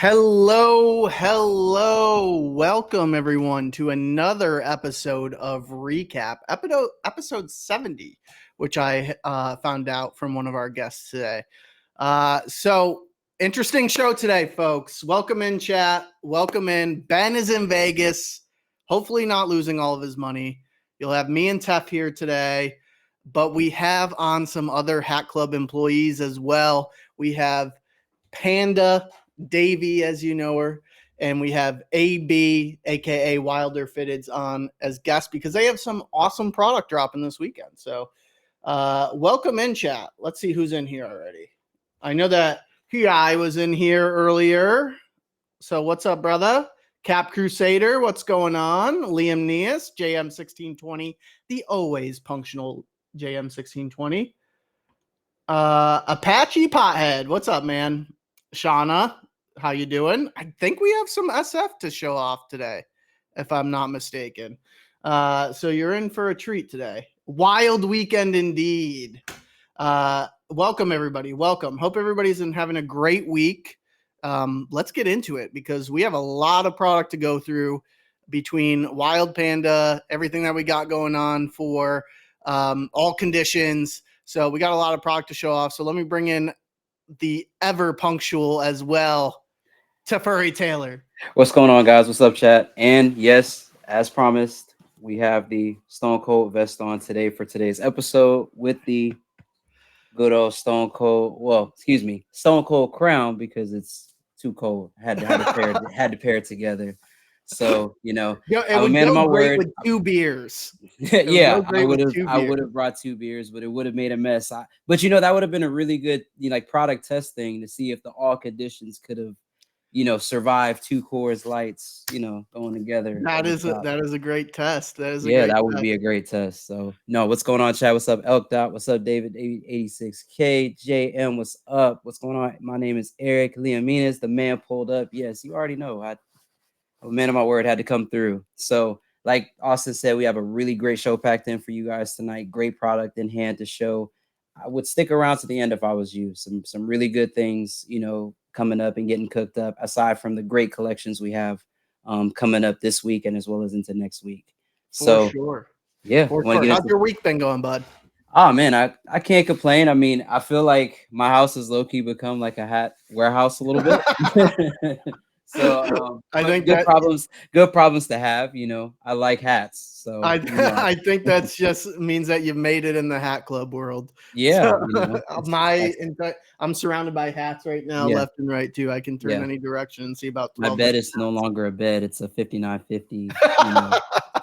Hello. Welcome everyone to another episode of Recap, episode 70, which I found out from one of our guests today. So interesting show today, folks. Welcome in, chat. Welcome in. Ben is in Vegas, hopefully not losing all of his money. You'll have me and Tef here today, but we have on some other Hat Club employees as well. We have Panda, Davey, as you know her, and we have AB, aka Wilderfitteds, on as guests because they have some awesome product dropping this weekend. So welcome in, chat. Let's see who's in here already. I know that Hi was in here earlier. So what's up, brother? Cap Crusader, what's going on? Liam Neas, JM1620, the always punctual JM1620. Apache Pothead, what's up, man? Shauna, how you doing? I think we have some SF to show off today, if I'm not mistaken. So you're in for a treat today. Wild weekend indeed. Welcome, everybody. Welcome. Hope everybody's having a great week. Let's get into it because we have a lot of product to go through between Wild Panda, everything that we got going on for all conditions. So we got a lot of product to show off. So let me bring in the ever punctual as well, Tefuri Taylor. What's going on, guys? What's up, chat? And yes, as promised, we have the Stone Cold vest on today for today's episode with the good old Stone Cold. Stone Cold crown because it's too cold. Had to pair it together. So it would go great with 2 beers. Yeah, I would have brought 2 beers, but it would have made a mess. But that would have been a really good product test thing to see if the all conditions could have survived 2 Coors Lights going together. That is a great test. That would be a great test. So what's going on, chat? What's up, Elk Dot? What's up, David 86K? JM, what's up? What's going on? My name is Eric Leominas. The man pulled up. Yes, you already know. I'm a man of my word, had to come through. So like Austin said, we have a really great show packed in for you guys tonight. Great product in hand to show. I would stick around to the end if I was you. Some really good things, coming up and getting cooked up, aside from the great collections we have coming up this week and as well as into next week. For sure. Yeah. How's your week been going, bud? Oh, man, I can't complain. I mean, I feel like my house has low-key become like a hat warehouse a little bit. So I think good problems to have. I like hats. So I think that's just means that you've made it in the hat club world. Yeah. I'm surrounded by hats right now, left and right too. I can turn any direction and see about 12. My bed is no longer a bed. It's a 5950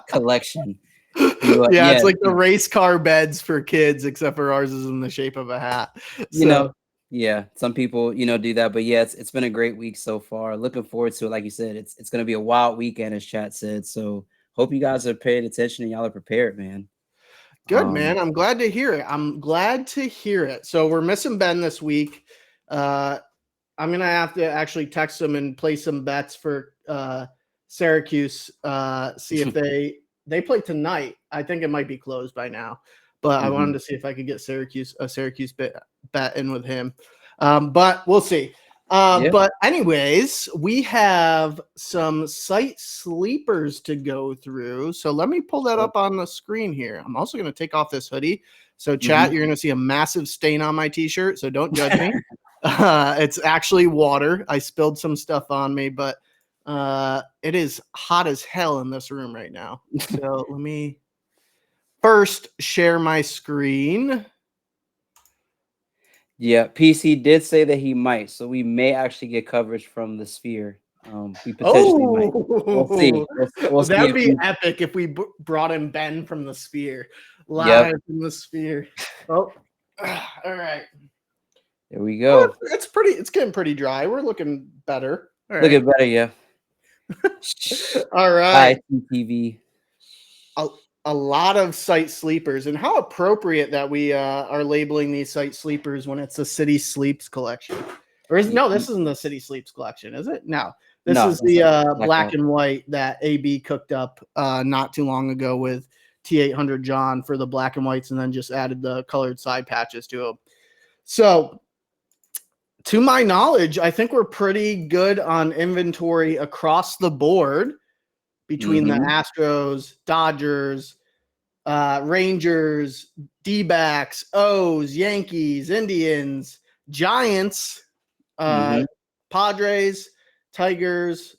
collection. It's like the race car beds for kids, except for ours is in the shape of a hat. Yeah, some people, do that. But yeah, it's been a great week so far. Looking forward to it. Like you said, it's going to be a wild weekend, as chat said. So hope you guys are paying attention and y'all are prepared, man. Good, man. I'm glad to hear it. So we're missing Ben this week. I'm going to have to actually text him and play some bets for Syracuse. See if they play tonight. I think it might be closed by now. But I wanted to see if I could get a Syracuse bet in with him. But we'll see. But anyways, we have some site sleepers to go through. So let me pull that up on the screen here. I'm also going to take off this hoodie. So chat, you're going to see a massive stain on my t-shirt. So don't judge me. It's actually water. I spilled some stuff on me, but it is hot as hell in this room right now. So let me first share my screen. Yeah, PC did say that he might, so we may actually get coverage from the Sphere. We potentially might. We'll see. That would be epic if we brought in Ben from the Sphere, live from the Sphere. Oh, all right. There we go. Well, it's getting pretty dry. We're looking better. All right. Looking better, yeah. All right. TV. A lot of site sleepers, and how appropriate that we are labeling these site sleepers when it's a City Sleeps collection. This isn't the City Sleeps collection, is it? No, this is the black and white that AB cooked up not too long ago with T800 John for the black and whites, and then just added the colored side patches to them. So To my knowledge, I think we're pretty good on inventory across the board between the Mm-hmm. Astros, Dodgers, Rangers, D-backs, O's, Yankees, Indians, Giants, uh, Mm-hmm. Padres, Tigers,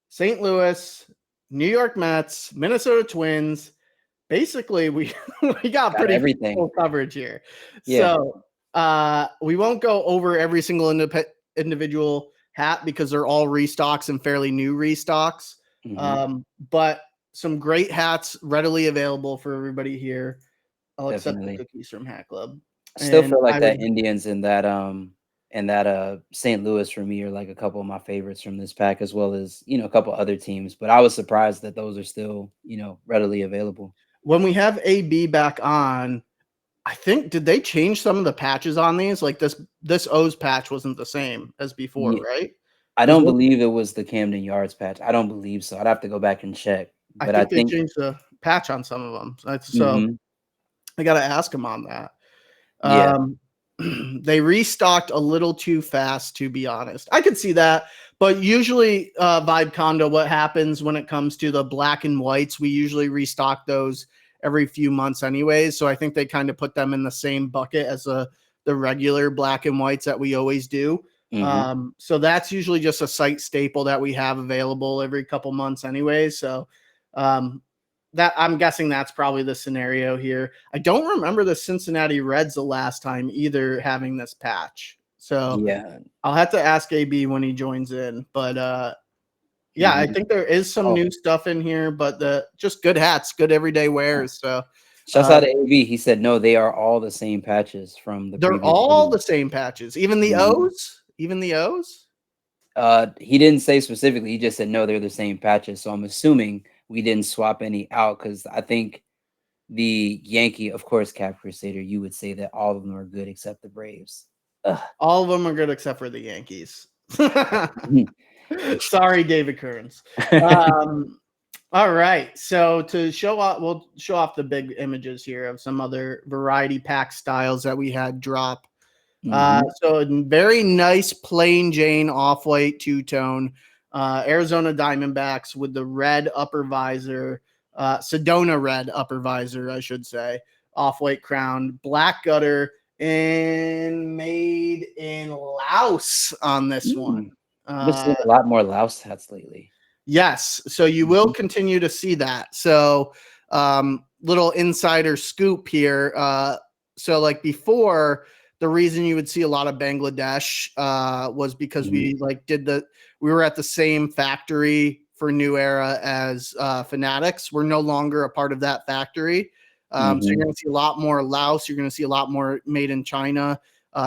St. Louis, New York Mets, Minnesota Twins. Basically, we we got Got pretty everything. full coverage here. Yeah. So we won't go over every single individual hat because they're all restocks and fairly new restocks. Mm-hmm. But some great hats readily available for everybody here. I'll accept the Definitely. cookies from Hat Club. I still And feel like I that would Indians and that St. Louis for me are like a couple of my favorites from this pack, as well as a couple other teams. But I was surprised that those are still readily available. when we have AB back on, I think did they change some of the patches on these? Like this O's patch wasn't the same as before, Yeah, right? I Because don't believe it was the Camden Yards patch. I don't believe so. I'd have to go back and check. I But I think they think, changed the patch on some of them. So mhm, I got to ask them on that. yeah, Um, they restocked a little too fast, to be honest. I could see that, but usually, Vibe Condo, what happens when it comes to the black and whites, we usually restock those every few months, anyways. So I think they kind of put them in the same bucket as the regular black and whites that we always do. mhm, So that's usually just a site staple that we have available every couple months, anyways. So um, that I'm guessing that's probably the scenario here. I don't remember the Cincinnati Reds the last time either having this patch. So yeah, I'll have to ask AB when he joins in. But yeah, I mhm. think there is some Oh, new stuff in here, but the just good hats, good everyday yeah. wears. So Shouts out uh to AV. He said no, they are all the same patches from the they're previous all release. the same patches, even the Mhm. O's, even the O's. He didn't say specifically. He just said no, they're the same patches. So I'm assuming we didn't swap any out because I think the Yankee, of course, Cap Crusader, you would say that all of them are good except the Braves. Ugh. All of them are good except for the Yankees. Mhm. Sorry, David Kearns. Um, all right. So to show off, we'll show off the big images here of some other variety pack styles that we had drop. Mhm. So a very nice plain Jane off-white two-tone, Arizona Diamondbacks with the red upper visor, Sedona red upper visor, I should say, off-white crown, black gutter, and made in Laos on this one. Mm. I've been Uh, seeing a lot more Louse hats lately. Yes, so you will Mhm. continue to see that. So, little insider scoop here. So like before, the reason you would see a lot of Bangladesh was because Mhm. we were at the same factory for New Era as Fanatics. We're no longer a part of that factory. So you're Mhm. going to see a lot more Laos. You're going to see a lot more made in China.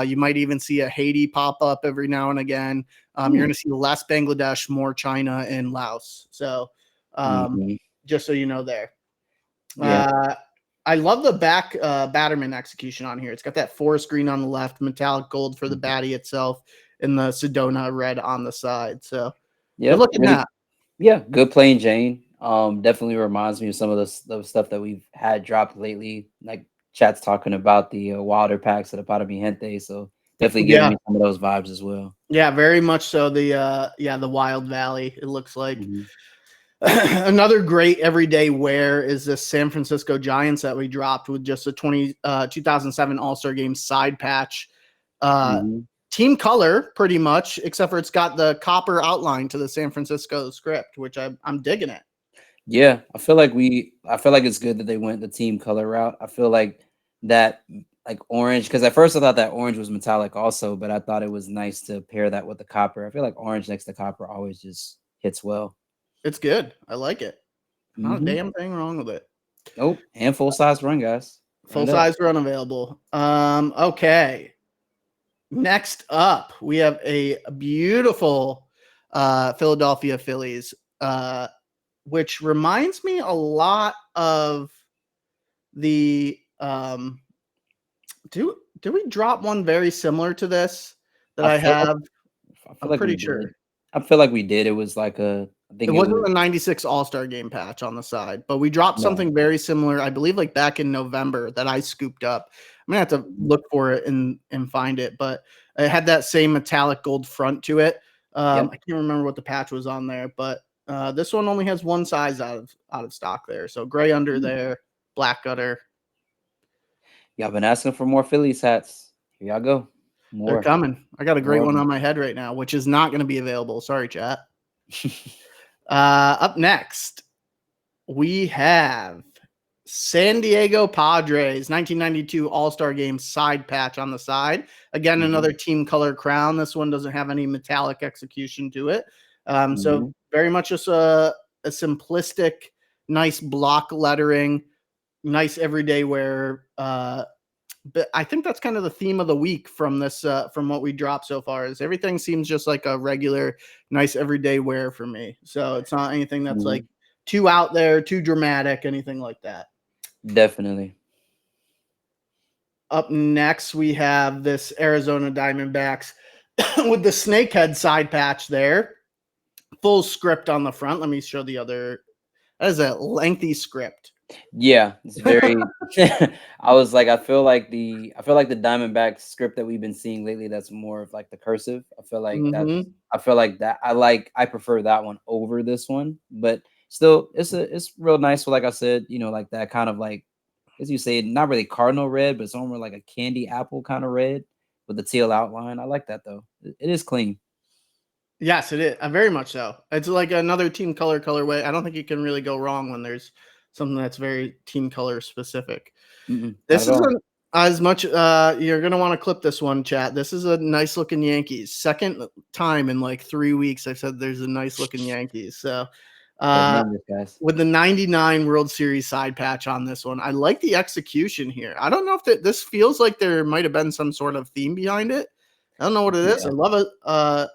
You might even see a Haiti pop up every now and again. You're Mm. going to see less Bangladesh, more China and Laos. So, um, Mhm. just so you know there. Yeah. Uh, I love the back Batterman execution on here. It's got that forest green on the left, metallic gold for the Mhm. baddie itself, and the Sedona red on the side. So good Yep. looking Really. hat. Yeah. Good plain Jane. Definitely reminds me of some of the stuff that we've had dropped lately. Like chat's talking about the wilder packs at the Para Mi Gente. So definitely giving Yeah, me some of those vibes as well. yeah, very much so. The Wild Valley. It looks like. Mhm. Another great everyday wear is this San Francisco Giants that we dropped with just a 2007 All-Star Game side patch. Uh, Mhm. team color, pretty much, except for it's got the copper outline to the San Francisco script, which I'm digging it. Yeah, I feel like it's good that they went the team color route. I feel like that like orange because at first I thought that orange was metallic also, but I thought it was nice to pair that with the copper. I feel like orange next to copper always just hits well. It's good. I like it. Not a Hmm. damn thing wrong with it. Nope, and full size run, guys. Run Full it up. size run available. Okay. Next up, we have a beautiful Philadelphia Phillies, which reminds me a lot of the do we drop one very similar to this that I I feel like have? I feel I'm like we pretty did. sure. I feel like we did. It was like a I It think it wasn't was a 96 All-Star game patch on the side, but we dropped no. something very similar, I believe, like back in November that I scooped up. I'm gonna have to Mhm. look for it and find it, but it had that same metallic gold front to it. I Yep. can't remember what the patch was on there, but this one only has one size out of stock there. So gray under Mm. there, black gutter. Y'all been asking for more Phillies hats. Here y'all go. They're More. coming. I got a great More of one them. on my head right now, which is not going to be available. Sorry, chat. Up next, we have San Diego Padres 1992 All-Star Game side patch on the side. Again, Mhm. another team color crown. This one doesn't have any metallic execution to it. So Mhm. very much just a simplistic, nice block lettering, nice everyday wear. But I think that's kind of the theme of the week from this from what we dropped so far is everything seems just like a regular nice everyday wear for me. So it's not anything that's like Mhm. too out there, too dramatic, anything like that. Definitely. Up next we have this Arizona Diamondbacks with the snakehead side patch there. Full script on the front. Let me show the other. That is a lengthy script. Yeah, it's very I was like, I feel like the Diamondback script that we've been seeing lately that's more of like the cursive. Mm-hmm. I feel like that I prefer that one over this one, but still it's real nice. Like I said, like that kind of like as you say, not really cardinal red, but it's almost like a candy apple kind of red with the teal outline. I like that though. It is clean. Yes, it is. Very much so. It's like another team colorway. I don't think you can really go wrong when there's something that's very team color specific. Mm-mm, not This at all. isn't as much. You're gonna want to clip this one, chat. This is a nice looking Yankees. Second time in like 3 weeks I've said there's a nice looking Yankees. So Big uh, numbers, guys. with the 99 World Series side patch on this one, I like the execution here. I don't know if this feels like there might have been some sort of theme behind it. I don't know what it is. Yeah. I love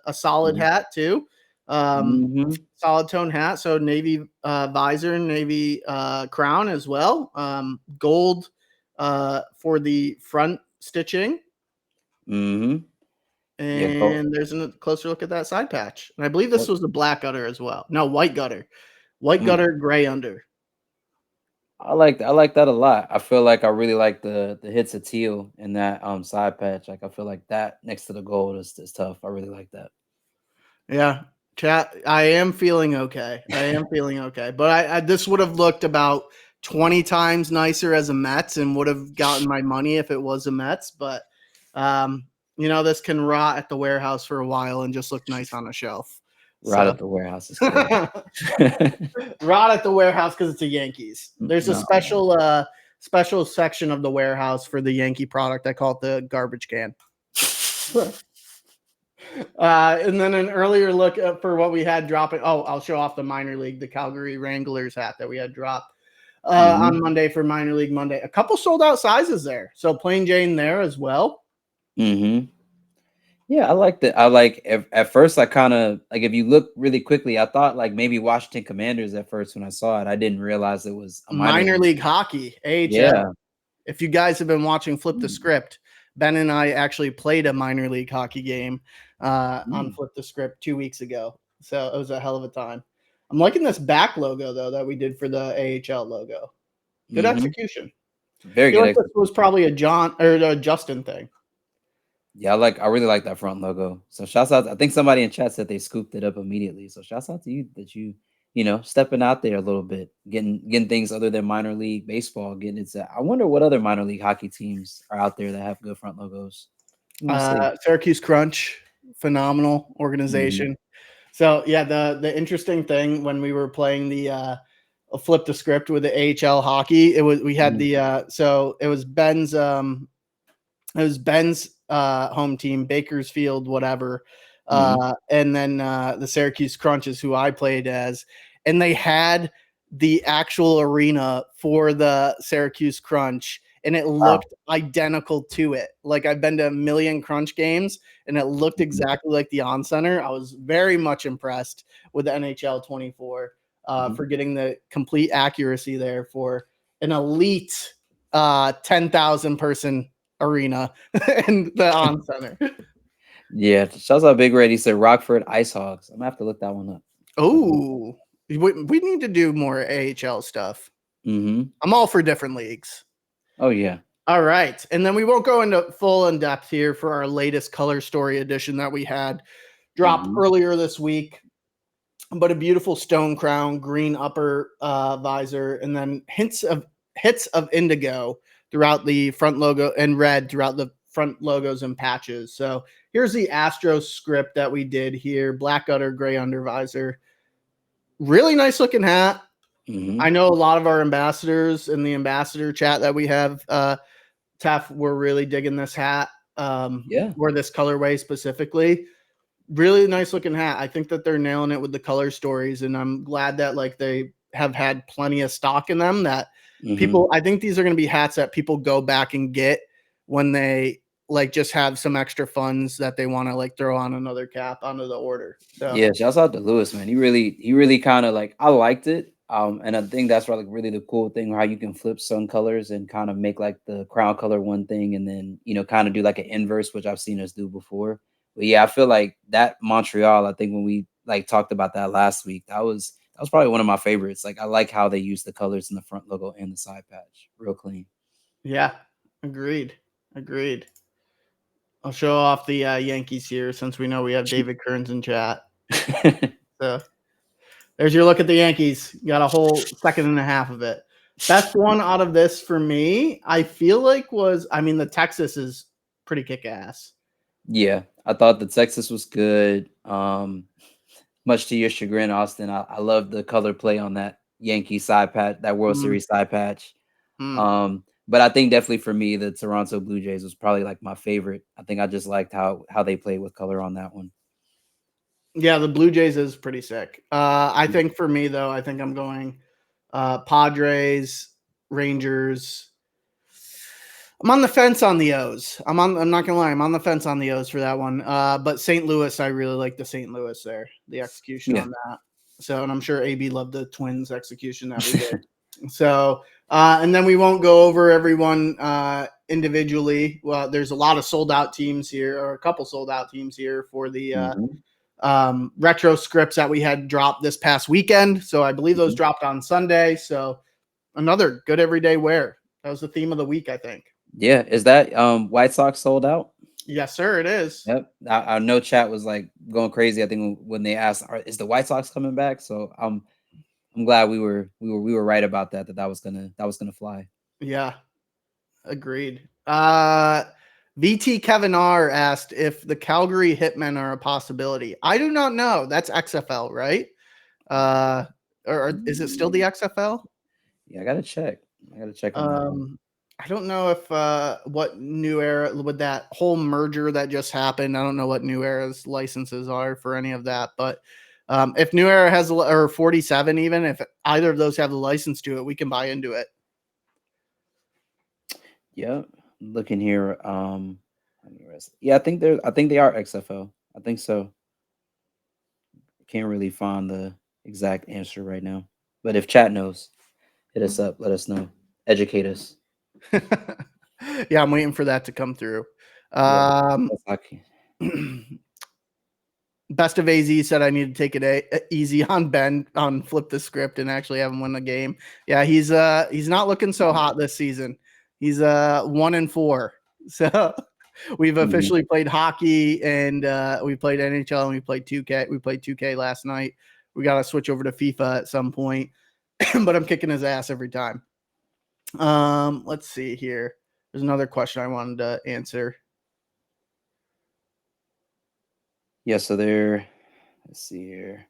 a solid hat too. Mm-hmm. Solid tone hat. So navy visor, navy crown as well. Gold for the front stitching. Mm-hmm. Yeah, go. And there's a closer look at that side patch. And I believe this What? was the black gutter as well. No, white gutter. White Mm. gutter, gray under. I like that a lot. I feel like I really like the hits of teal in that side patch. Like I feel like that next to the gold is tough. I really like that. Yeah, chat. I am feeling okay. I am feeling okay. But I this would have looked about 20 times nicer as a Mets and would have gotten my money if it was a Mets. But this can rot at the warehouse for a while and just look nice on a shelf. Right So at the warehouse is crazy. rot at the warehouse because it's a Yankees. There's a No. special section of the warehouse for the Yankee product. I call it the garbage can. And then an earlier look for what we had dropping. Oh, I'll show off the minor league, the Calgary Wranglers hat that we had dropped Mm-hmm. on Monday for minor league Monday. A couple sold out sizes there. So plain Jane there as well. Mm-hmm. Yeah, I like that. I like at first I kind of like if you look really quickly, I thought like maybe Washington Commanders at first when I saw it. I didn't realize it was a minor Minor league. league hockey, AHL. Yeah. If you guys have been watching Flip the Mm, Script, Ben and I actually played a minor league hockey game on mm, Flip the Script 2 weeks ago. So it was a hell of a time. I'm liking this back logo though that we did for the AHL logo. Good mhm. execution. Very Feel good like this was execution. probably a John or a Justin thing. Yeah, I really like that front logo. So shouts out. I think somebody in chat said they scooped it up immediately. So shouts out to you that you stepping out there a little bit, getting things other than minor league baseball, getting into I wonder what other minor league hockey teams are out there that have good front logos. I want to see. Syracuse Crunch, phenomenal Mhm. organization. So yeah, the interesting thing when we were playing the flip the script with the AHL hockey, we had Mhm. the so it was Ben's home team, Bakersfield, whatever. Mhm. And then the Syracuse Crunches, who I played as, and they had the actual arena for the Syracuse Crunch, and it Wow. looked identical to it. Like I've been to a million Crunch games, and it looked Mhm. exactly like the On Center. I was very much impressed with the NHL 24 Mhm. for getting the complete accuracy there for an elite 10,000 person arena and the On Center. Yeah, shouts out Big Red. He said Rockford Ice Hogs. I'm gonna have to look that one up. Oh, we need to do more AHL stuff. Mm-hmm. I'm all for different leagues. Oh yeah. All right. And then we won't go into full in depth here for our latest color story edition that we had dropped Mm-hmm. earlier this week. But a beautiful stone crown, green upper visor, and then hits of indigo throughout the front logo and red throughout the front logos and patches. So here's the Astro script that we did here: black gutter, gray under visor. Really nice looking hat. Mm-hmm. I know a lot of our ambassadors in the ambassador chat that we have, Tef, were really digging this hat, Yeah. or this colorway specifically. Really nice looking hat. I think that they're nailing it with the color stories, and I'm glad that like they have had plenty of stock in them that Mm-hmm. people, I think these are going to be hats that people go back and get when they like just have some extra funds that they want to like throw on another cap onto the order. So Yeah, shouts out to Lewis, man. He really kind of like I liked it. And I think that's like really the cool thing how you can flip some colors and kind of make like the crown color one thing and then kind of do like an inverse, which I've seen us do before. But yeah, I feel like that Montreal, I think when we like talked about that last week, that was probably one of my favorites. Like I like how they use the colors in the front logo and the side patch. Real clean. yeah, agreed. I'll show off the Yankees here since we know we have David Kearns in chat. So there's your look at the Yankees. You got a whole second and a half of it. Best one out of this for me, I feel like the Texas is pretty kick ass. Yeah, I thought the Texas was good. Much to your chagrin, Austin, I love the color play on that Yankee side patch, that World Mm, Series side patch. mm. But I think definitely for me, the Toronto Blue Jays was probably like my favorite. I think I just liked how they played with color on that one. Yeah, the Blue Jays is pretty sick. I Mm. think for me though, I think I'm going Padres, Rangers. I'm on the fence on the O's. I'm not gonna lie, I'm on the fence on the O's for that one. But St. Louis, I really like the St. Louis there, the execution Yeah. on that. So, and I'm sure AB loved the Twins execution that we did. So, and then we won't go over everyone individually. Well, there's a lot of sold out teams here, or a couple sold out teams here for the Mhm, retro scripts that we had dropped this past weekend. So I believe those mhm. dropped on Sunday. So another good everyday wear. That was the theme of the week, I think. Yeah, is that White Sox sold out? Yes, sir. It is. Yep. I know chat was like going crazy. I think when they asked, "Is the White Sox coming back?" So I'm glad we were right about that. That was gonna fly. Yeah, agreed. VT Kevin R asked if the Calgary Hitmen are a possibility. I do not know. That's XFL, right? Uh, or is it still the Mm, XFL? Yeah, I gotta check. I gotta check on that one. Um, I don't know if what New Era with that whole merger that just happened. I don't know what New Era's licenses are for any of that, but if New Era has or 47, even if either of those have the license to it, we can buy into it. Yeah, looking here. Yeah, I think they are XFL. I think so. Can't really find the exact answer right now. But if chat knows, hit us up. Let us know. Educate us. Yeah, I'm waiting for that to come through. Yeah. Um, That's okay. Best of AZ said I need to take it easy on Ben on flip the script and actually have him win the game. Yeah, he's not looking so hot this season. He's 1-4. So we've Mhm. officially played hockey and we played NHL and we played 2K. We played 2K last night. We got to switch over to FIFA at some point, but I'm kicking his ass every time. Let's see here. There's another question I wanted to answer. Yeah, so let's see here.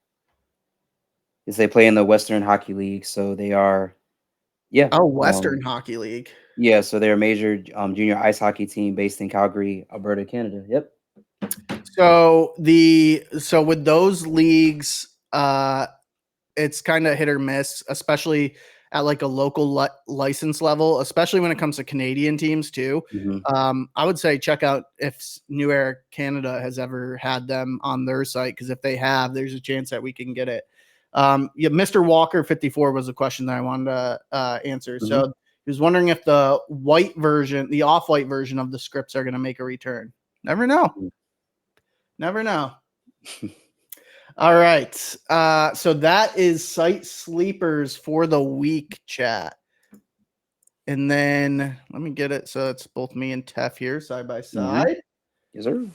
Is they play in the Western Hockey League, so they are yeah. Oh, Western Hockey League. Yeah, so they're a major junior ice hockey team based in Calgary, Alberta, Canada. Yep. So with those leagues, it's kind of hit or miss, especially at like a local license level, especially when it comes to Canadian teams too. Mhm. I would say check out if New Era Canada has ever had them on their site, because if they have, there's a chance that we can get it. Yeah, Mr. Walker 54 was a question that I wanted to answer. Mhm. So he was wondering if the white version, the off-white version of the scripts are going to make a return. Never know. Mm. Never know. All right. So that is site sleepers for the week, chat. And then let me get it. So it's both me and Tef here side by side. Yes, sir.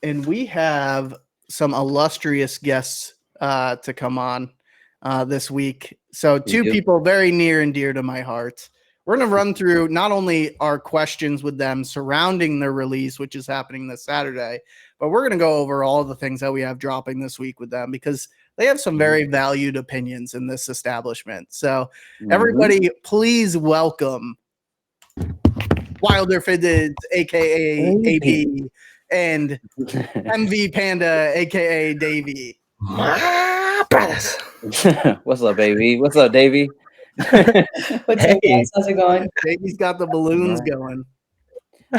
And we have some illustrious guests to come on this week. So two people very near and dear to my heart. We're going to run through not only our questions with them surrounding their release, which is happening this Saturday, but we're going to go over all the things that we have dropping this week with them because they have some very valued opinions in this establishment. So everybody, please welcome Wilderfitteds, aka AB, and MVPanda, aka Davey. My brothers. What's up, baby? What's up, Davey? What's up, guys? How's it going? Davey's got the balloons going.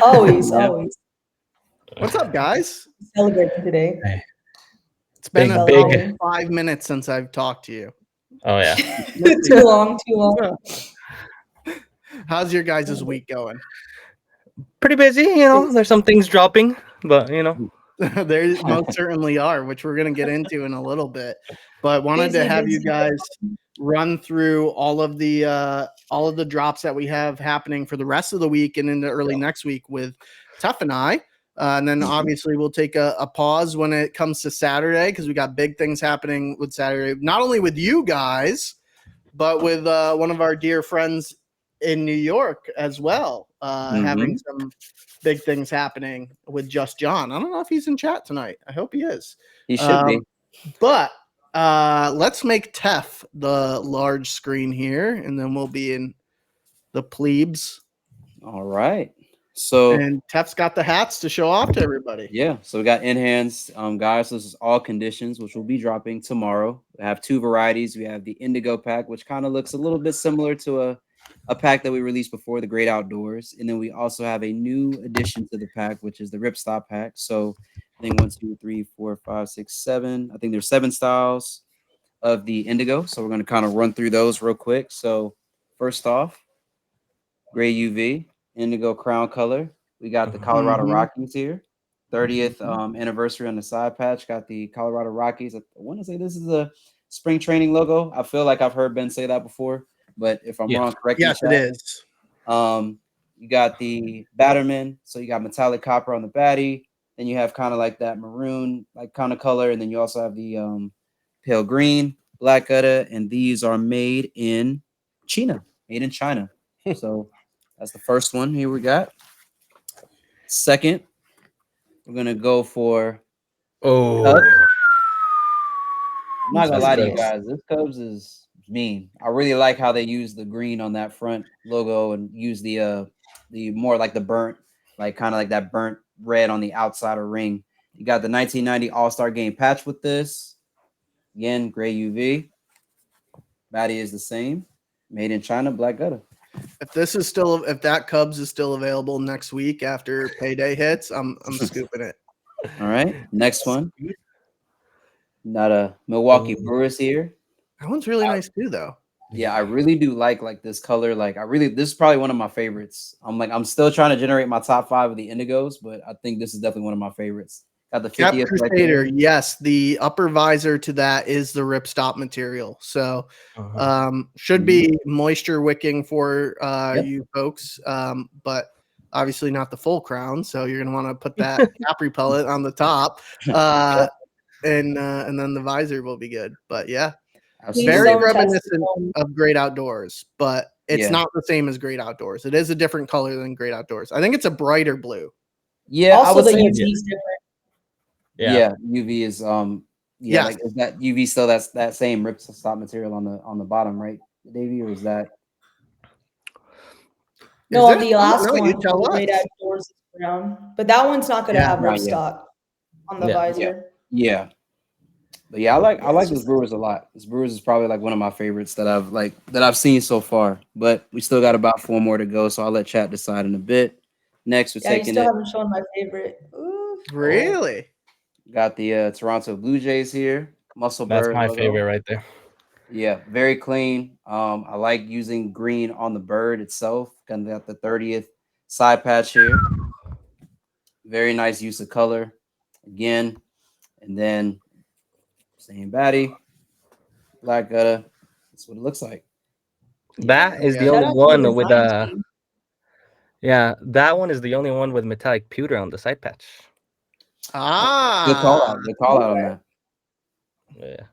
Always. What's up, guys? Celebrating today. Hey. It's been Big. 5 minutes since I've talked to you. Oh yeah. Too long. How's your guys' week going? Pretty busy, there's some things dropping, but There most certainly are, which we're going to get into in a little bit. But wanted to have you guys run through all of the drops that we have happening for the rest of the week and into early next week with Tuff and I. And then obviously we'll take a pause when it comes to Saturday because we got big things happening with Saturday, not only with you guys, but with one of our dear friends in New York as well, having some big things happening with Just John. I don't know if he's in chat tonight. I hope he is. He should be. But let's make Tef the large screen here, and then we'll be in the plebes. All right. So and Tef's got the hats to show off to everybody. Yeah. So we got in hands, guys. This is all conditions, which will be dropping tomorrow. We have two varieties. We have the indigo pack, which kind of looks a little bit similar to a pack that we released before, the Great Outdoors. And then we also have a new addition to the pack, which is the Ripstop pack. So I think 1, 2, 3, 4, 5, 6, 7. I think there's 7 styles of the indigo. So we're going to kind of run through those real quick. So first off, gray UV, indigo crown color. We got the Colorado Rockies here. 30th anniversary on the side patch. Got the Colorado Rockies. I want to say this is a spring training logo. I feel like I've heard Ben say that before, but if I'm wrong, correct me. Yes, it is. You got the Batterman. So you got metallic copper on the baddie. Then you have kind of like that maroon, like kind of color. And then you also have the pale green, black gutta. And these are made in China. So that's the first one here we got. Second, we're going to go for Cubs. I'm not going to lie to you guys. This Cubs is mean. I really like how they use the green on that front logo and use the more like the burnt, like kind of like that burnt red on the outsider ring. You got the 1990 All-Star Game patch with this. Again, gray UV. Baddie is the same. Made in China, black gutta. If that Cubs is still available next week after payday hits, I'm scooping it. All right. Next one. Not a Milwaukee Brewers here. That one's really nice too, though. Yeah, I really do like this color. Like this is probably one of my favorites. I'm still trying to generate my top 5 of the indigos, but I think this is definitely one of my favorites. Got the 50th Crusader. Right, yes, the upper visor to that is the ripstop material. So should be moisture wicking for you folks, but obviously not the full crown. So you're gonna want to put that cap repellent on the top, and then the visor will be good. But yeah, very reminiscent of Great Outdoors, but it's not the same as Great Outdoors. It is a different color than Great Outdoors. I think it's a brighter blue. Yeah, also, I would say UV is different. Yeah, UV is like is that UV still that same ripstop material on the bottom, right, Davey, or is that? No, on the last one, the Great Outdoors is brown, but that one's not going to have ripstop on the visor. Yeah, but yeah, I like this Brewers a lot. This Brewers is probably like one of my favorites that I've seen so far. But we still got about 4 more to go, so I'll let chat decide in a bit. Next, we're taking you still haven't shown my favorite. Ooh. Really? Got the Toronto Blue Jays here. Muscle That's bird my logo. favorite right there. Yeah, very clean. I like using green on the bird itself. Kind of got the 30th side patch here. Very nice use of color again. And then Same baddie. Black gutter. That's what it looks like. That is the Shout only out to one the with design team. yeah, that one is the only one with metallic pewter on the side patch. Good call out. Good call out on that. Yeah.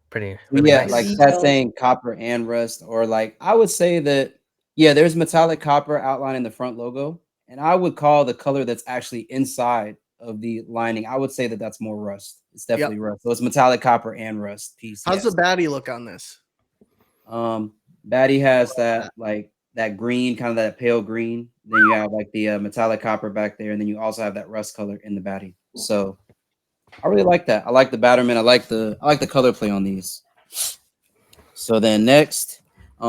Pretty really Yeah, nice. like that's saying copper and rust, or like I would say that there's metallic copper outlining the front logo, and I would call the color that's actually inside of the lining, I would say that that's more rust. It's definitely rust. So it's metallic copper and rust piece. How's the baddie look on this? Baddie has that like that green, kind of that pale green. Then you have like the metallic copper back there, and then you also have that rust color in the baddie. So I really like that. I like the Batterman. I like the color play on these. So then next,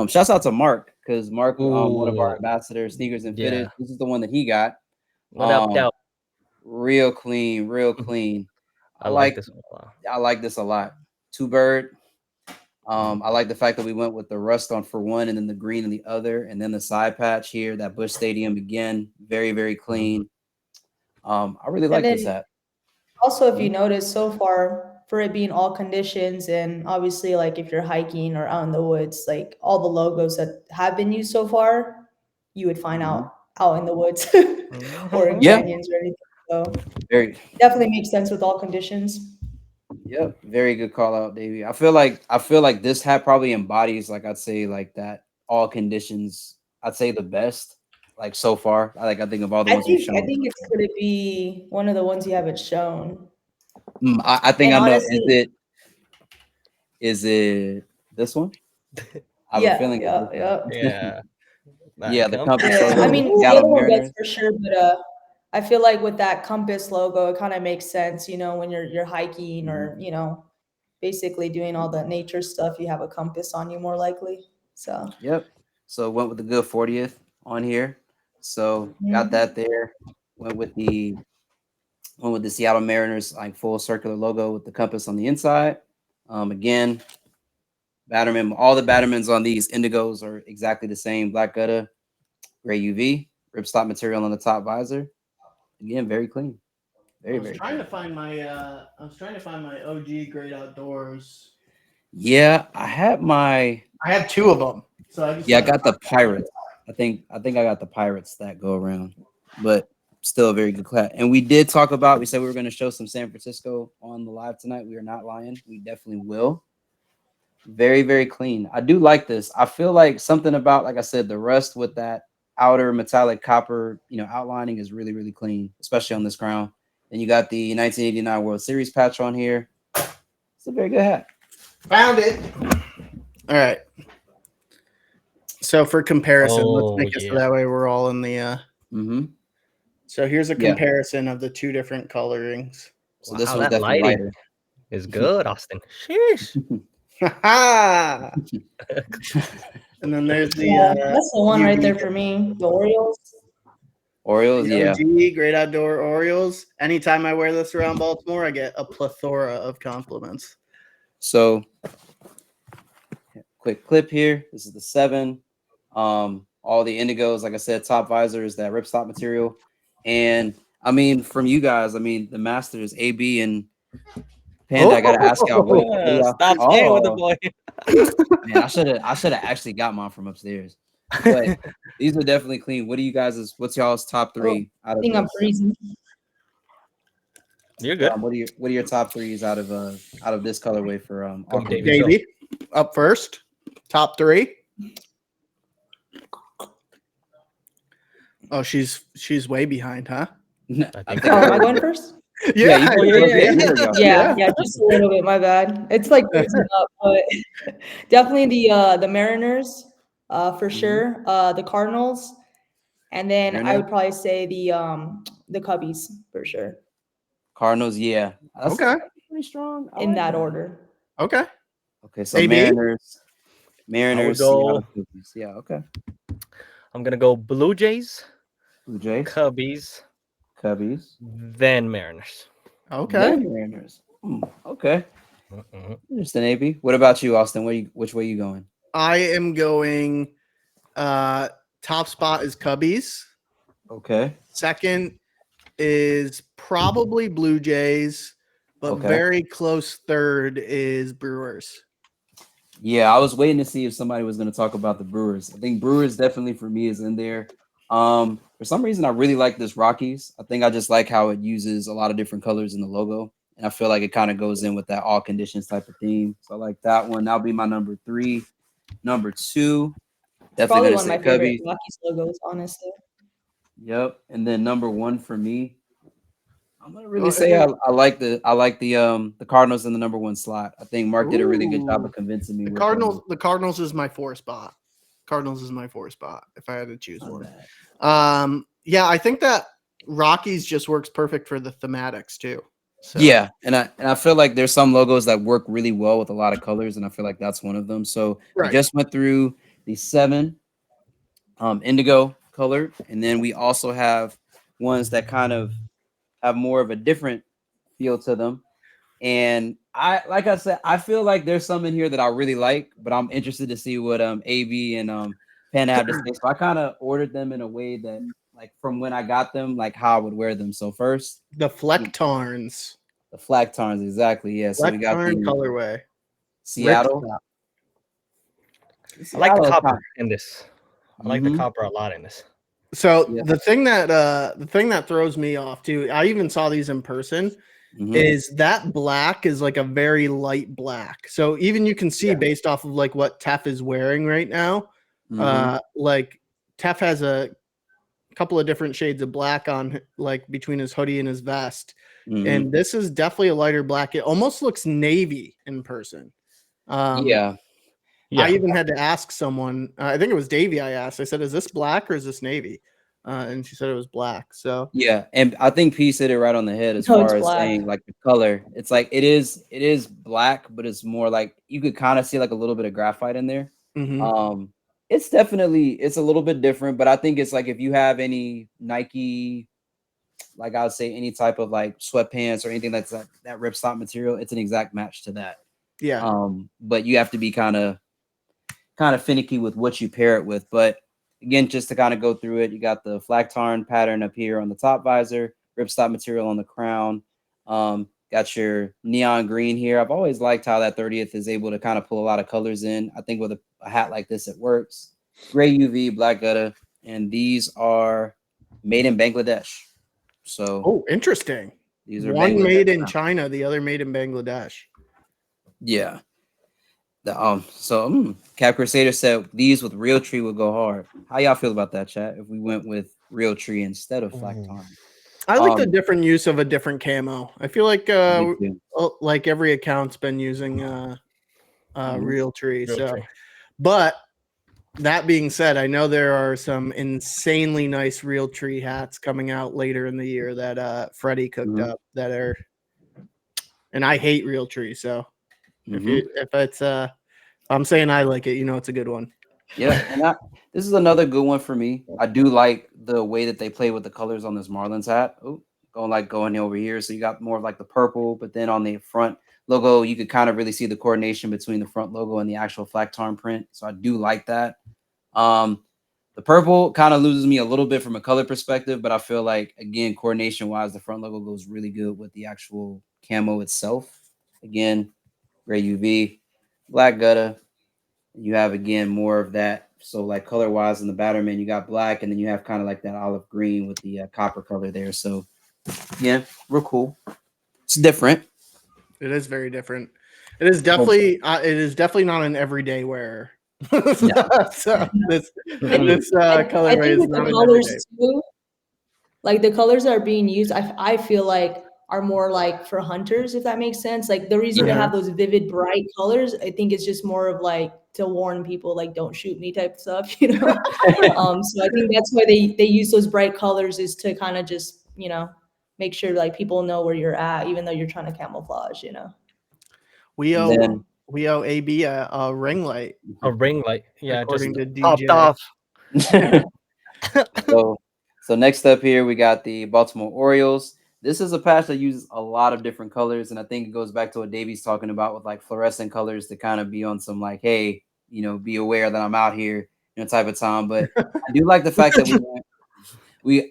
shouts out to Mark, because Mark, one of our ambassadors, Sneakers and Fitted. This is the one that he got. Real clean, real clean. I like this one a lot. I like this a lot. Two bird. I like the fact that we went with the rust on for one, and then the green on the other, and then the side patch here, that Busch Stadium again, very, very clean. I really like this hat. Also, if you notice so far, for it being all conditions, and obviously like if you're hiking or out in the woods, like all the logos that have been used so far, you would find out in the woods or in canyons or anything. So very definitely makes sense with all conditions. Yep, very good call out, Davey. I feel like this hat probably embodies, like I'd say, like that all conditions. I'd say the best, like so far. I think of all the ones you've shown. I think it's going to be one of the ones you haven't shown. I think and I honestly, know. Is it this one? I have a feeling. Yeah. Yeah, the compass. I mean, the other one does for sure, but I feel like with that compass logo, it kind of makes sense, you know, when you're hiking or, you know, basically doing all the nature stuff, you have a compass on you more likely. So yep. So went with the good 40th on here. So got that there. Went with the Seattle Mariners like full circular logo with the compass on the inside. Again, Batterman, all the Battermans on these indigos are exactly the same. Black gutta, gray UV, ripstop material on the top visor. Again, very clean. I was trying to find my OG Great Outdoors. Yeah, I had two of them. So I got the Pirates. I think I got the Pirates that go around, but still a very good class. And we did talk about, we said we were going to show some San Francisco on the live tonight. We are not lying. We definitely will. Very, very clean. I do like this. I feel like something about, like I said, the rust with that outer metallic copper, outlining is really, really clean, especially on this crown. Then you got the 1989 World Series patch on here. It's a very good hat. Found it. All right. So for comparison, let's make it so that way we're all in the So here's a comparison of the two different colorings. So this one's definitely lighter. Is good, Austin. Sheesh. And then there's the that's the one right there for me. The Orioles. The OG, Great Outdoor Orioles. Anytime I wear this around Baltimore, I get a plethora of compliments. So quick clip here. This is the 7. All the indigos, like I said, top visor is that ripstop material. And I mean, from you guys, I mean, the masters, AB and Panda, I gotta ask y'all. Stop playing with the boy. Man, I should have actually got mine from upstairs. But these are definitely clean. What do you guys? What's y'all's top 3 out of? I think I'm freezing. You're good. What are your top 3s out of this colorway for Davey? Up first. Top 3. Oh, she's way behind, huh? I think am I going first? Yeah, just a little bit. My bad. It's like up, but definitely the Mariners, for sure. The Cardinals, and then I would probably say the Cubbies for sure. Cardinals, yeah. That's pretty strong. In that order. Okay. So AB? Mariners. Go, yeah. Okay. I'm gonna go Blue Jays. Cubbies. Then Mariners. Okay. Then Mariners. Okay. Interesting, AB. What about you, Austin? Which way are you going? I am going. Top spot is Cubbies. Okay. Second is probably Blue Jays. but very close third is Brewers. Yeah, I was waiting to see if somebody was going to talk about the Brewers. I think Brewers definitely for me is in there. For some reason, I really like this Rockies. I think I just like how it uses a lot of different colors in the logo. And I feel like it kind of goes in with that all conditions type of theme. So I like that one. That'll be my number 3. Number 2, definitely Probably going to one of say my favorite Cubbies. Rockies logos, honestly. Yep. And then number 1 for me, I'm gonna really say I like the Cardinals in the number 1 slot. I think Mark did a really good job of convincing me. The Cardinals is my 4 spot. Cardinals is my 4 spot if I had to choose one. Yeah, I think that Rockies just works perfect for the thematics too. So. Yeah, and I feel like there's some logos that work really well with a lot of colors, and I feel like that's one of them. So we just went through the 7 indigo colored, and then we also have ones that kind of have more of a different feel to them. And like I said, I feel like there's some in here that I really like, but I'm interested to see what AB and Panda have to say. So I kind of ordered them in a way that, like, from when I got them, like how I would wear them. So first, the Flecktarns. The Flecktarns, exactly. Yeah. So we got the colorway. Seattle. I like the copper in this. I like the copper a lot in this. So the thing that throws me off too, I even saw these in person, is that black is like a very light black. So even you can see based off of like what Tef is wearing right now, like Tef has a couple of different shades of black on, like between his hoodie and his vest. And this is definitely a lighter black. It almost looks navy in person. Yeah. I even had to ask someone, I think it was Davey. I asked, I said, is this black or is this navy? And she said it was black. So yeah, and I think P hit it right on the head as far as saying like the color. It's like it is black, but it's more like you could kind of see like a little bit of graphite in there. It's a little bit different, but I think it's like if you have any Nike, like I would say any type of like sweatpants or anything that's like that ripstop material, it's an exact match to that. Yeah. But you have to be kind of finicky with what you pair it with. But again, just to kind of go through it, you got the Flecktarn pattern up here on the top visor, ripstop material on the crown. Got your neon green here. I've always liked how that 30th is able to kind of pull a lot of colors in. I think with a hat like this, it works. Gray UV, black gutta, and these are made in Bangladesh. So, interesting. These are one made in China, the other made in Bangladesh. Yeah. Cap Crusader said these with real tree would go hard. How y'all feel about that, chat? If we went with real tree instead of Flecktarn? I like the different use of a different camo. I feel like every account's been using real tree. But that being said, I know there are some insanely nice real tree hats coming out later in the year that Freddie cooked up that are, and I hate real tree. So if it's I'm saying I like it, it's a good one. Yeah, and this is another good one for me. I do like the way that they play with the colors on this Marlins hat. Going over here. So you got more of like the purple, but then on the front logo, you could kind of really see the coordination between the front logo and the actual Flecktarn print. So I do like that. The purple kind of loses me a little bit from a color perspective, but I feel like, again, coordination wise, the front logo goes really good with the actual camo itself. Again, gray UV, black gutta. You have, again, more of that. So like color wise in the Batterman, you got black, and then you have kind of like that olive green with the copper color there. So yeah, real cool. It's different. It is very different. It is definitely not an everyday wear. So this colorway is not the colors too. Like the colors that are being used, I feel like are more like for hunters, if that makes sense. Like the reason to have those vivid, bright colors, I think is just more of like to warn people, like don't shoot me type stuff, So I think that's why they use those bright colors, is to kind of just make sure like people know where you're at, even though you're trying to camouflage. We owe AB a ring light. A ring light, yeah, according just to popped DJ. off. So next up here, we got the Baltimore Orioles. This is a patch that uses a lot of different colors, and I think it goes back to what Davey's talking about with like fluorescent colors to kind of be on some like, hey, be aware that I'm out here, type of time. But I do like the fact that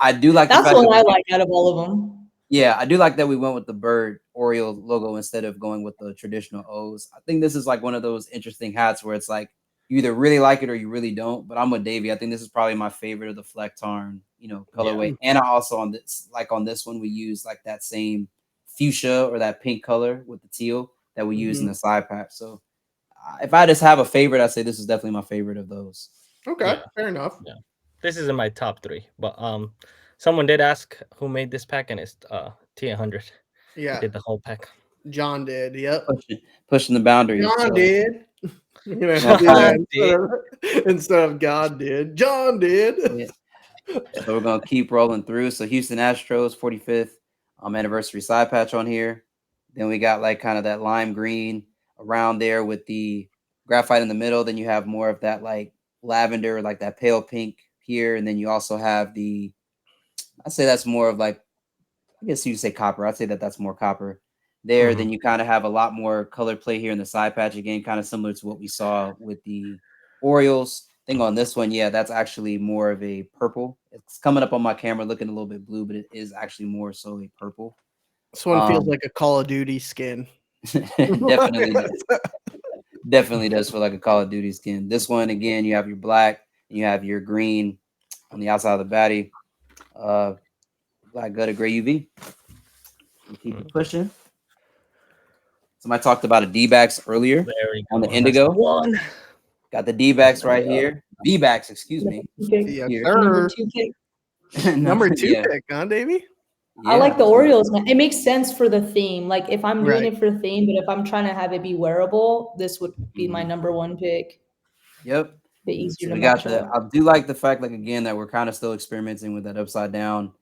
I do like that's the one I like out of all of them. Yeah, I do like that we went with the bird Oreo logo instead of going with the traditional O's. I think this is like one of those interesting hats where it's like you either really like it or you really don't. But I'm with Davey. I think this is probably my favorite of the Flectarn, colorway. And I also on this one we use like that same fuchsia or that pink color with the teal that we use in the side patch. So if I just have a favorite, I'd say this is definitely my favorite of those. Okay, fair enough. Yeah, this is in my top 3. But someone did ask who made this pack, and it's T100. Yeah, Did the whole pack. John did. Yep, Pushing the boundaries. John did. Instead of God did. John did. Yeah. So we're gonna keep rolling through. So Houston Astros 45th anniversary side patch on here. Then we got like kind of that lime green around there with the graphite in the middle. Then you have more of that like lavender, like that pale pink here. And then you also have I'd say that's more of like, I guess you say copper. I'd say that's more copper there. Then you kind of have a lot more color play here in the side patch again, kind of similar to what we saw with the Orioles. Thing on this one, yeah, that's actually more of a purple. It's coming up on my camera looking a little bit blue, but it is actually more so a purple. This one feels like a Call of Duty skin. Definitely does. Definitely does feel like a Call of Duty skin. This one, again, you have your black, and you have your green on the outside of the baddie. Black gutter, gray UV. We keep it pushing. Somebody talked about a D-backs earlier on the indigo. One. Got the D-backs right here. V-backs, excuse me. Yeah, Number 2 pick. Number 2 Yeah. pick, huh, Davey? I like the Orioles, man. It makes sense for the theme. Like if I'm doing Right. it for the theme, but if I'm trying to have it be wearable, this would be my number 1 pick. Yep. The easier So to we got match the. up. I do like the fact, like again, that we're kind of still experimenting with that upside down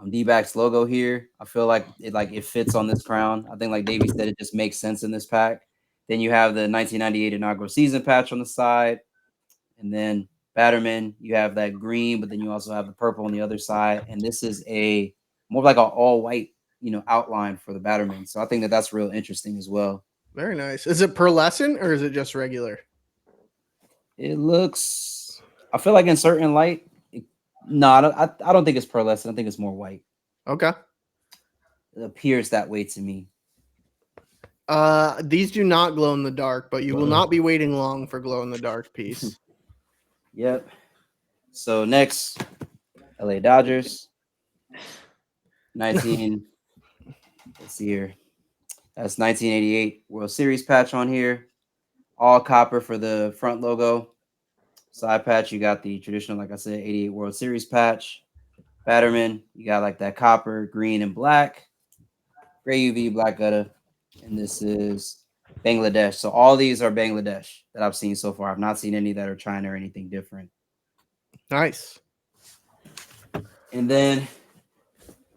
D-backs logo here. I feel like it fits on this crown. I think, like Davey said, it just makes sense in this pack. Then you have the 1998 inaugural season patch on the side, and then Batterman. You have that green, but then you also have the purple on the other side. And this is a more like an all white, outline for the Batterman. So I think that's real interesting as well. Very nice. Is it pearlescent or is it just regular? It looks. I feel like in certain light. No, I don't think it's pearlescent. I think it's more white. Okay. It appears that way to me. These do not glow in the dark, but you will not be waiting long for glow in the dark piece. Yep. So next, LA Dodgers. 19. Let's see here. That's 1988 World Series patch on here. All copper for the front logo. Side patch, you got the traditional, like I said, 88 World Series patch. Batterman, you got like that copper, green, and black. Gray UV, black gutter. And this is Bangladesh. So all these are Bangladesh that I've seen so far. I've not seen any that are China or anything different. Nice. And then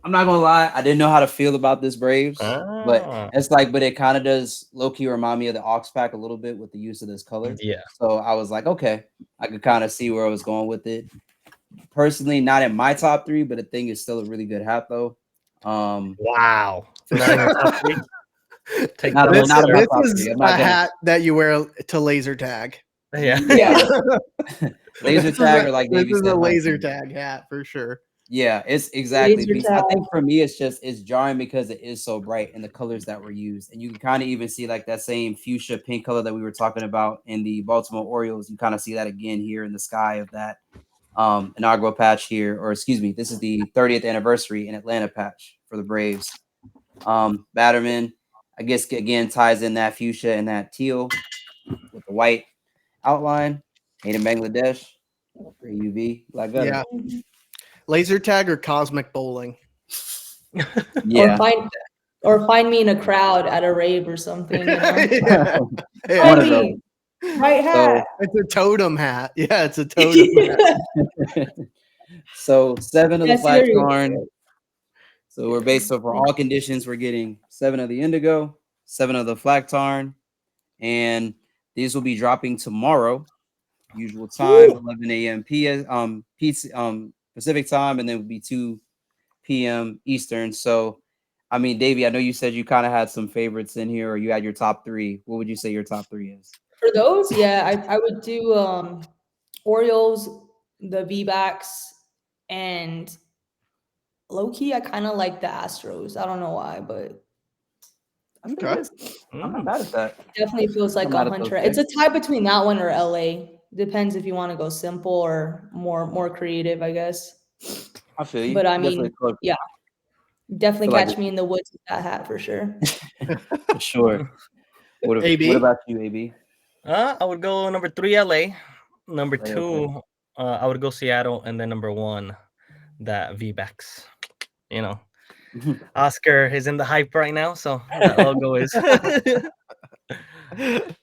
I'm not gonna lie, I didn't know how to feel about this Braves, but it kind of does low-key remind me of the Aux pack a little bit with the use of this color. Yeah. So I was like, okay, I could kind of see where I was going with it. Personally, not in my top 3, but the thing is still a really good hat though. Wow. Not in your top 3? Take Not This not in my top is 3. I'm a not gonna- hat that you wear to laser tag. Yeah. Laser tag or like this Davey is said, a laser hunting. tag hat for sure. Yeah, it's exactly. Laser Because I tag. think for me, it's jarring because it is so bright and the colors that were used, and you can kind of even see like that same fuchsia pink color that we were talking about in the Baltimore Orioles. You kind of see that again here in the sky of that inaugural patch here, or excuse me, this is the 30th anniversary in Atlanta patch for the Braves. Batterman, I guess again ties in that fuchsia and that teal with the white outline. Made in Bangladesh, gray UV, black gutter. Yeah. Laser tag or cosmic bowling. Yeah. Or find me in a crowd at a rave or something. You know? Yeah. Yeah. One Find of them. me. Right hat. It's a totem hat. Yeah, it's a totem hat. So 7 of the Yes, there you go. Flectarn. So we're based over all conditions. We're getting 7 of the indigo, 7 of the Flectarn, and these will be dropping tomorrow, usual time, 11 a.m. Pacific time, and then it will be 2 p.m. Eastern. So, I mean, Davey, I know you said you kind of had some favorites in here, or you had your top 3. What would you say your top 3 is? For those, yeah, I would do Orioles, the V-backs, and low key, I kind of like the Astros. I don't know why, but I feel Okay. I'm not mad at that. definitely feels like I'm a mad at those hunter. It's a picks. tie between that one or LA. Depends if you want to go simple or more creative, I guess. I feel you. But I Definitely mean, close. yeah, definitely Feel like catch me in the woods with that hat for sure. for sure. What AB? about you, AB? I would go number 3, LA. Number LA, 2, okay. I would go Seattle, and then number 1, that V-Backs. You know, Oscar is in the hype right now, so that logo is No, that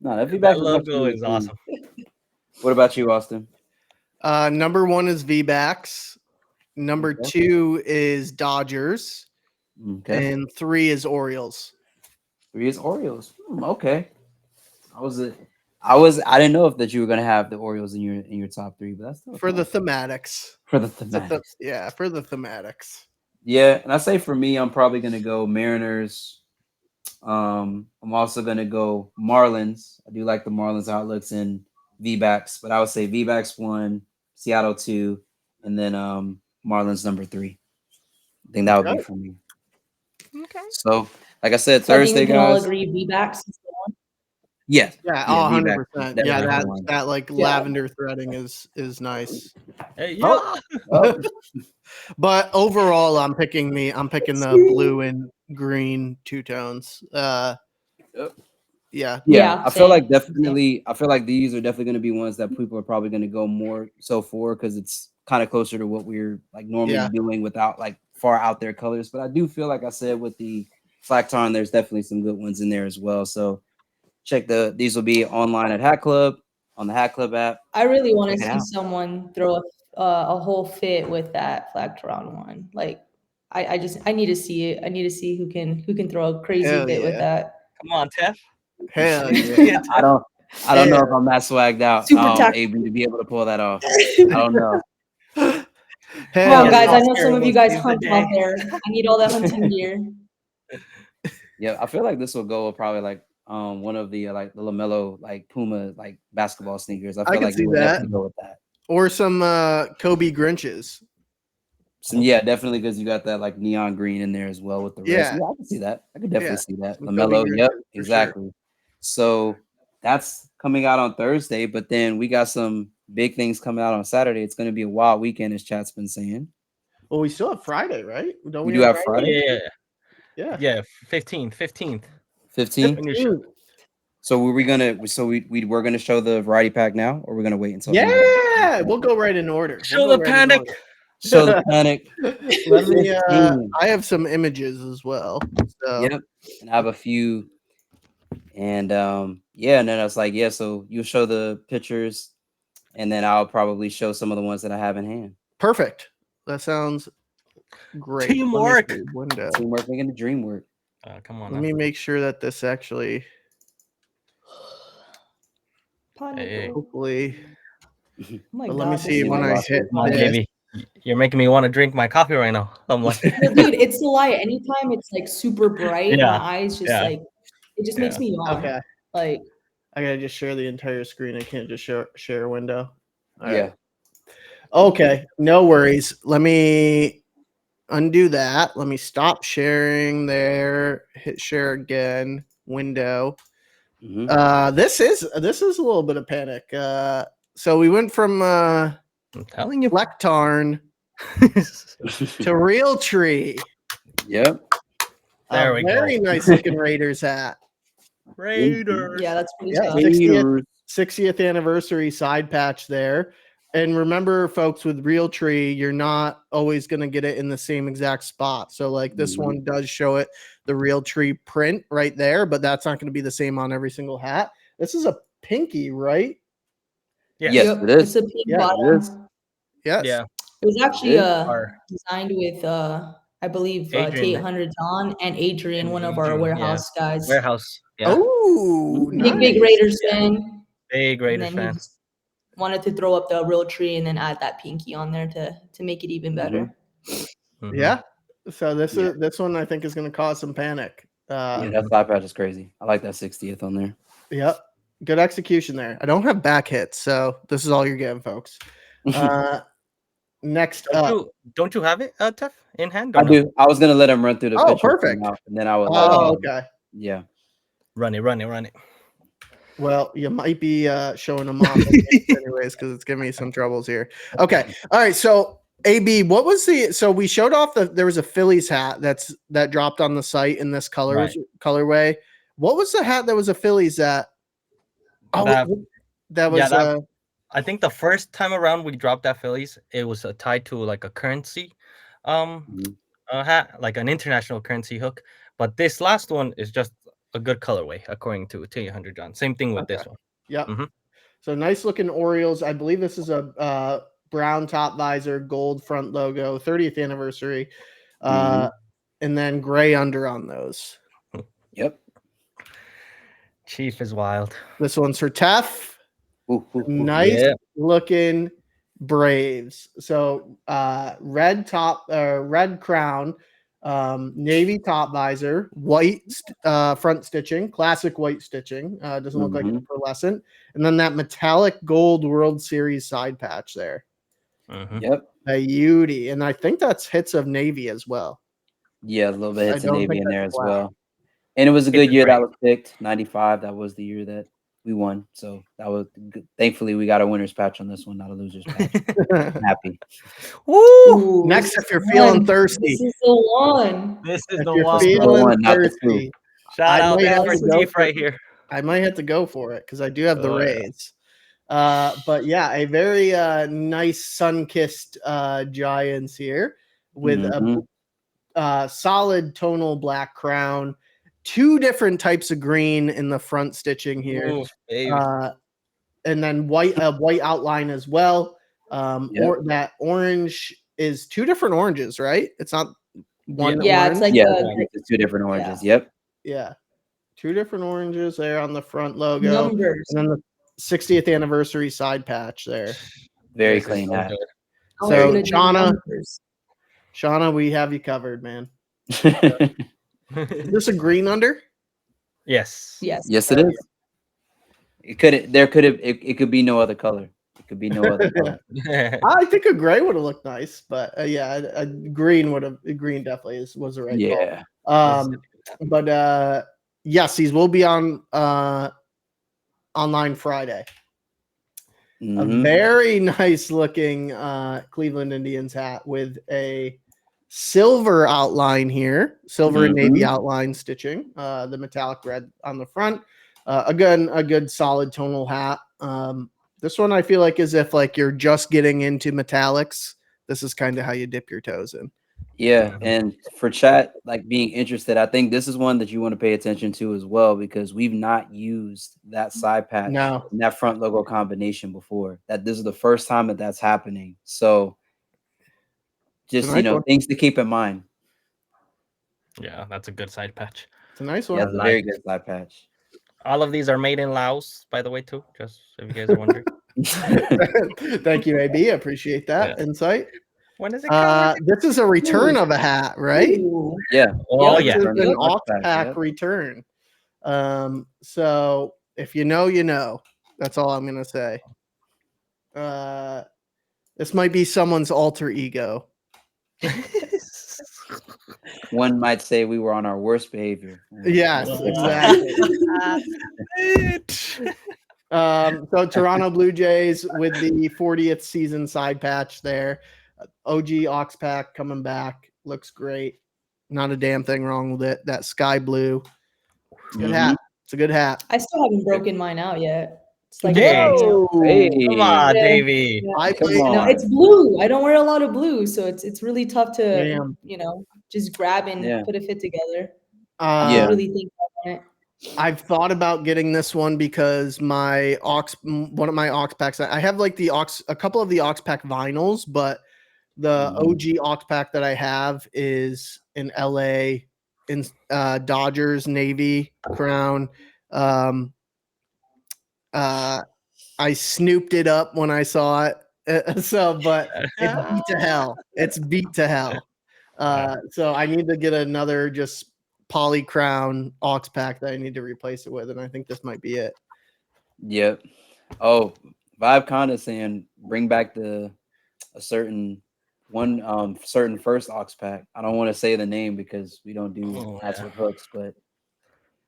that feedback is logo actually is really awesome. What about you, Austin? Number 1 is V-Backs. Number Okay. 2 is Dodgers. Okay. And 3 is Orioles. 3 is Orioles. Okay. I didn't know if that you were gonna have the Orioles in your top 3, but that's still For the fine. thematics. For the For thematics. yeah, for the thematics. Yeah, and I say for me, I'm probably gonna go Mariners. I'm also gonna go Marlins. I do like the Marlins outlooks and V-backs, but I would say V-backs 1, Seattle 2, and then Marlins number 3. I think that would be Okay. for me. Okay. So, like I said, So I think Thursday, we can all guys. agree V-backs is the one. Yeah, Yeah, yeah, 100%. V-backs. Yeah, Definitely. that like Yeah. lavender threading is nice. Hey, yeah. Oh, But overall, I'm picking the blue and green two-tones. Yeah. yeah. Yeah, I feel same. like definitely. I feel like these are definitely going to be ones that people are probably going to go more so for because it's kind of closer to what we're like normally Yeah. doing without like far out there colors. But I do feel like I said with the Flacton, there's definitely some good ones in there as well. So check these will be online at Hat Club on the Hat Club app. I really want to Check it see out. someone throw a whole fit with that Flactron one. Like, I need to see it. I need to see who can throw a crazy Hell fit with yeah. that. Come on, Tef. Hell yeah. Yeah, I don't know if I'm that swagged out, Super tac- AB, to be able to pull that off. I don't know. Come Hell on, guys. yeah. I know some Oscar of you will guys seize the hunt day. out there. I need all that hunting gear. Yeah, I feel like this will go with probably like one of the like the LaMelo like Puma like basketball sneakers. I feel can like see you would that. definitely go with that. Or some Kobe Grinches. So yeah, definitely because you got that like neon green in there as well with the red. Yeah. So, yeah, I can see that. I could definitely Yeah, see that. some Kobe LaMelo, yep, Grinches, for exactly. So that's coming out on Thursday, but then we got some big things coming out on Saturday. It's going to be a wild weekend, as chat's been saying. Well, we still have Friday, right? Don't We do have Friday. Yeah. Yeah. 15th. 15. When you show- So we're gonna show the variety pack now, or we're gonna wait until Yeah, we'll go right in order. Show We'll the go right in panic. order. show the panic. Let me 15. I have some images as well. So Yep, and I have a few, and yeah, and then I was like, yeah, so you show the pictures, and then I'll probably show some of the ones that I have in hand. perfect. That sounds great. Let me Teamwork. see, window. Teamwork making the dream work. Come on. Let now. me make sure that this actually Hey. hopefully. Oh my But God, let me this see is when like I so hit Come on, bright. this. KB. You're making me want to drink my coffee right now. I'm like, Well, dude, it's the light. Anytime it's like super bright, Yeah, my eyes just yeah. like it just makes me yawn. Okay. Like, I gotta just share the entire screen. I can't just share a window. All Yeah. right. Okay, no worries. Let me undo that. Let me stop sharing there. Hit share again. Window. Mhm. This is a little bit of panic. So we went from I'm telling you. Lectarn to Real Tree. Yep. There A we very go. nice looking Raiders hat. Raiders. yeah, that's pretty Yeah, tough. 60th anniversary side patch there. And remember, folks, with Real Tree, you're not always going to get it in the same exact spot. So, like, this one does show it, the Real Tree print right there, but that's not going to be the same on every single hat. This is a pinky, right? Yes. Yes, Yep, it is. it's a pink Yeah, bottom. it is. Yes. Yeah. It was actually Or designed with I believe Adrian. Tate Hunter John and Adrian, And one of our Adrian, warehouse guys. Warehouse. Yeah. Oh, Mhm. Big nice. Raiders fan. Big And Raiders then he fan. just wanted to throw up the Real Tree and then add that pinky on there to make it even better. Mhm. Yeah. So this Yeah. is this one I think is going to cause some panic. Yeah, that side patch is crazy. I like that 60th on there. Yep. Good execution there. I don't have back hits, so this is all you're getting, folks. next up. Don't you have it, Tef, in hand? I do. I was gonna let him run through the picture perfect. now, and then I would. Okay. Yeah. Run it. Well, you might be showing them off anyways, because it's giving me some troubles here. Okay. All right. So AB, what was so we showed off there was a Phillies hat that dropped on the site in this colorway. What was the hat that was a Phillies that? Oh, that was I think the first time around we dropped that Phillies, it was tied to like a currency hat, like an international currency hook. But this last one is just a good colorway, according to 100 John. Same thing with this one. Yeah. So nice looking Orioles. I believe this is a brown top visor, gold front logo, 30th anniversary, and then gray under on those. Yep. Chief is wild. This one's for Tef. Nice looking Braves. So red crown, navy top visor, white front stitching, classic white stitching. Doesn't look like it's pearlescent. And then that metallic gold World Series side patch there. Yep. A beauty. And I think that's hits of navy as well. Yeah, a little bit hits of navy in there as well. And it was a good year that was picked. 95. That was the year that we won. So that was good. Thankfully we got a winner's patch on this one, not a loser's patch. Happy. Woo! Next, if you're feeling thirsty, this is the one. This is if the you're one. feeling thirsty, shout out for Chief right here. I might have to go for it because I do have the Rays. But yeah, a very nice sun-kissed Giants here with a solid tonal black crown. 2 different types of green in the front stitching here. And then white outline as well. Or that orange is 2 different oranges, right? It's not one. Yeah, orange. it's like it's 2 different oranges. Yep. Yeah. 2 different oranges there on the front logo. Numbers. And then the 60th anniversary side patch there. Very clean hat. So Shauna, we have you covered, man. Is this a green under? Yes. Yes, it is. It could be no other color. It could be no other color. I think a gray would have looked nice, but a green green definitely was the right call. But yes, these will be on online Friday. A very nice looking Cleveland Indians hat with a silver outline here, silver and navy outline stitching, the metallic red on the front. Again, a good solid tonal hat. This one I feel like is if like you're just getting into metallics, this is kind of how you dip your toes in. Yeah, and for chat, like being interested, I think this is one that you want to pay attention to as well, because we've not used that side patch and that front logo combination before. That this is the first time that's happening. So just things to keep in mind. Yeah, that's a good side patch. It's a nice one. Yeah, it's a very good side patch. All of these are made in Laos, by the way, too. Just if you guys are wondering. Thank you, AB. I appreciate that insight. When is it coming? This is a return of a hat, right? Ooh. Yeah. Oh, this yeah. is an off-pack return. So if you know, you know. That's all I'm gonna say. This might be someone's alter ego. One might say we were on our worst behavior. Yes, exactly. So Toronto Blue Jays with the 40th season side patch there. OG Oxpack coming back. Looks great. Not a damn thing wrong with it. That sky blue. It's a good hat. It's a good hat. I still haven't broken mine out yet. It's like Hey. Come on, Davey. Yeah. No, it's blue. I don't wear a lot of blue, so it's really tough to just grab and put a fit together. I really think on it. I've thought about getting this one because one of my Oxpacks, I have like a couple of the Oxpack vinyls, but the OG Oxpack that I have is in LA in Dodgers Navy crown. I snooped it up when I saw it. But it's beat to hell. It's beat to hell. So I need to get another just poly crown Oxpack that I need to replace it with, and I think this might be it. Yep. Oh, Vibe Conda saying bring back a certain one certain first Ox pack. I don't want to say the name because we don't do hats with hooks, but I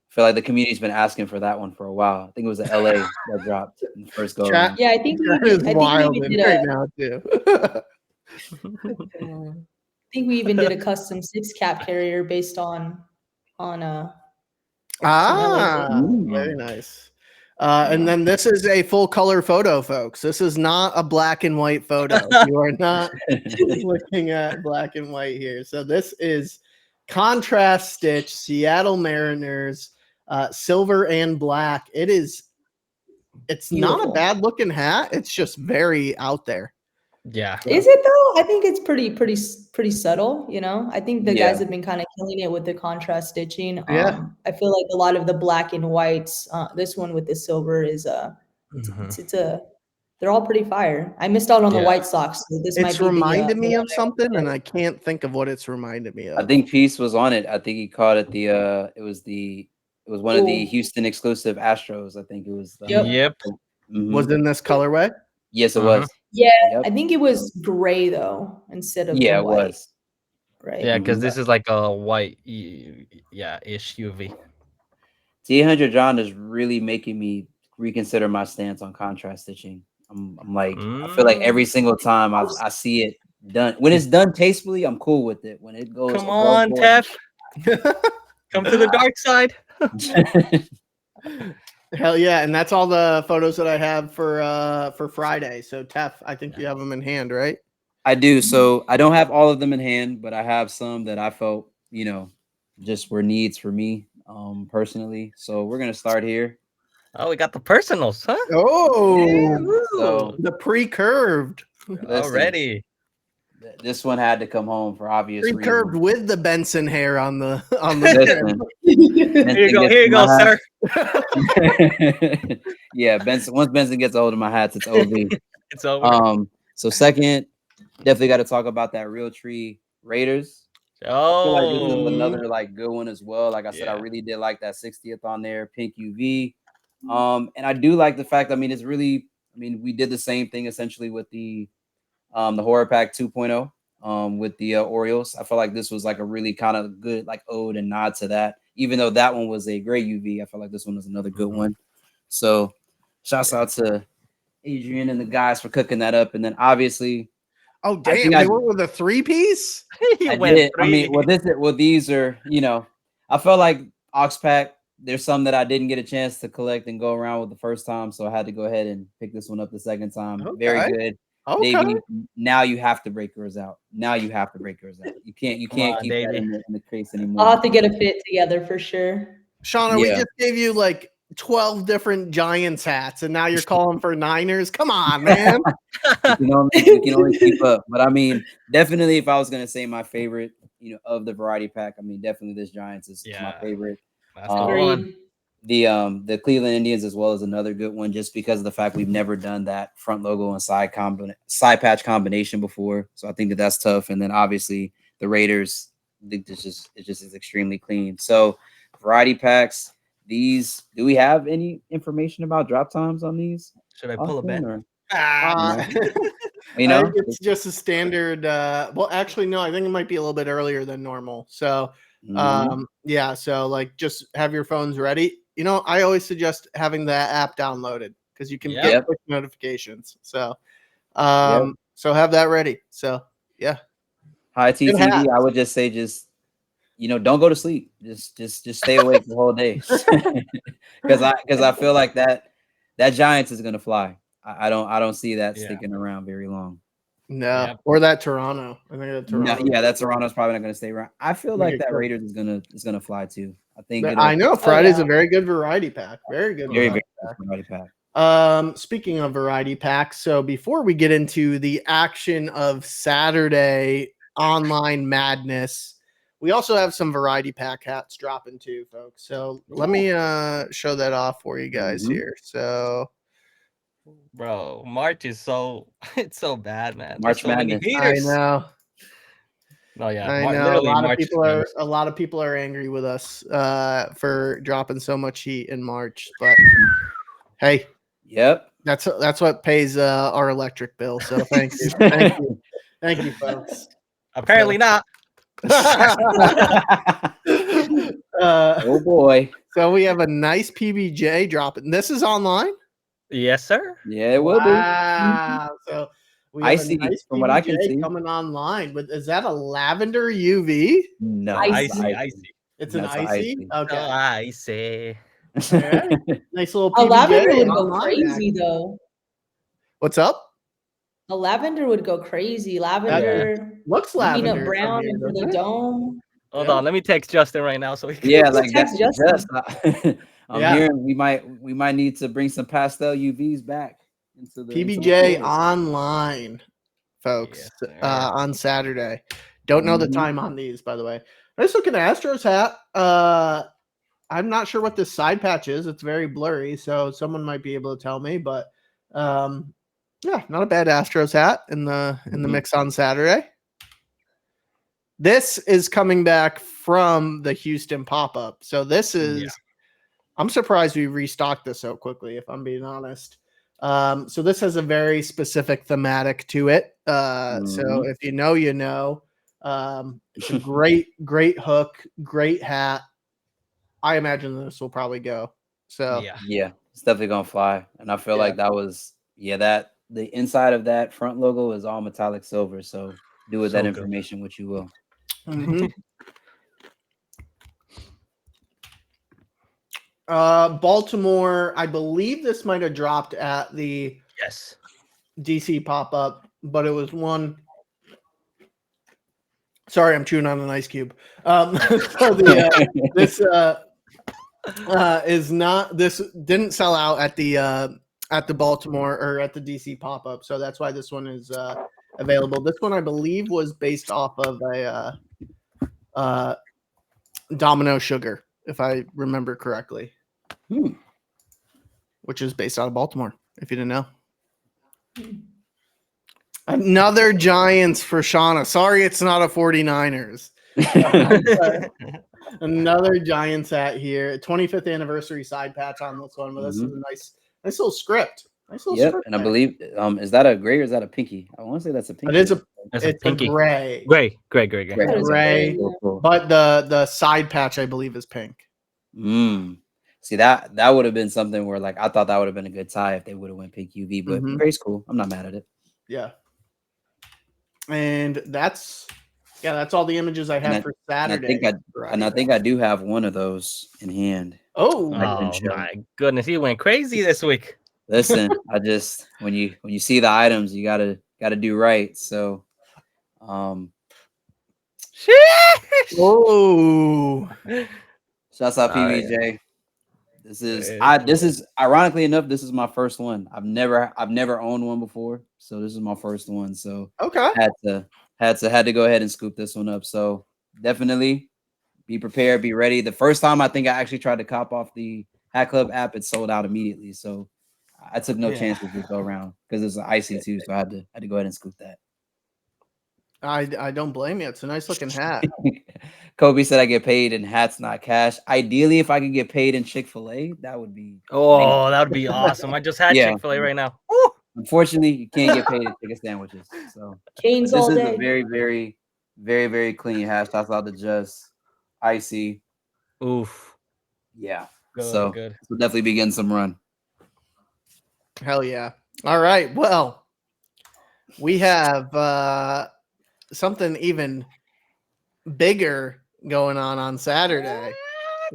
feel like the community's been asking for that one for a while. I think it was the LA that dropped in the first go around. Yeah, I think That is wild we did right now too. I think we even did a custom 6-cap carrier based on Very nice. And then this is a full color photo, folks. This is not a black and white photo. You are not looking at black and white here. So this is contrast stitch Seattle Mariners, silver and black. It's Beautiful. not a bad looking hat. It's just very out there. Yeah. Is it though? I think it's pretty subtle, you know? I think the guys have been kind of killing it with the contrast stitching. Yeah. I feel like a lot of the black and whites, this one with the silver is they're all pretty fire. I missed out on the White Sox. So this might It's be reminded me the of something, and I can't think of what it's reminded me of. I think Peace was on it. I think he called it it was one of the Houston exclusive Astros. I think it was. Yep. Was in this colorway? Yes, it was. Yeah, I think it was gray though instead of it white. was. Right. Yeah, because this is like a white, ish UV. T800 John is really making me reconsider my stance on contrast stitching. I'm like, I feel like every single time I see it done, when it's done tastefully, I'm cool with it. When it goes, come on, Tef, come to the dark side. Hell yeah, and that's all the photos that I have for Friday. So Tef, I think you have them in hand, right? I do. So I don't have all of them in hand, but I have some that I felt, just were needs for me personally. So we're gonna start here. Oh, we got the personals, huh? Oh, so the pre-curved already. This one had to come home for obvious reasons. Pre-curved with the Benson hair on the Here you go, sir. Yeah, Benson. Once Benson gets a hold of my hats, it's OV. It's over. So second, definitely got to talk about that Real Tree Raiders. I feel like this is another like good one as well. Like I said, I really did like that 60th on there, pink UV. And I do like the fact. I mean, it's really. I mean, we did the same thing essentially with the Horror Pack 2.0 with the Orioles. I feel like this was like a really kind of good like ode and nod to that. Even though that one was a gray UV, I feel like this one was another good one. So shouts out to Adrian and the guys for cooking that up. And then obviously, oh damn, they went with a 3-piece. These are, I felt like Ox Pack. There's some that I didn't get a chance to collect and go around with the first time, so I had to go ahead and pick this one up the second time. Okay. Very good. Okay. Davey, now you have to break yours out. You can't keep that in the case anymore. I'll have to get a fit together for sure. Shauna, we just gave you like 12 different Giants hats, and now you're calling for Niners. Come on, man. You can only keep up. But I mean, definitely, if I was gonna say my favorite, of the variety pack, I mean, definitely this Giants is my favorite. That's the one. The Cleveland Indians as well as another good one, just because of the fact we've never done that front logo and side patch combination before. So I think that's tough. And then obviously the Raiders, I think it just is extremely clean. So variety packs. These, do we have any information about drop times on these? Should I pull a bet? It's just a standard. Well, actually, no, I think it might be a little bit earlier than normal. So, so like just have your phones ready. I always suggest having the app downloaded because you can get push notifications. So, so have that ready. So, yeah. Hi, TTV. I would just say, don't go to sleep. Just stay awake the whole day. Because I feel like that Giants is gonna fly. I don't see that sticking around very long. No, or that Toronto. I think that Toronto. That Toronto's probably not gonna stay around. I feel like that Raiders is gonna fly too. I think. I know Friday's a very good variety pack. Very good. Very variety pack. Speaking of variety packs, so before we get into the action of Saturday online madness, we also have some variety pack hats dropping too, folks. So let me show that off for you guys here. So, bro, March is it's so bad, man. March Madness. I know. Oh yeah, I know. A lot of people are angry with us for dropping so much heat in March, but hey, that's what pays our electric bill. So thank you. Thank you. Thank you, folks. Apparently not. Oh boy. So we have a nice PBJ dropping. This is online? Yes, sir. Yeah, it will be. Wow. So we have I a see, nice from what I can PBJ see. coming online. But is that a lavender UV? No, Icy. Icy. It's an That's icy? Oh, Okay. icy. All right. Nice little A PBJ. lavender would go online crazy action. though. What's up? A lavender would go crazy. Lavender, Looks lavender peanut brown, from and here, for the doesn't it? Hold dome. Yeah. on. Let me text Justin right now so he can. Yeah, like Text that. Justin. I'm Yeah. hearing we might need to bring some pastel UVs back into the PBJ stores. online, folks, Yes, sir. on Saturday. Don't know the Mhm. time on these, by the way. Nice looking Astros hat. I'm not sure what this side patch is. It's very blurry, so someone might be able to tell me. But yeah, not a bad Astros hat in the Mhm. mix on Saturday. This is coming back from the Houston pop-up. So this is Yeah. I'm surprised we restocked this so quickly, if I'm being honest. So this has a very specific thematic to it. So if you know, you know. It's a great hook, great hat. I imagine this will probably go. So Yeah. Yeah, it's definitely gonna fly. And I feel Yeah. like that was that the inside of that front logo is all metallic silver. So do with So that good. information what you will. mhm. Baltimore, I believe this might have dropped at the Yes. DC pop-up, but it was one. Sorry, I'm chewing on an ice cube. So this is not. This didn't sell out at the Baltimore or at the DC pop-up, so that's why this one is available. This one, I believe, was based off of a Domino Sugar, if I remember correctly, which is based out of Baltimore. If you didn't know. Another Giants for Shauna. Sorry, it's not a 49ers. Another Giants hat here. 25th anniversary side patch on this one, but this is a nice little script. Nice little Yep, script. and I there. believe is that a gray or is that a pinky? I want to say that's a pinky. It is That's it's a pinky. gray. Gray. Gray. That is Gray. great. Cool. But the side patch, I believe, is pink. See that would have been something where like I thought that would have been a good tie if they would have went pink UV, but gray's cool. I'm not mad at it. Yeah. And that's all the images I have for Saturday. I think I do have one of those in hand. Oh, my goodness, he went crazy this week. Listen, I just when you see the items, you gotta do right. So, oh, shouts out PBJ. Yeah. This is ironically enough, this is my first one. I've never owned one before, so this is my first one. So okay, had to go ahead and scoop this one up. So definitely be prepared, be ready. The first time I think I actually tried to cop off the Hat Club app, it sold out immediately. So I took no chances to go around because it's an icy too. So I had to go ahead and scoop that. I don't blame you. It's a nice looking hat. Kobe said I get paid in hats, not cash. Ideally, if I could get paid in Chick-fil-A, that would be that would be awesome. I just had Chick-fil-A right now. Woo! Unfortunately, you can't get paid in chicken sandwiches. So Canes this all is day. a very, very, very, very clean hat. Shouts out to Just Icy. Oof. Yeah. Good. We'll definitely be getting some run. Hell yeah. All right. Well, we have something even bigger going on Saturday.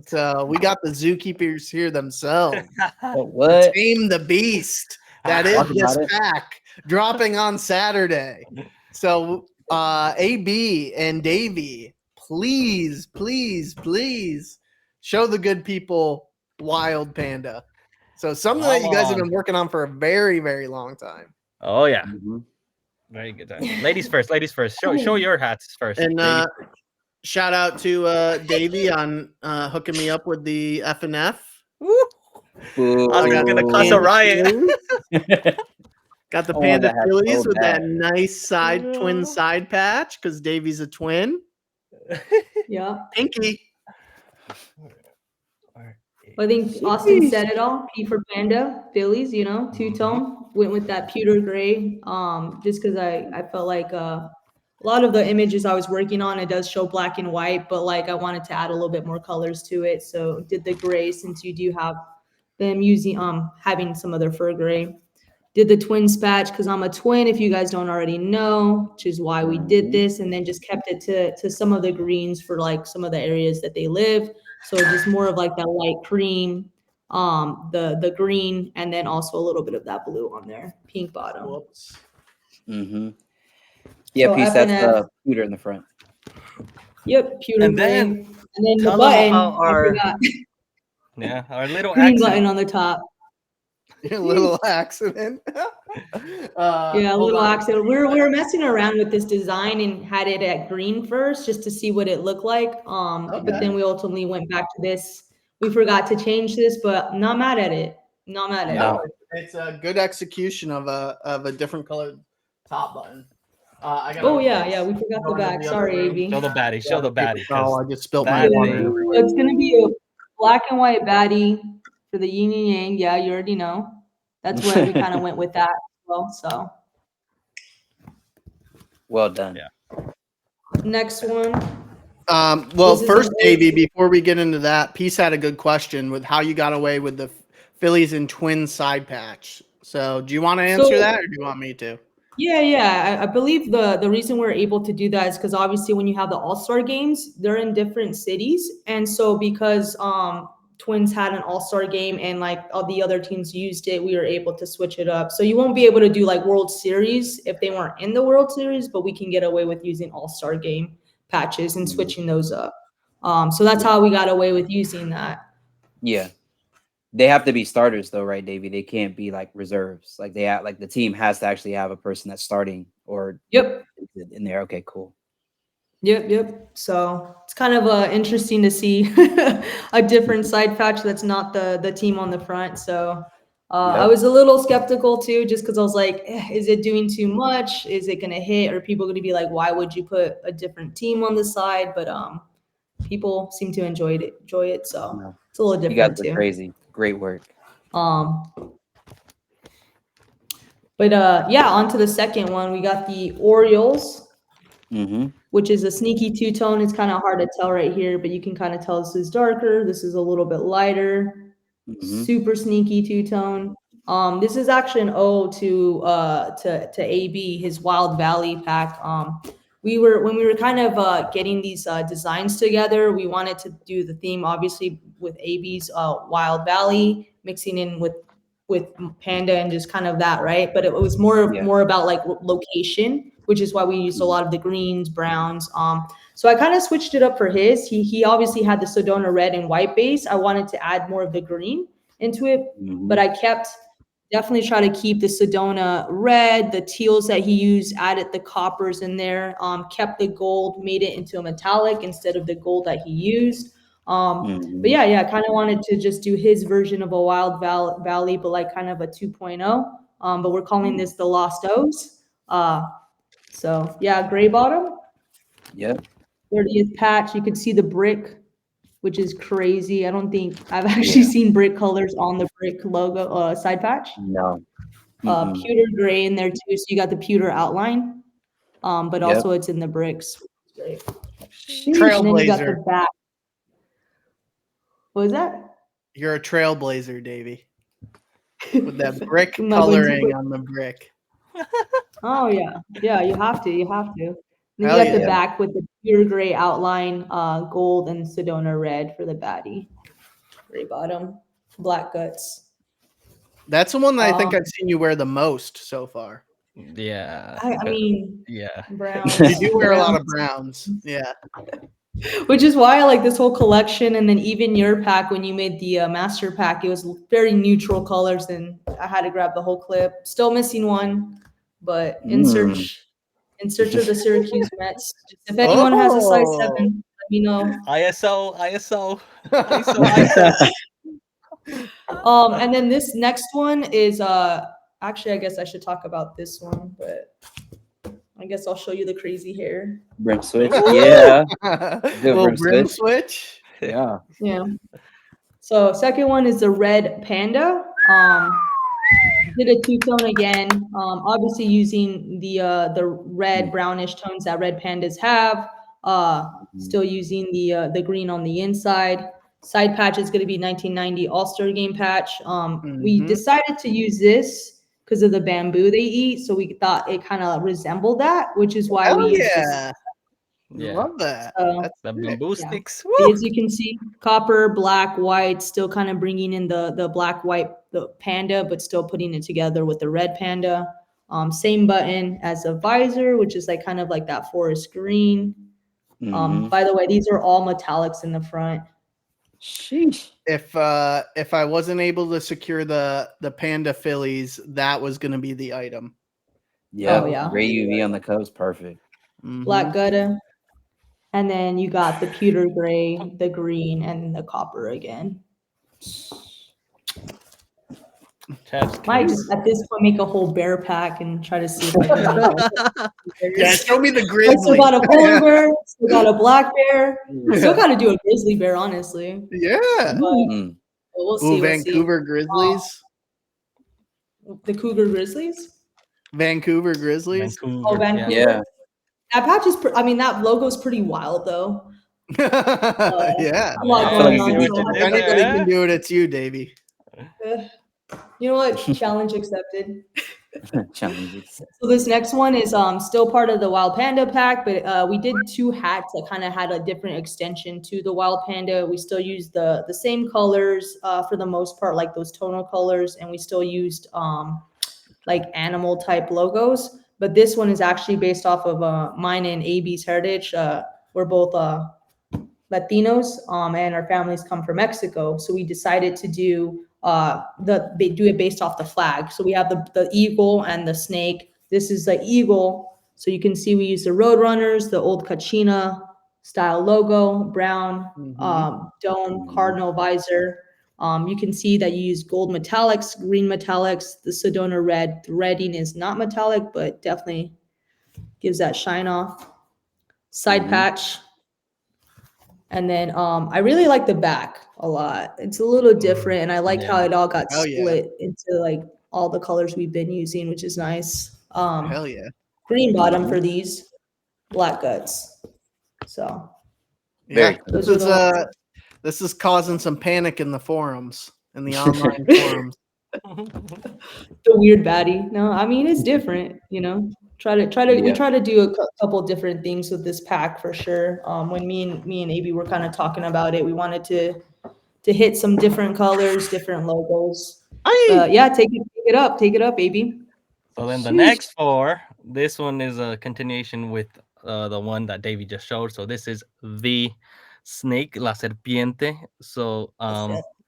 So we got the zookeepers here themselves. What? Tame the beast. That is this pack dropping on Saturday. So AB and Davey, please show the good people Wild Panda. So something that you guys have been working on for a very, very long time. Oh yeah. Very good time. Ladies first. Show your hats first. And shout out to Davey on hooking me up with the F&F. I was gonna cuss a riot. Got the Panda Phillies with that nice twin side patch because Davey's a twin. Yeah. Pinky. Where I think Austin Jeez. said it all. P for Panda, Phillies, you know, two-tone. Went with that pewter gray. Just because I felt like a lot of the images I was working on, it does show black and white, but like I wanted to add a little bit more colors to it. So did the gray since you do have them using having some of their fur gray. Did the twins patch because I'm a twin, if you guys don't already know, which is why we did this, and then just kept it to some of the greens for like some of the areas that they live. So just more of like that light cream, the green, and then also a little bit of that blue on there, pink bottom. Whoops. Mm-hmm. Yeah, So piece F and that's F. pewter in the front. Yep, pewter And gray. then And then the tell them button, about I our forgot. our little Green accident. button on the top. Your little accident. Yeah, a hold little on. accident. We were messing around with this design and had it at green first just to see what it looked like. But then we ultimately went back to this. We forgot to change this, but not mad at it. Not mad at No, it. it's a good execution of a different colored top button. I gotta Oh yeah, we forgot go the into back. the other Sorry, room. AB. Show the baddie. Show the baddie. Oh, I just spilled my bad water thing. everywhere. So it's gonna be a black and white baddie for the yin and yang. Yeah, you already know. That's where we kind of went with that as well. So Well done. Yeah. next one. Well, This is first, an Davey, old- before we get into that, Peace had a good question with how you got away with the Phillies and Twins side patch. So, do you want to answer So- that, or do you want me to? Yeah. I believe the reason we're able to do that is because obviously when you have the All-Star games, they're in different cities. And so because Twins had an All-Star game and like all the other teams used it, we were able to switch it up. So you won't be able to do like World Series if they weren't in the World Series, but we can get away with using All-Star game patches and switching those up. So that's how we got away with using that. Yeah. They have to be starters though, right, Davey? They can't be like reserves. Like they have, like the team has to actually have a person that's starting or Yep. in there. Okay, cool. Yep. So it's kind of interesting to see a different side patch that's not the team on the front. So I was a little skeptical too, just because I was like, is it doing too much? Is it going to hit? Or people going to be like, why would you put a different team on the side? But people seem to enjoy it. So No. it's a little You guys different are too. crazy. Great work. But yeah, on to the second one. We got the Orioles. Mm-hmm. Which is a sneaky two-tone. It's kind of hard to tell right here, but you can kind of tell this is darker. This is a little bit lighter. Mm-hmm. Super sneaky two-tone. This is actually an O to AB, his Wild Valley pack. When we were kind of getting these designs together, we wanted to do the theme obviously with AB's Wild Valley, mixing in with Panda and just kind of that, right? But it was more about like location, which is why we used a lot of the greens, browns. So I kind of switched it up for his. He obviously had the Sedona red and white base. I wanted to add more of the green into it, but I kept definitely try to keep the Sedona red, the teals that he used, added the coppers in there, kept the gold, made it into a metallic instead of the gold that he used. But yeah, I kind of wanted to just do his version of a Wild Valley, but like kind of a 2.0. But we're calling this the Lost O's. So yeah, gray bottom. Yep. 30th patch. You could see the brick, which is crazy. I don't think I've actually seen brick colors on the brick logo side patch. No. Pewter gray in there too. So you got the pewter outline. But also it's in the bricks. Great. And then you got the Trailblazer. back. What was that? You're a trailblazer, Davey. With that brick Am I going to coloring put- on the brick. Oh yeah, you have to. Then you Hell got yeah. the back with the pure gray outline, gold and Sedona red for the baddie. Gray bottom, black guts. That's the one that I think I've seen you wear the most so far. Yeah. I mean, yeah. browns. You do wear a lot of browns. Yeah. Which is why I like this whole collection, and then even your pack when you made the master pack, it was very neutral colors, and I had to grab the whole clip. Still missing one, but in search of the Syracuse Mets. If anyone has a size 7, let me know. ISO. And then this next one is actually I guess I should talk about this one, but I guess I'll show you the crazy hair. Brim switch. Yeah. Little brim brim switch. switch. Yeah. Yeah. So second one is the red panda. Did a two-tone again. Obviously using the red brownish tones that red pandas have. Still using the green on the inside. Side patch is going to be 1990 All-Star Game patch. We decided to use this because of the bamboo they eat, so we thought it kind of resembled that, which is why we used this. Yeah. Love that. So, That's The sick. bamboo yeah. sticks. As you can see, copper, black, white, still kind of bringing in the black, white, the panda, but still putting it together with the red panda. Same button as a visor, which is like kind of like that forest green. By the way, these are all metallics in the front. Sheesh. If I wasn't able to secure the panda fillies, that was gonna be the item. Yep. Oh, yeah. Gray UV on the cups, perfect. Black gutta. And then you got the pewter gray, the green, and the copper again. Might just at this point make a whole bear pack and try to see if I can. Yeah, show me the I grizzly. still got a polar bear, still got a black bear. Still got to do a grizzly bear, honestly. Yeah. Mm. But we'll Ooh, see. We'll see. Vancouver Grizzlies. The Cougar Grizzlies. Vancouver Grizzlies. Vancouver. Oh, Vancouver. Yeah. That patch is. I mean, that logo's pretty wild, though. Yeah. A lot I feel like going you on. could If anybody can do it, it's you, Davey. You know what? Challenge accepted. Challenges. So this next one is still part of the Wild Panda pack, but we did two hats that kind of had a different extension to the Wild Panda. We still used the same colors for the most part, like those tonal colors, and we still used like animal type logos. But this one is actually based off of mine and AB's heritage. We're both Latinos, and our families come from Mexico, so we decided to do they do it based off the flag. So we have the eagle and the snake. This is the eagle, so you can see we use the Roadrunners, the old Kachina style logo, brown dome, cardinal visor. You can see that you use gold metallics, green metallics, the Sedona red. The redding is not metallic, but definitely gives that shine off. Side patch. And then I really like the back a lot. It's a little different, and I like how it all got Hell yeah. split into like all the colors we've been using, which is nice. Hell yeah. Green bottom for these, black guts. So Yeah. Very This is causing some panic in the forums, in the online forums. the weird baddie. No, I mean it's different, you know. We try to do a couple different things with this pack for sure. When me and AB were kind of talking about it, we wanted to hit some different colors, different logos. Yeah, take it up, AB. So then the next four, this one is a continuation with the one that Davey just showed. So this is the snake, la serpiente. So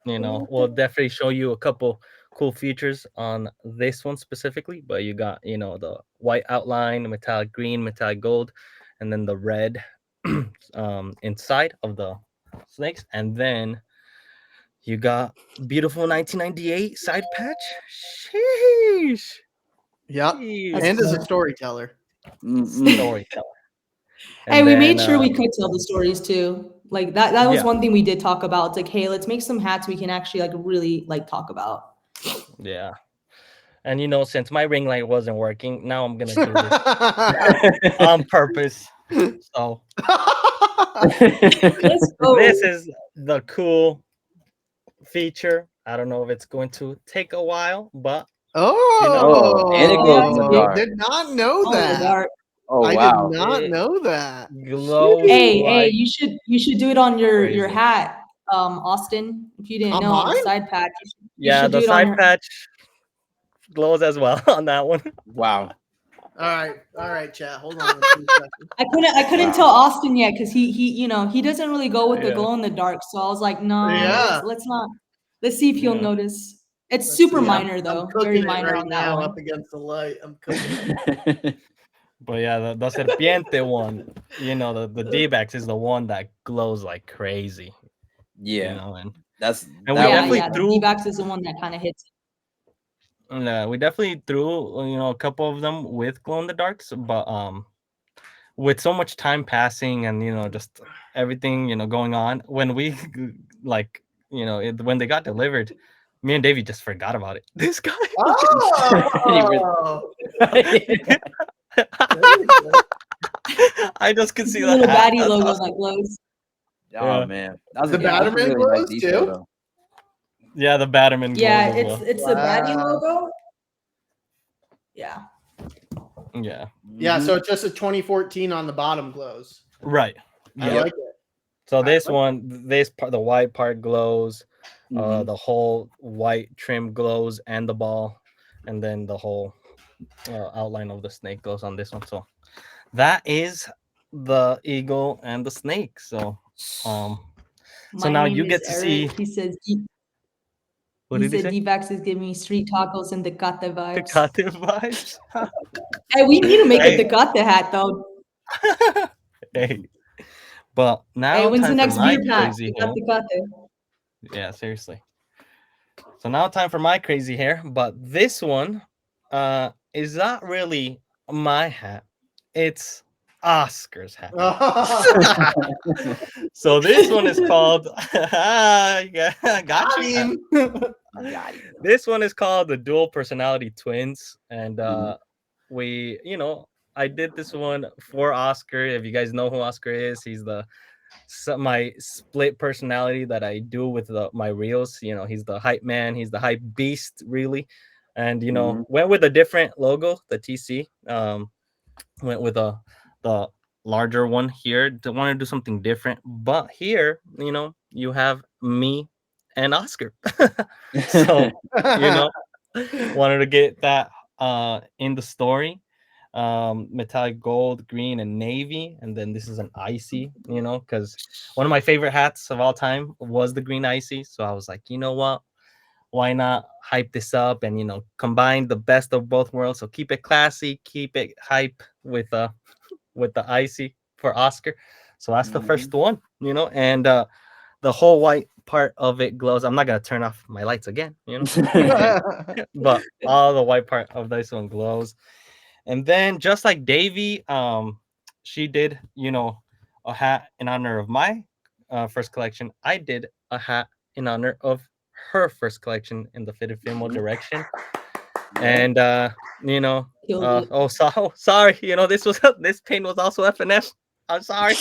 you know, we'll definitely show you a couple cool features on this one specifically, but you got, you know, the white outline, metallic green, metallic gold, and then the red inside of the snakes, and then you got beautiful 1998 side patch. Sheesh. Yep. And as a storyteller. Storyteller. Hey, we made sure we could tell the stories too. Like that was Yeah. one thing we did talk about. It's like, hey, let's make some hats we can actually like really like talk about. Yeah. And you know, since my ring light wasn't working, now I'm gonna do this on purpose. So Let's go. this is the cool feature. I don't know if it's going to take a while, but Oh, and it glows in the dark. Did not know Oh, the that. dark. Oh I wow. did not It know that. glows. Hey, like you should do it on your crazy. hat, Austin. If you didn't On know, on the mine? side patch. You Yeah, should the do it on side your- patch glows as well on that one. Wow. All right, chat. Hold on. 2 seconds. I couldn't tell Austin yet because he you know he doesn't really go with the Yeah. glow in the dark. So I was like, no, Yeah. let's not. Let's see if he'll Yeah. notice. It's Let's super see. minor I'm though, cooking very it minor right on that now one. up against the light. I'm cooking it. But yeah, the serpiente one, you know, the D-backs is the one that glows like crazy. Yeah. You know, and That's we that definitely The threw- D-backs is the one that kind of hits. we definitely threw, you know, a couple of them with glow in the darks, but with so much time passing and, you know, just everything, you know, going on, when we like, when they got delivered, me and Davey just forgot about it. This guy. Oh, I just could see The the little hat. baddie That's logo awesome. that glows. Oh Yeah. man, that was The that's a Batterman really nice glows, detail, too? though. Yeah, the Batterman Yeah, glows as well. it's the baddie Wow. logo. Yeah. Yeah. Yeah, Mhm. so it's just a 2014 on the bottom glows. Right. I Yeah. like it. So I this like one, this part, the white part glows. Mhm. The whole white trim glows and the ball, and then the whole outline of the snake glows on this one. So that is the eagle and the snake. So so My now name you is get to see. Eric. He says What he did he said say? D-Vax is giving me street tacos and Tecate vibes. Tecate vibes. Hey, we need to make Hey. a Tecate hat though. Hey, but now Hey, when's the time for next my beer pack? crazy hair. Tecate. Yeah, seriously. So now time for my crazy hair, but this one is not really my hat. It's Oscar's hat. So this one is called yeah, got you. Got it. This one is called the dual personality twins, and we, I did this one for Oscar. If you guys know who Oscar is, he's my split personality that I do with my reels. He's the hype man, he's the hype beast, really. And went with a different logo, the TC. Went with the larger one here. Want to do something different, but here, you have me and Oscar. So wanted to get that in the story. Metallic gold, green, and navy, and then this is an icy, because one of my favorite hats of all time was the green icy. So I was like, you know what, why not hype this up and combine the best of both worlds? So keep it classy, keep it hype with the icy for Oscar. So that's the first one, and the whole white part of it glows. I'm not gonna turn off my lights again, but all the white part of this one glows. And then just like Davy, she did, a hat in honor of my first collection. I did a hat in honor of her first collection in the fitted fimo direction. And sorry, this pin was also FNF. I'm sorry.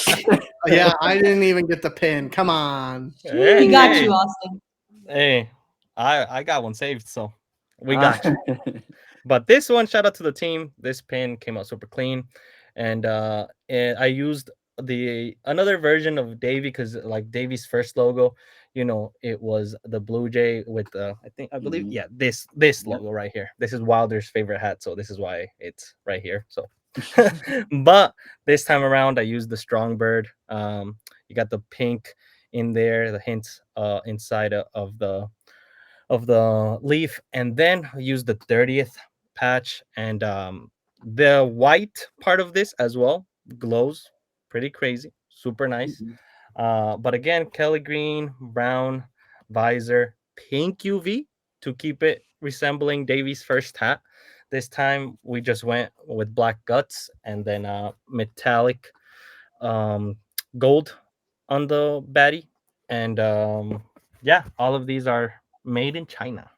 Yeah, I didn't even get the pin. Come on. We got you, Austin. Hey, I got one saved, so we got you. But this one, shout out to the team. This pin came out super clean, and I used another version of Davy, because like Davy's first logo, it was the Blue Jay with I believe this logo right here. This is Wilder's favorite hat, so this is why it's right here. So, but this time around, I used the Strong Bird. You got the pink in there, the hints inside of the leaf, and then use the 30th patch, and the white part of this as well glows pretty crazy, super nice. But again, Kelly green, brown visor, pink UV to keep it resembling Davy's first hat. This time we just went with black guts, and then metallic gold on the baddie. And yeah, all of these are made in China.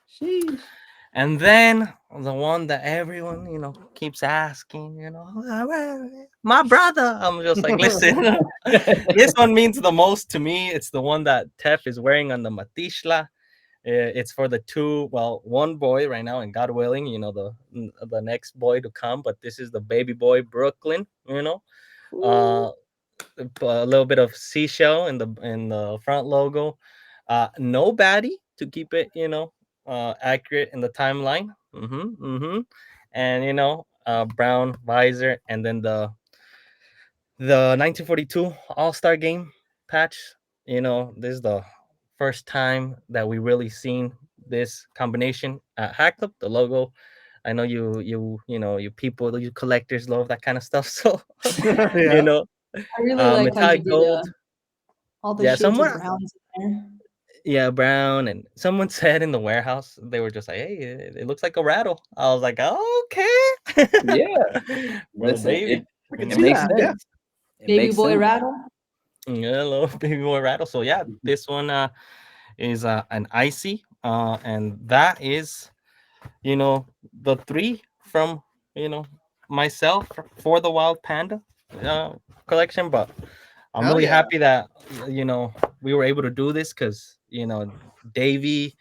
Sheesh. And then the one that everyone, keeps asking, my brother. I'm just like, listen, this one means the most to me. It's the one that Tef is wearing on the Matishla. It's for the one boy right now, and God willing, the next boy to come. But this is the baby boy Brooklyn. A little bit of seashell in the front logo. No baddie to keep it, accurate in the timeline. And brown visor, and then the 1942 All-Star Game patch. This is the first time that we really seen this combination at Hack Club. The logo. I know you people, you collectors love that kind of stuff. So Yeah. I really like how you metallic did gold. all the Yeah, shades someone. of browns in there. Yeah, brown, and someone said in the warehouse, they were just like, "Hey, it looks like a rattle." I was like, "Okay." Yeah. Bro, Listen, baby, it look at it you. makes Yeah, sense. yeah. It Baby makes boy sense. rattle. Hello, baby boy rattle. So yeah, this one is an icy, and that is the three from myself for the Wild Panda uh, collection. But I'm Hell really yeah. happy that we were able to do this because Davey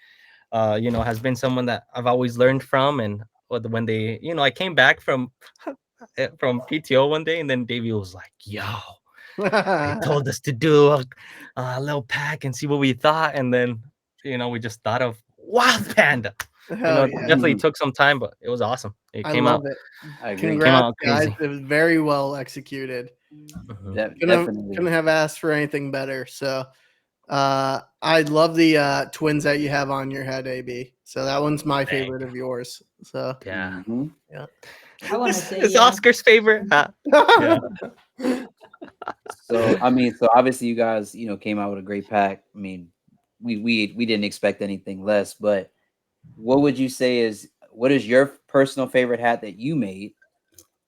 has been someone that I've always learned from, and when they I came back from from PTO one day, and then Davey was like, "Yo, they told us to do a little pack and see what we thought," and then we just thought of Wild Panda. Hell It yeah. definitely took some time, but it was awesome. It I came love out it. I agree. came Congrats, out guys. crazy. It was very well executed. Mhm. Definitely. Couldn't have asked for anything better. So I love the twins that you have on your head, AB. So that one's my Thank favorite you. of yours. So Yeah. Mhm. I want to say It's yeah. Oscar's favorite. Yeah. So I mean, so obviously you guys, came out with a great pack. I mean, we didn't expect anything less. But what is your personal favorite hat that you made,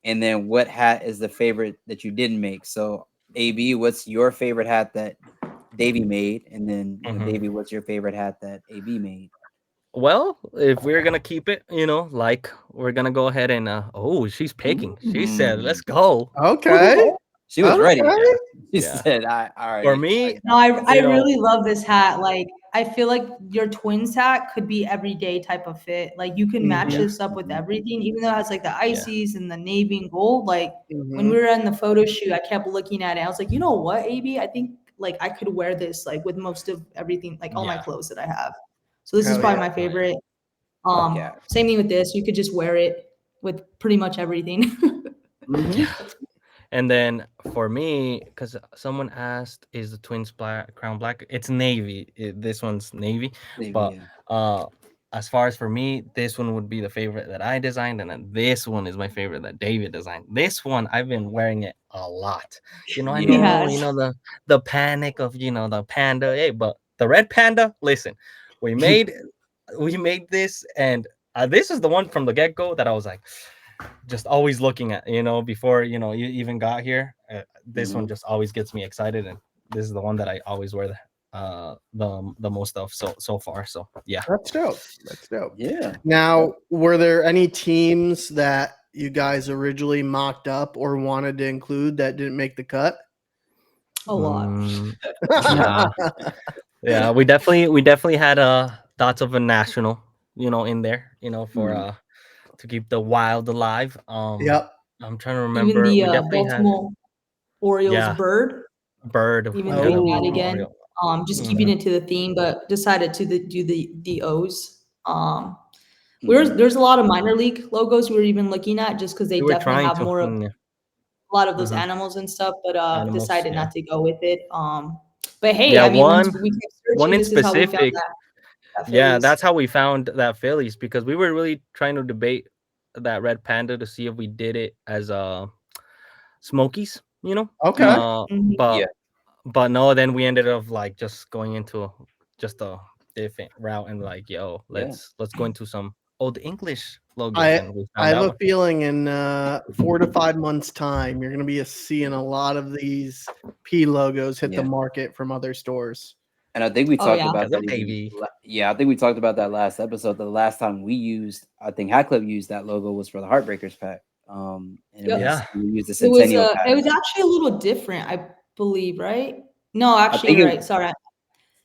and then what hat is the favorite that you didn't make? So AB, what's your favorite hat that Davey made, and then Mhm. Davey, what's your favorite hat that AB made? Well, if we're gonna keep it, like we're gonna go ahead and she's picking. She said, "Let's go." okay. She was ready. Okay. She Yeah. said, "I For already." me, No, I you know, really love this hat. Like, I feel like your twins hat could be everyday type of fit. Like, you can match Mhm. this up with everything, even though it has like the Yeah. ices and the navy and gold. Like, when Mhm. we were in the photo shoot, I kept looking at it. I was like, you know what, AB? I think like I could wear this like with most of everything, like all my Yeah. clothes that I have. So this is Hell probably yeah. my favorite. Yeah. Same thing with this. You could just wear it with pretty much everything. Mhm. Yeah. And then for me, because someone asked, "Is the twins crown black?" It's navy. This one's navy, Maybe, but yeah. uh, as far as for me, this one would be the favorite that I designed, and then this one is my favorite that David designed. This one I've been wearing it a lot. I Yeah. know, Yes. the panic of the panda. Hey, but the red panda. Listen, we made this, and this is the one from the get go that I was like just always looking at, before you even got here. This one Mhm. just always gets me excited, and this is the one that I always wear the most of so far. So yeah. That's dope. That's dope. Yeah. Now, were there any teams that you guys originally mocked up or wanted to include that didn't make the cut? A lot. Mm, yeah, yeah. We definitely had thoughts of a national, in there, for Mhm. to keep the wild alive. Yep. I'm trying to Even remember. the We definitely had, Baltimore Orioles yeah, bird, bird. even Yeah, the doing that Oh, Baltimore again. Oriole. Just keeping Mhm. it to the theme, but decided to do the O's. Mhm. There's a lot of minor league logos we were even looking at just because they We were definitely trying have to. more of Yeah. a lot of those Mhm. animals and stuff, but Animals, decided yeah. not to go with it. But hey, Yeah, I mean, once we kept one searching, in this is how we found specific. that Yeah, Phillies. that's how we found that Phillies, because we were really trying to debate that red panda to see if we did it as Smokies, okay. Mhm. Yeah. but no, then we ended up like just going into just a different route, and like, yo, Yeah. let's go into some old English logos, I and we I found have that a one. feeling in 4 to 5 months' time, you're going to be seeing a lot of these P logos hit the Yeah. market from other stores. And I think we Oh talked yeah. about Hello, that even. baby. Yeah, I think we talked about that last episode. The last time I think Hat Club used that logo was for the Heartbreakers pack. And Yep. Yeah. we used the Centennial pack. It was actually a little different, I believe, right? No, I actually, think you're it. right. Sorry.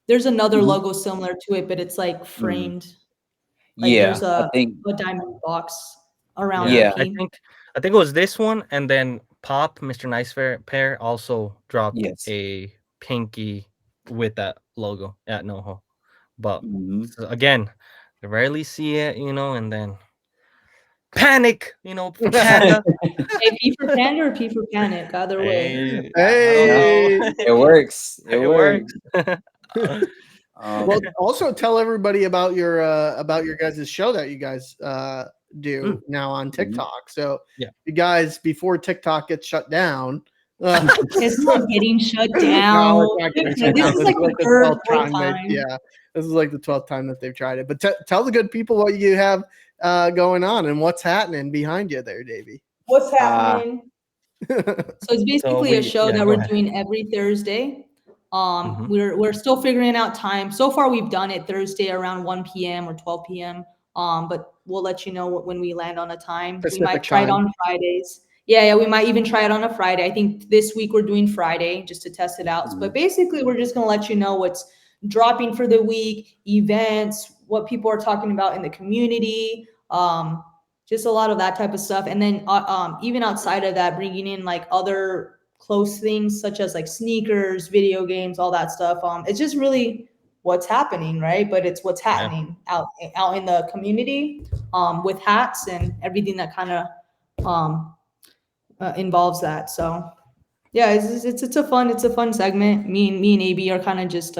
There's another Mhm. logo similar to it, but it's like Mhm. framed. Like Yeah, there's I think. a diamond box around Yeah, the Yeah. I P. think I think it was this one, and then Pop, Mr. Nice Pair also dropped Yes. a pinky with that logo at NoHo. But Mhm. again, I rarely see it, and then panic, for Panda. Hey, P for Panda or P for Panic? Either way. Hey, I don't Yeah. know. Hey. It works. It It works. works. Well, Um. also tell everybody about your guys' show that you guys do now on TikTok. So, Yeah. you guys, before TikTok gets shut down, It's not getting shut no, down. it's not getting shut This down. is This like is the like the third, 12th fourth time time. this is like the 12th time that they've tried it. But tell the good people what you have going on and what's happening behind you there, Davey. What's Uh, happening? So it's basically a show that we're doing every Thursday. We're still figuring out time. So far, we've done it Thursday around 1 p.m. or 12 p.m. But we'll let you know when we land on a time. Pacific we might try time. it on Fridays. Yeah, we might even try it on a Friday. I think this week we're doing Friday just to test it out. But basically, we're just gonna let you know what's dropping for the week, events, what people are talking about in the community. Just a lot of that type of stuff. And then even outside of that, bringing in like other close things such as like sneakers, video games, all that stuff. It's just really what's happening, right? But it's what's happening out in the community with hats and everything that kind of involves that. So yeah, it's a fun segment. Me and AB are kind of just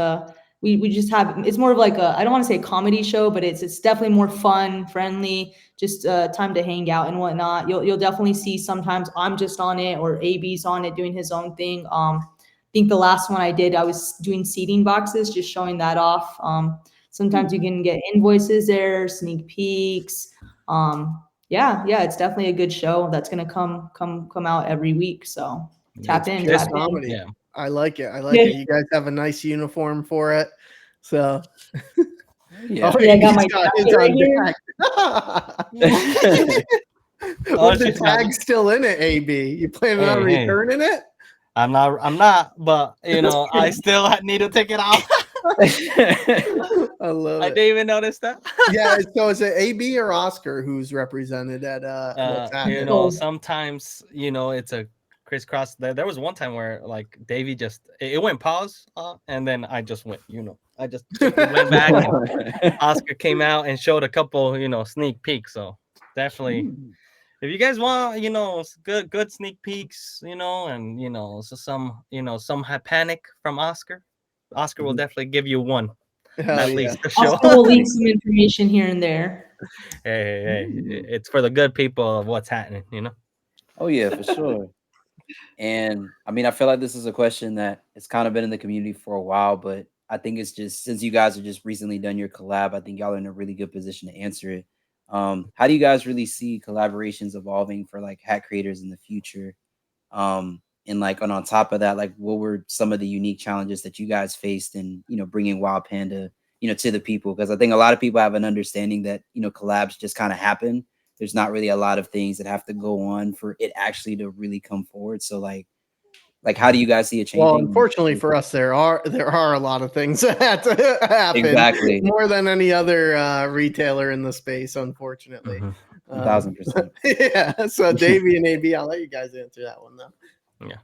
we just have, it's more of like a, I don't want to say comedy show, but it's definitely more fun, friendly, just time to hang out and whatnot. You'll definitely see sometimes I'm just on it or AB's on it doing his own thing. I think the last one I did, I was doing seating boxes, just showing that off. Sometimes you can get invoices there, sneak peeks. Yeah, it's definitely a good show that's gonna come out every week. So tap in. Yeah, I like it. It. You guys have a nice uniform for it. So yeah, I got my it's on here. Well, the tag's still in it, AB. You planning on returning it? I'm not, but I still need to take it off. I love it. I didn't even notice that. Yeah, so is it AB or Oscar who's represented at what's happening? Sometimes it's a crisscross. There was one time where like Davey just it went pause, and then I just went, I just went back. And Oscar came out and showed a couple, sneak peeks. So definitely, if you guys want, good sneak peeks, and so some panic from Oscar will definitely give you one. At least to show. Oscar will leak some information here and there. Hey, it's for the good people of what's happening, Oh yeah, for sure. And I mean, I feel like this is a question that it's kind of been in the community for a while, but I think it's just, since you guys have just recently done your collab, I think y'all are in a really good position to answer it. How do you guys really see collaborations evolving for like hat creators in the future? And like, on top of that, like, what were some of the unique challenges that you guys faced in, bringing Wild Panda, to the people? Because I think a lot of people have an understanding that, collabs just kind of happen. There's not really a lot of things that have to go on for it actually to really come forward. So like how do you guys see it changing? Well, unfortunately for us, there are a lot of things that have to happen. Exactly. More than any other retailer in the space, unfortunately. 1000%. Yeah. So Davey and AB, I'll let you guys answer that one though. Yeah.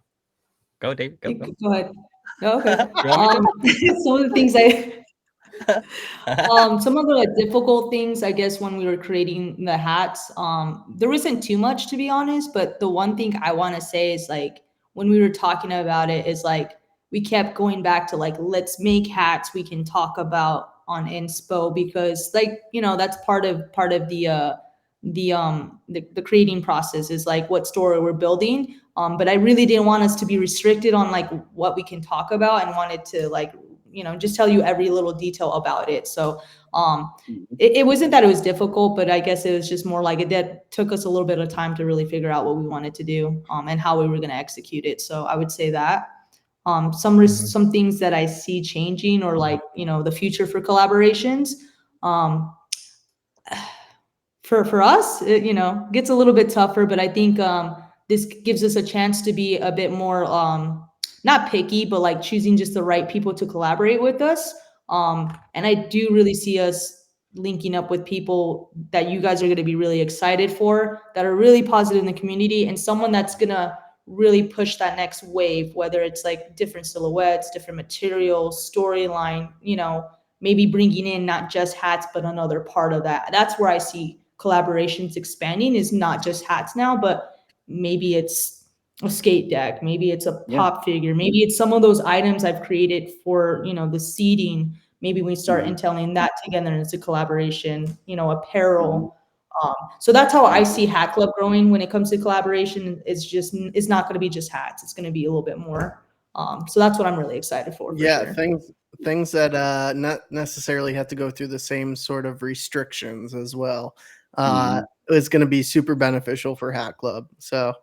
Go, Dave. Go. Go ahead. Okay. Some of the things some of the difficult things, I guess, when we were creating the hats, there isn't too much, to be honest. But the one thing I want to say is like, when we were talking about it, is like we kept going back to like, let's make hats we can talk about on inspo, because like, that's part of the creating process, is like what story we're building. But I really didn't want us to be restricted on like what we can talk about, and wanted to like, just tell you every little detail about it. So it wasn't that it was difficult, but I guess it was just more like it took us a little bit of time to really figure out what we wanted to do, and how we were going to execute it. So I would say that some things that I see changing, or like, the future for collaborations, for us, it, gets a little bit tougher, but I think this gives us a chance to be a bit more not picky, but like choosing just the right people to collaborate with us. And I do really see us linking up with people that you guys are going to be really excited for, that are really positive in the community, and someone that's going to really push that next wave, whether it's like different silhouettes, different materials, storyline, maybe bringing in not just hats, but another part of that. That's where I see collaborations expanding, is not just hats now, but maybe it's a skate deck, maybe it's a pop figure, maybe it's some of those items I've created for, the seating. Maybe we start entailing that together, and it's a collaboration, apparel. So that's how I see Hat Club growing when it comes to collaboration. It's not going to be just hats. It's going to be a little bit more. So that's what I'm really excited for Yeah, sure. things that not necessarily have to go through the same sort of restrictions as well. It's going to be super beneficial for Hat Club. So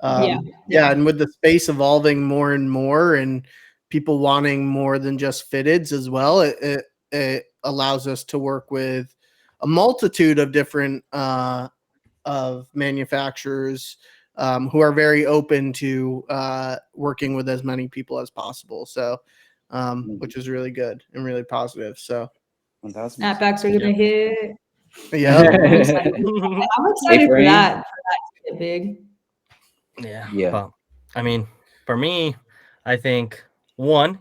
Yeah, and with the space evolving more and more, and people wanting more than just fitteds as well, it allows us to work with a multitude of different of manufacturers who are very open to working with as many people as possible. So, which is really good and really positive. So, snapbacks are gonna hit. yeah, I'm excited. I'm excited for that to get big. Yeah. But, I mean, for me, I think one,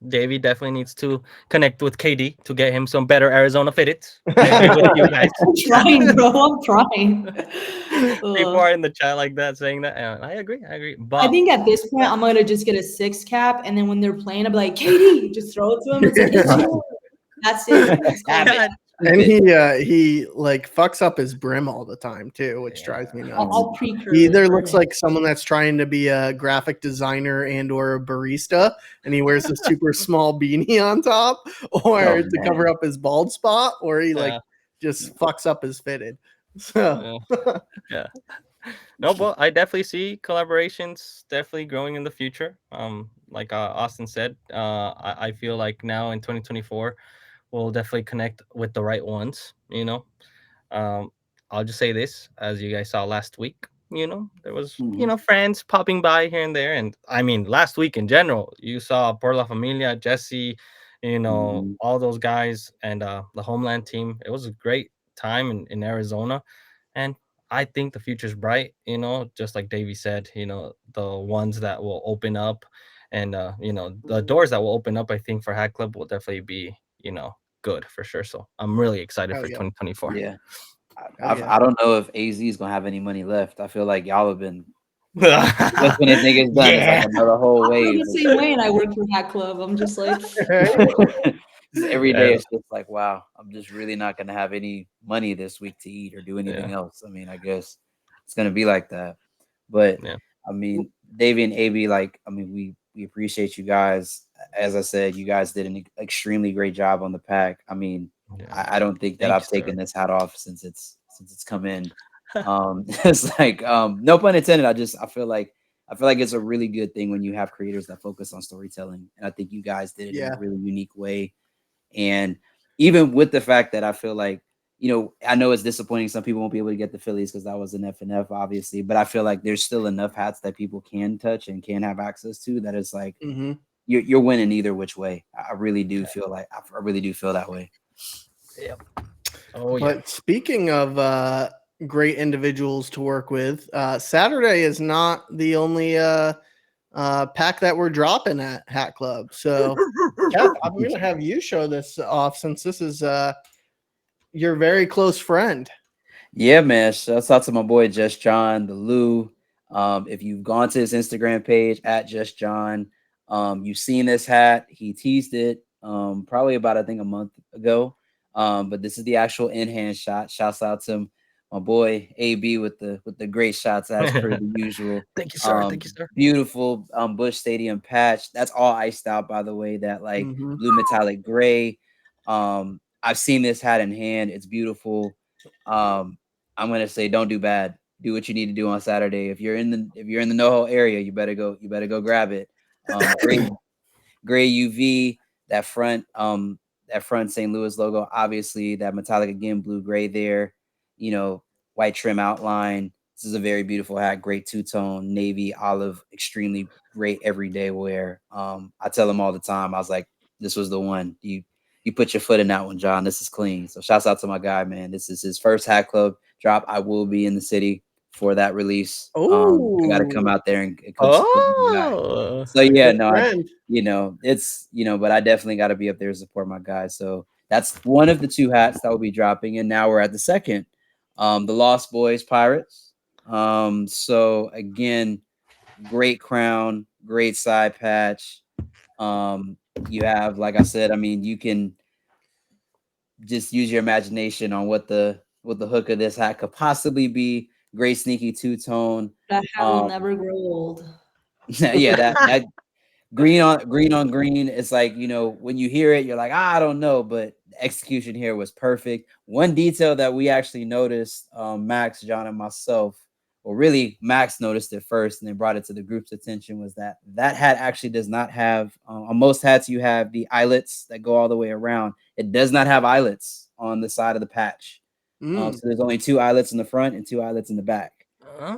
Davey definitely needs to connect with KD to get him some better Arizona fitteds. I agree with you guys. I'm trying, bro. I'm trying. People are in the chat like that saying that, and I agree. But I think at this point, I'm gonna just get a 6 cap, and then when they're playing, I'll be like, KD, just throw it to him. It's like, it's yours. That's it. And he like fucks up his brim all the time too, which drives me nuts. I'll pre-curve He either it for looks him. like someone that's trying to be a graphic designer and or a barista, and he wears a super small beanie on top, or to cover up his bald spot, or he like just fucks up his fitted. So yeah. No, but I definitely see collaborations definitely growing in the future. Like Austin said, I feel like now in 2024, we'll definitely connect with the right ones. I'll just say this, as you guys saw last week, there was, friends popping by here and there. And I mean, last week in general, you saw Por La Familia, Jesse, all those guys and the Homeland team. It was a great time in Arizona. And I think the future's bright, just like Davey said, the ones that will open up and, the doors that will open up, I think for Hat Club will definitely be, good for sure. So I'm really excited for 2024. Yeah. I don't know if AZ is going to have any money left. I feel like y'all have been just when they think it's done, it's like another whole wave. I'm the same way, and I work for Hat Club. I'm just like, every day it's just like, wow, I'm just really not going to have any money this week to eat or do anything else. I mean, I guess it's going to be like that. But I mean, Davey and AB, like, I mean, we appreciate you guys. As I said, you guys did an extremely great job on the pack. I mean, I don't think that I've taken this hat off since it's come in. It's like no pun intended. I feel like it's a really good thing when you have creators that focus on storytelling, and I think you guys did it in a really unique way. And even with the fact that I feel like, I know it's disappointing some people won't be able to get the Phillies because that was an FNF, obviously, but I feel like there's still enough hats that people can touch and can have access to that it's like you're winning either which way. I really do feel like I really do feel that way. Yeah. But speaking of great individuals to work with, Saturday is not the only pack that we're dropping at Hat Club. So I'm gonna have you show this off since this is your very close friend. Yeah, man. Shouts out to my boy Just John, the Lou. If you've gone to his Instagram page at Just John, you've seen this hat. He teased it probably about I think a month ago. But this is the actual in-hand shot. Shouts out to my boy AB with the great shots as per the usual. Thank you, sir. Thank you, sir. Beautiful Busch Stadium patch. That's all iced out, by the way. That like blue metallic gray. I've seen this hat in hand. It's beautiful. I'm gonna say don't do bad. Do what you need to do on Saturday. If you're in the NoHo area, you better go grab it. Gray UV, that front St. Louis logo, obviously that metallic again, blue gray there, white trim outline. This is a very beautiful hat, great two-tone, navy, olive, extremely great everyday wear. I tell them all the time, I was like, this was the one. You put your foot in that one, John. This is clean. So shouts out to my guy, man. This is his first Hat Club drop. I will be in the city for that release. I got to come out there and cook some. So yeah, no, it's but I definitely got to be up there to support my guy. So that's one of the two hats that will be dropping, and now we're at the second, the Lost Boys Pirates. So again, great crown, great side patch. You have, like I said, I mean, you can just use your imagination on what the hook of this hat could possibly be. Great sneaky two-tone. That hat will never grow old. Yeah, that green on green. It's like, when you hear it, you're like, I don't know, but the execution here was perfect. One detail that we actually noticed, Max, John, and myself, well, really, Max noticed it first and then brought it to the group's attention, was that that hat actually does not have, on most hats, you have the eyelets that go all the way around. It does not have eyelets on the side of the patch. So there's only 2 eyelets in the front and 2 eyelets in the back.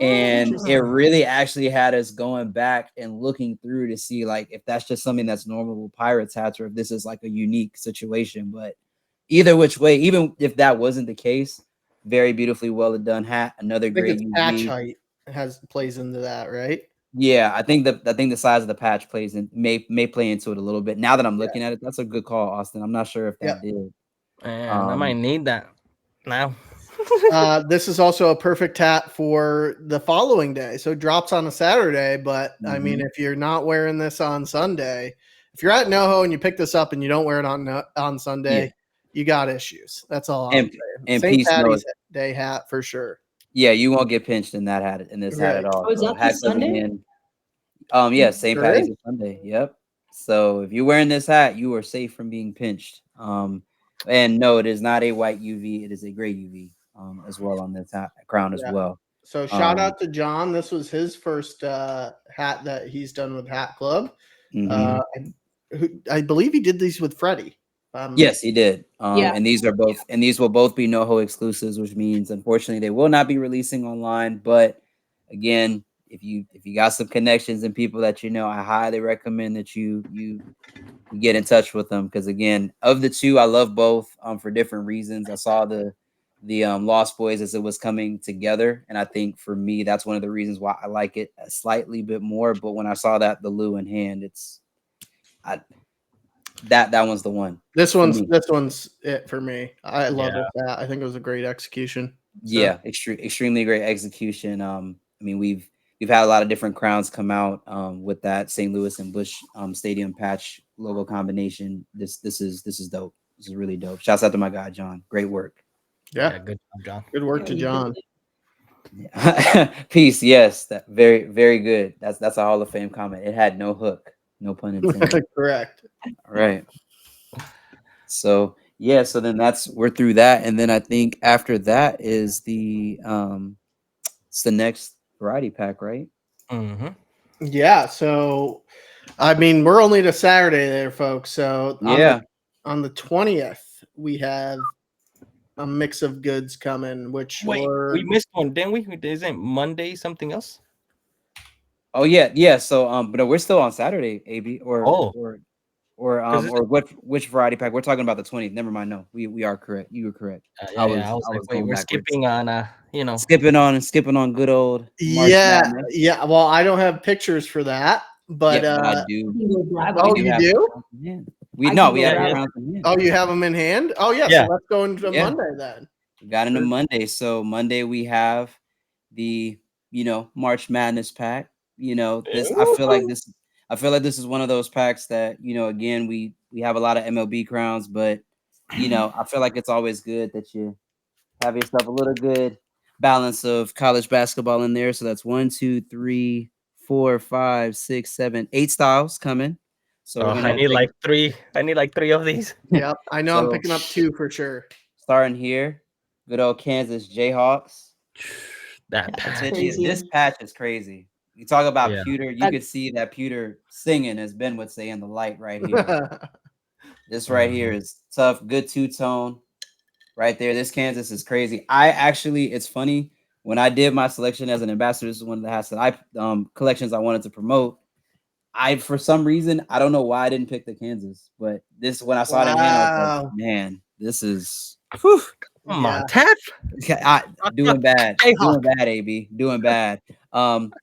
And it really actually had us going back and looking through to see like if that's just something that's normal with pirates hats or if this is like a unique situation. But either which way, even if that wasn't the case, very beautifully well done hat. Another I think great it's patch UV. height plays into that, right? Yeah, I think the size of the patch plays in may play into it a little bit. Now that I'm looking at it, that's a good call, Austin. I'm not sure if that did. And I might need that now. This is also a perfect hat for the following day. So it drops on a Saturday, but I mean, if you're not wearing this on Sunday, if you're at NoHo and you pick this up and you don't wear it on Sunday, you got issues. That's all I'm saying. And St. peace Patty's Day hat for sure. Yeah, you won't get pinched in that hat in this hat at all. Oh, is that Hat this Club Sunday? again. Yeah, St. Sure Patty's is. is Sunday. Yep. So if you're wearing this hat, you are safe from being pinched. And no, it is not a white UV, it is a gray UV as well on this hat crown as well. So shout out to John. This was his first hat that he's done with Hat Club. I believe he did these with Freddie. Yes, he did. Yeah. And these will both be NoHo exclusives, which means unfortunately they will not be releasing online. But again, if you got some connections and people that you know, I highly recommend that you get in touch with them, because again, of the two, I love both for different reasons. I saw the Lost Boys as it was coming together, and I think for me that's one of the reasons why I like it a slightly bit more. But when I saw that the Lou in hand, that one's the one. This one's it for me. I love it. I think it was a great execution. So. Yeah, extremely great execution. I mean, we've had a lot of different crowns come out with that St. Louis and Busch Stadium patch logo combination. This is dope. This is really dope. Shouts out to my guy John. Great work. Yeah, good job, John. Good work to John. Peace. Yes, that very, very good. That's a Hall of Fame comment. It had no hook. No pun intended. Correct. All right. So yeah, so then we're through that, and then I think after that is it's the next variety pack, right? Yeah. So, I mean, we're only to Saturday there, folks. So yeah, on the 20th we have a mix of goods coming. Which we missed one, didn't we? Isn't Monday something else? Oh yeah. So but no, we're still on Saturday, AB, or which variety pack? We're talking about the 20th. Never mind. No, we are correct. You were correct. I was like, wait, we're skipping on skipping on good old March Madness. Yeah. Well, I don't have pictures for that, but I do. Oh, you do? We have crowns in hand. Oh, you have them in hand? Oh yeah. So let's go into Monday then. We got into Monday. So Monday we have the March Madness pack. This I feel like this is one of those packs that again we have a lot of MLB crowns, but I feel like it's always good that you have yourself a little good balance of college basketball in there. So that's 1, 2, 3, 4, 5, 6, 7, 8 styles coming. So I need like 3. I need like 3 of these. Yep, I know. I'm picking up 2 for sure. Starting here, good old Kansas Jayhawks. This patch is crazy. You talk about pewter, you could see that pewter singing, as Ben would say, in the light right here. This right here is tough, good two-tone right there. This Kansas is crazy. It's funny, when I did my selection as an ambassador, this is one of the hats that collections I wanted to promote. For some reason, I don't know why I didn't pick the Kansas, but when I saw it in hand, I was like, man, this is come on, tap. Doing bad, AB, doing bad.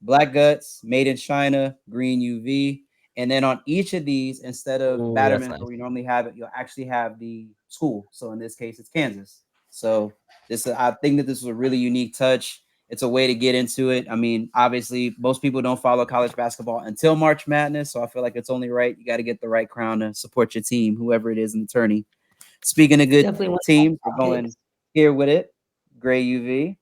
Black guts, made in China, green UV, and then on each of these, instead of Batterman, where we normally have it, you'll actually have the school. So in this case, it's Kansas. So I think that this was a really unique touch. It's a way to get into it. I mean, obviously, most people don't follow college basketball until March Madness, so I feel like it's only right. You got to get the right crown to support your team, whoever it is in the tourney. Speaking of good teams, we're going here with it. Gray UV,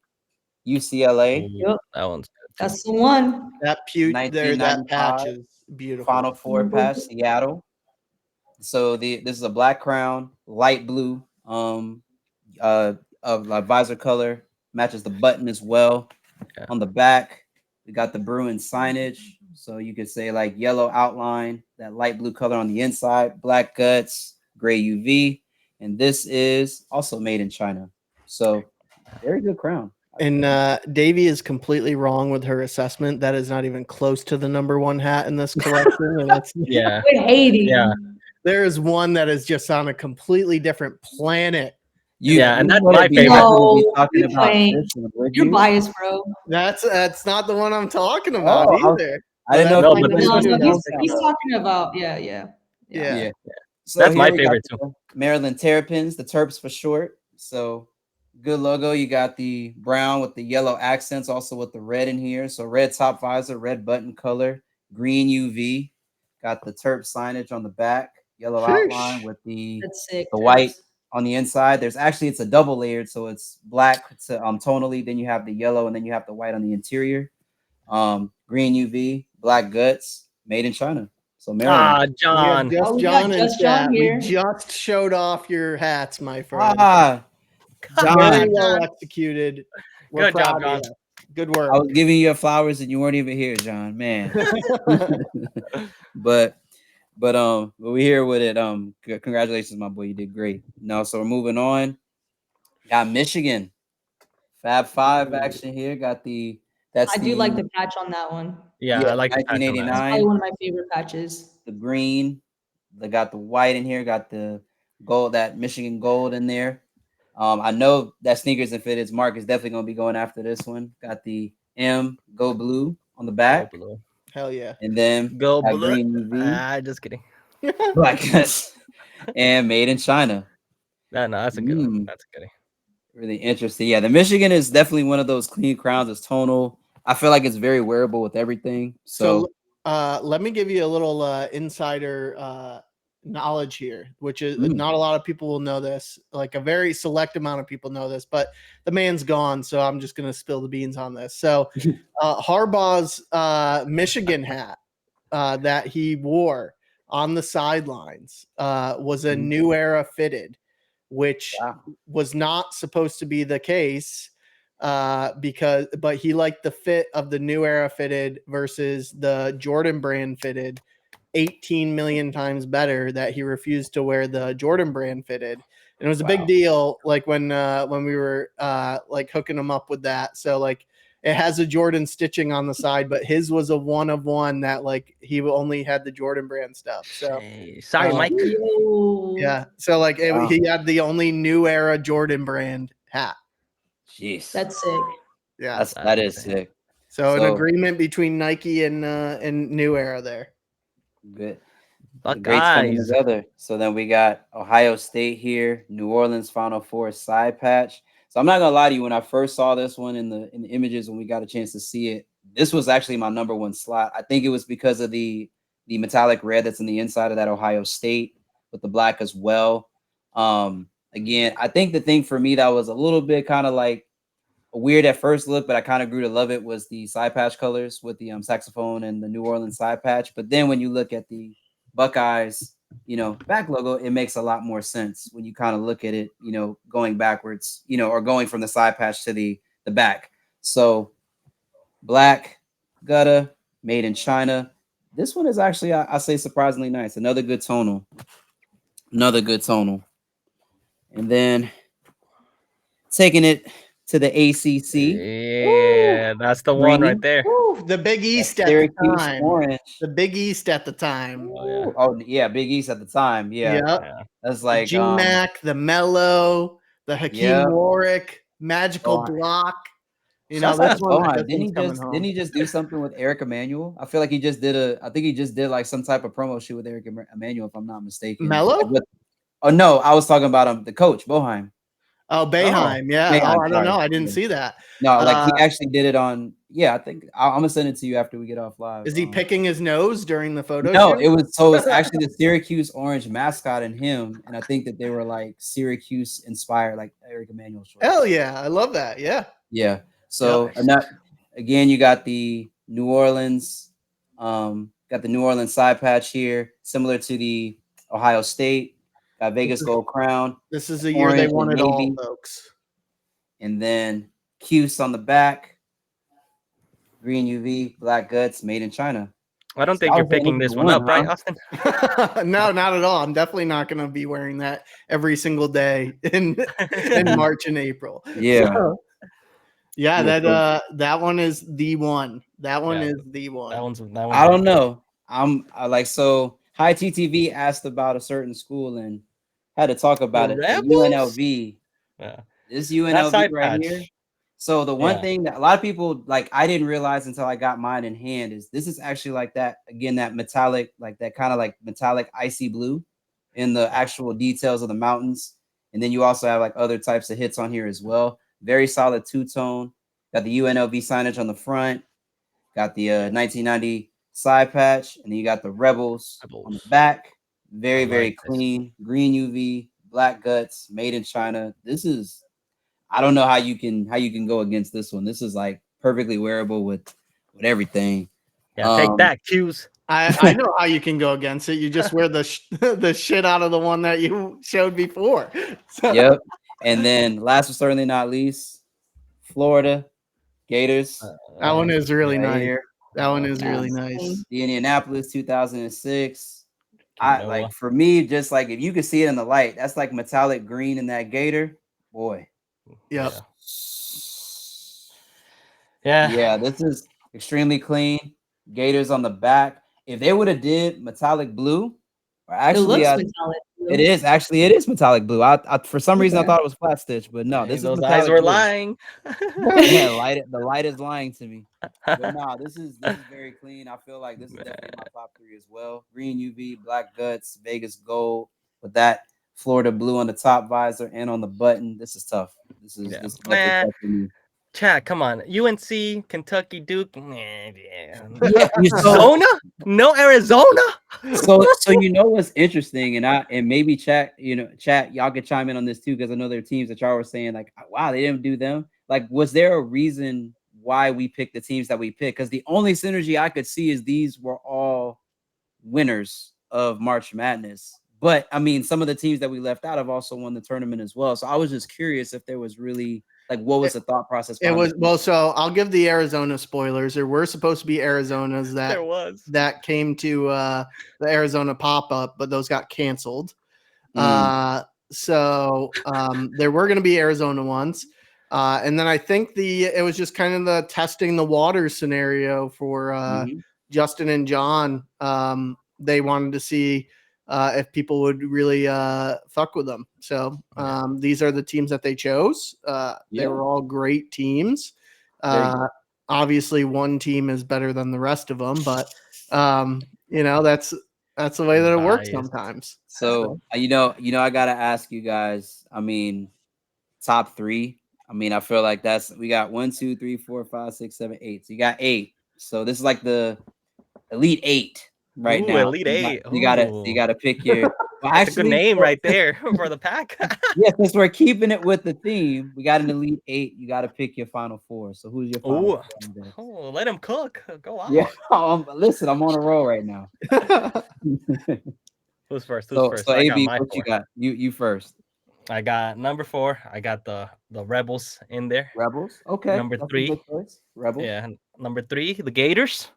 UCLA. Yep. That one's good. That's the one. That that patch is beautiful. Final Four patch, Seattle. So this is a black crown, light blue, of visor color, matches the button as well. Yeah. On the back, we got the Bruin signage. So you could say like yellow outline, that light blue color on the inside, black guts, gray UV. And this is also made in China. So very good crown. And Davy is completely wrong with her assessment. That is not even close to the #1 hat in this collection. And that's Yeah. Quit hating. Yeah. there is one that is just on a completely different planet. Yeah, and that's wouldn't my be favorite. happy to be No, talking you're about playing. this one, would You're you? biased, bro. That's not the one I'm talking about Oh, either. I didn't know. No, if but you this knew one- No, what no, I was he's about. talking about yeah. Yeah. So That's here my we got favorite the Maryland Terrapins, the Terps for short. So good logo. You got the brown with the yellow accents, also with the red in here. So red top visor, red button color, green UV. Got the Terp signage on the back, yellow outline with the That's sick. white on the inside. There's actually it's a double layered, so it's black to tonally. Then you have the yellow, and then you have the white on the interior. Green UV, black guts, made in China. So Maryland. John. We got just we John got in just John chat. here. We just showed off your hats, my friend. Ah, Very John. well executed. We're Good job, proud of John. you. Good I work. was giving you your flowers and you weren't even here, John. Man. but we here with it. Congratulations, my boy. You did great. No, so we're moving on. Got Michigan. Fab Five action here. Got the I do like the patch on that one. Yeah, I like the patch on that. 1989. That's probably one of my favorite patches. The green. They got the white in here. Got the gold, that Michigan gold in there. I know that Sneakers and Fitteds Mark is definitely going to be going after this one. Got the M Go Blue on the back. Go blue. Hell yeah. And then Go that blue. green UV. Just kidding. Black guts. And made in China. No, that's a good one. That's a good one. Really interesting. Yeah, the Michigan is definitely one of those clean crowns. It's tonal. I feel like it's very wearable with everything. So let me give you a little insider knowledge here, which is not a lot of people will know this. Like a very select amount of people know this, but the man's gone, so I'm just gonna spill the beans on this. So Harbaugh's Michigan hat that he wore on the sidelines was a New Era fitted, which was not supposed to be the case but he liked the fit of the New Era fitted versus the Jordan brand fitted 18 million times better, that he refused to wear the Jordan brand fitted. And it was a big deal, like when we were like hooking him up with that. So like it has a Jordan stitching on the side, but his was a 1 of 1 that like he only had the Jordan brand stuff. So sorry, Mike. Yeah. So like he had the only New Era Jordan brand hat. Jeez. That's sick. Yeah. That is sick. So an agreement between Nike and New Era there. Good. But Great coming guys. together. So then we got Ohio State here, New Orleans Final Four side patch. So I'm not gonna lie to you, when I first saw this one in the images, when we got a chance to see it, this was actually my #1 slot. I think it was because of the metallic red that's in the inside of that Ohio State with the black as well. Again, I think the thing for me that was a little bit kind of like weird at first look, but I kind of grew to love it, was the side patch colors with the saxophone and the New Orleans side patch. But then when you look at the Buckeyes, back logo, it makes a lot more sense when you kind of look at it, going backwards, or going from the side patch to the back. So black gutta, made in China. This one is actually, I say, surprisingly nice. Another good tonal. And then taking it to the ACC. Yeah, that's the one right there. The Big East at the time. Orange. The Big East at the time. Oh yeah, Big East at the time. Yeah. That's like G-Mac, the Mellow, the Hakeem Warwick, Magical Block. That's one. Didn't he just do something with Eric Emanuel? I feel like he just did I think he just did like some type of promo shoot with Eric Emanuel, if I'm not mistaken. Mellow? Oh no, I was talking about the coach, Boeheim. Oh, Boeheim, yeah. Boeheim, I don't know. I didn't see that. No, like he actually did it on. Yeah, I think I'm gonna send it to you after we get off live. Is he picking his nose during the photo? No, shoot? it's actually the Syracuse orange mascot and him, and I think that they were like Syracuse inspired, like Eric Emanuel shorts. Hell yeah, I love that. Yeah. Yeah. So again, you got the New Orleans, got the New Orleans side patch here, similar to the Ohio State. Got Vegas gold crown. This is the year they won it all, folks. And then Cuse on the back. green UV, black guts, made in China. I don't So think that you're was the picking answer this to one up, right, huh? Austin? No, not at all. I'm definitely not going to be wearing that every single day in March and April. Yeah. So, yeah, Yeah, that one is the one. That one Yeah, is the one. that one's I don't know. I like so High TTV asked about a certain school and had to talk about it. The Rebels. UNLV, Yeah, this that UNLV side right here. patch. So the one Yeah. thing that a lot of people like I didn't realize until I got mine in hand is this is actually like that again, that metallic, like that kind of like metallic icy blue in the actual details of the mountains. And then you also have like other types of hits on here as well. Very solid two-tone. Got the UNLV signage on the front, got the 1990 side patch, and then you got the Rebels on the back. Very, I very like this. clean. Green UV, black guts, made in China. This is I don't know how you can go against this one. This is like perfectly wearable with everything. Yeah, take that, Q's. I know how you can go against it. You just wear the the shit out of the one that you showed before. So, Yep. And then last but certainly not least, Florida Gators. that one is really right nice. here. That one is Yeah, really same. nice. The Indianapolis 2006. I Quinoa. like for me, just like if you could see it in the light, that's like metallic green in that gator. Boy. Yep. Yeah. Yeah, this is extremely clean. Gators on the back. If they would have did metallic blue, or It actually, looks metallic. it is metallic blue. I for some reason I Okay. thought it was flat stitch, but no, Hey, this is those metallic eyes were blue. lying. Yeah, the light is lying to me. But no, this is very clean. I feel like this is definitely my top 3 as well. Green UV, black guts, Vegas gold with that Florida blue on the top visor and on the button. This is tough. This is definitely tough for me. Chat, come on. UNC, Kentucky, Duke. Yeah. Yeah, Arizona? No Arizona? so you know what's interesting, and maybe chat, y'all could chime in on this too, because I know there are teams that y'all were saying like, wow, they didn't do them. Like, was there a reason why we picked the teams that we picked? Because the only synergy I could see is these were all winners of March Madness. But I mean, some of the teams that we left out have also won the tournament as well. So I was just curious if there was really like what was the thought process? It was well. So I'll give the Arizona spoilers. There were supposed to be Arizonas that came to the Arizona pop up, but those got canceled. So there were going to be Arizona ones, and then I think it was just kind of the testing the waters scenario for Justin and John. They wanted to see if people would really fuck with them. So these are the teams that they chose. They were all great teams. Obviously, one team is better than the rest of them, but that's the way that it works sometimes. So I gotta ask you guys. I mean, top 3. I mean, I feel like we got 1, 2, 3, 4, 5, 6, 7, 8. So you got 8. So this is like the Elite 8 right now. Elite 8. You gotta pick your. Well, that's a good name right there for the pack. Yeah, since we're keeping it with the theme, we got an Elite 8. You got to pick your final 4. So who's your final 4? Oh, let him cook. Go on. Yeah, listen, I'm on a roll right now. Who's first? So AB, what you got? You first. I got number 4. I got the Rebels in there. Rebels. Okay. Number 3. Rebels. Yeah. Number 3, the Gators.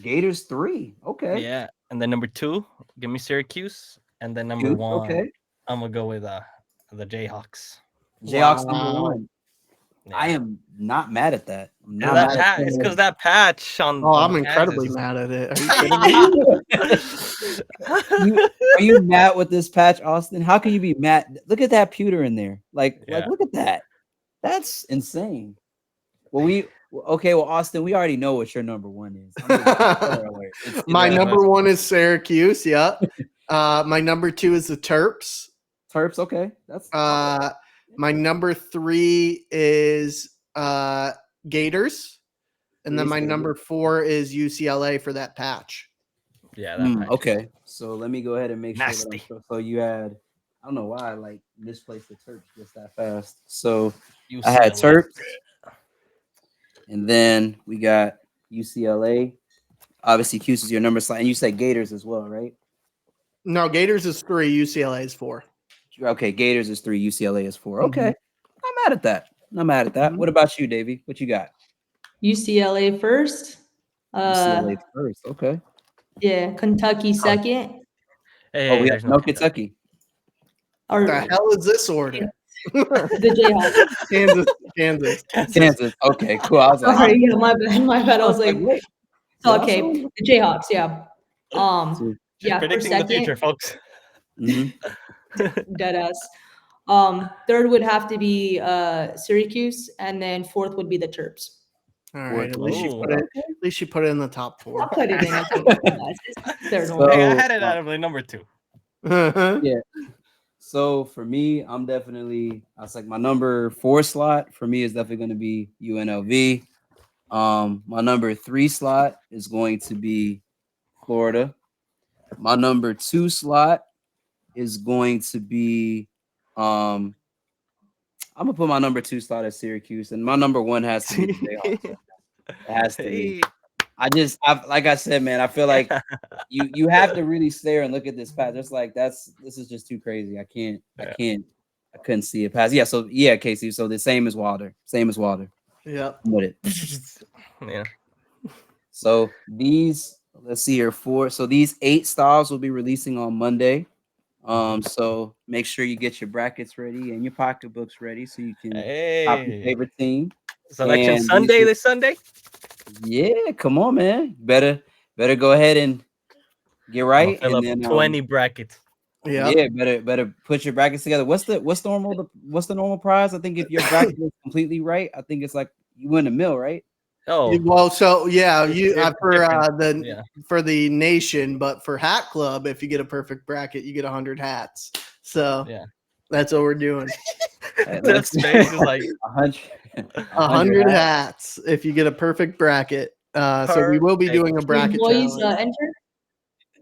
Gators 3. Okay. Yeah. And then number 2, give me Syracuse. And then number 1, okay, I'm gonna go with the Jayhawks. Jayhawks number 1. Yeah. I am not mad at that. It's because that patch on. Oh, I'm incredibly mad at it. Are you are you mad with this patch, Austin? How can you be mad? Look at that pewter in there. Like look at that. That's insane. Well, Austin, we already know what your number 1 is. My number 1 is Syracuse. Yeah. My number 2 is the Terps. Terps, okay. That's my number 3 is Gators, and then my number 4 is UCLA for that patch. Yeah. That patch. Okay. So let me go ahead and make sure. So you had, I don't know why I like misplaced the Terps just that fast. So UCLA. I had Terps, and then we got UCLA. Obviously, Cuse is your number slot, and you said Gators as well, right? No, Gators is 3, UCLA is 4. Okay, Gators is 3, UCLA is 4. Okay, I'm mad at that. What about you, Davey? What you got? UCLA first. UCLA first. Okay. Yeah, Kentucky second. Oh, we have there's no Kentucky. Or What the hell is this order? the Jayhawks. Kansas. Kansas. Okay, cool. I was like, Sorry, yeah, my bad. I was like, wait. so, okay, the Jayhawks, yeah. Just For predicting the second, future, folks. deadass. Third would have to be Syracuse, and then fourth would be the Terps. All right, at least you Ooh. put it in the top I'll 4. put it in. Okay, third one. Hey, I had it out of the number 2. Yeah. So for me, I'm definitely, I was like, my number 4 slot for me is definitely going to be UNLV. My number 3 slot is going to be Florida. My number 2 slot is going to be I'm gonna put my number 2 slot at Syracuse, and my number 1 has to be the Jayhawks. It has to be. Like I said, man, I feel like you have to really stare and look at this path. Just like this is just too crazy. I couldn't see it past. Yeah, so yeah, Casey. So the same as Wilder. Yeah. I'm with it. Yeah. So let's see here, 4. So these 8 styles will be releasing on Monday. So make sure you get your brackets ready and your pocketbooks ready so you can top your favorite team. Selection Sunday this Sunday. Yeah, come on, man. Better go ahead and get right, Fill and up then 20 brackets. Yeah, better put your brackets together. What's the normal prize? I think if your bracket is completely right, I think it's like you win a meal, right? Oh, well, so yeah, Yeah. for the nation, but for Hat Club, if you get a perfect bracket, you get 100 hats. So yeah, that's what we're doing. that space is like 100 hats if you get a perfect bracket. So we will be doing a bracket boys challenge.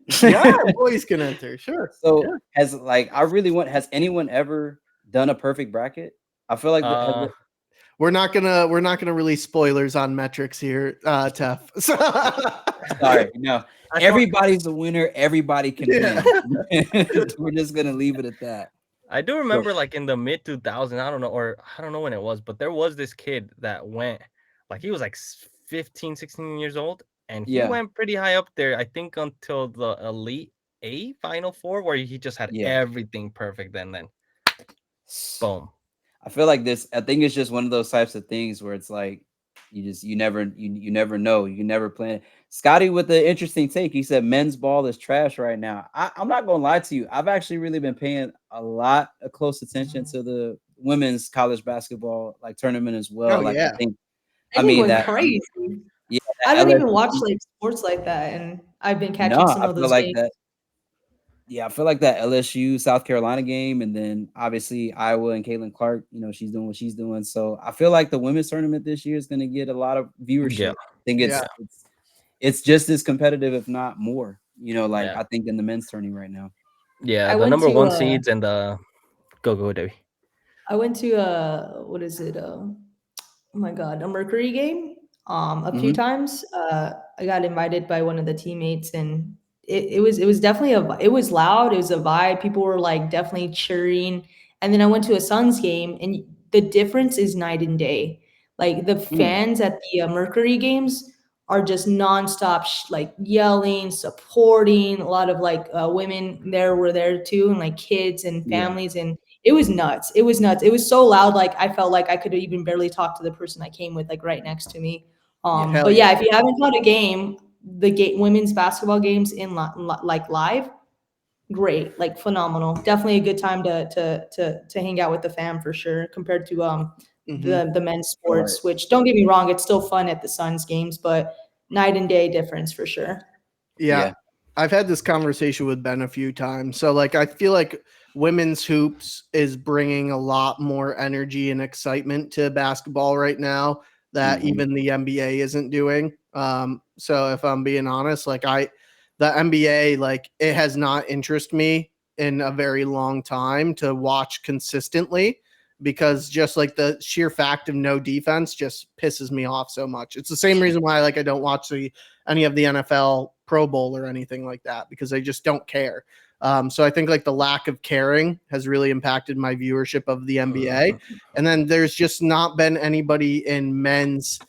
enter. Yeah, boys can enter. Sure. So has anyone ever done a perfect bracket? I feel like we're not gonna release spoilers on metrics here, Tef. Sorry, no. Everybody's a winner. Everybody can win. We're just gonna leave it at that. I do remember, like in the mid 2000s, I don't know when it was, but there was this kid that went, like he was like 15, 16 years old, and he went pretty high up there. I think until the Elite 8 Final 4, where he just had everything perfect. And then, boom. I feel like this. I think it's just one of those types of things where it's like you never know. You can never plan. Scotty with the interesting take. He said men's ball is trash right now. I'm not gonna lie to you. I've actually really been paying a lot of close attention to the women's college basketball like tournament as well. I mean that crazy. Yeah, I don't even watch like sports like that, and I've been catching some of those games. Yeah, I feel like that LSU South Carolina game, and then obviously Iowa and Caitlin Clark, she's doing what she's doing. So I feel like the women's tournament this year is going to get a lot of viewership. Yeah. I think it's just as competitive, if not more. I think in the men's tourney right now. Yeah, the number 1 seeds and the go Debbie. I went to what is it? Oh my God, a Mercury game. A few times. I got invited by one of the teammates, and it was definitely it was loud. It was a vibe. People were like definitely cheering. And then I went to a Suns game, and the difference is night and day. Like the fans at the Mercury games are just nonstop, like yelling, supporting. A lot of like women were there too, and like kids and families, and it was nuts. It was nuts. It was so loud. Like I felt like I could even barely talk to the person I came with, like right next to me. But yeah, if you haven't caught a game, the women's basketball games in like live, great, like phenomenal. Definitely a good time to hang out with the fam for sure, compared to the men's sports. Which, don't get me wrong, it's still fun at the Suns games, but night and day difference for sure. Yeah. I've had this conversation with Ben a few times. So like I feel like women's hoops is bringing a lot more energy and excitement to basketball right now that even the NBA isn't doing. So if I'm being honest, like the NBA, like it has not interested me in a very long time to watch consistently, because just like the sheer fact of no defense just pisses me off so much. It's the same reason why like I don't watch any of the NFL Pro Bowl or anything like that, because I just don't care. So I think like the lack of caring has really impacted my viewership of the NBA. And then there's just not been anybody in men's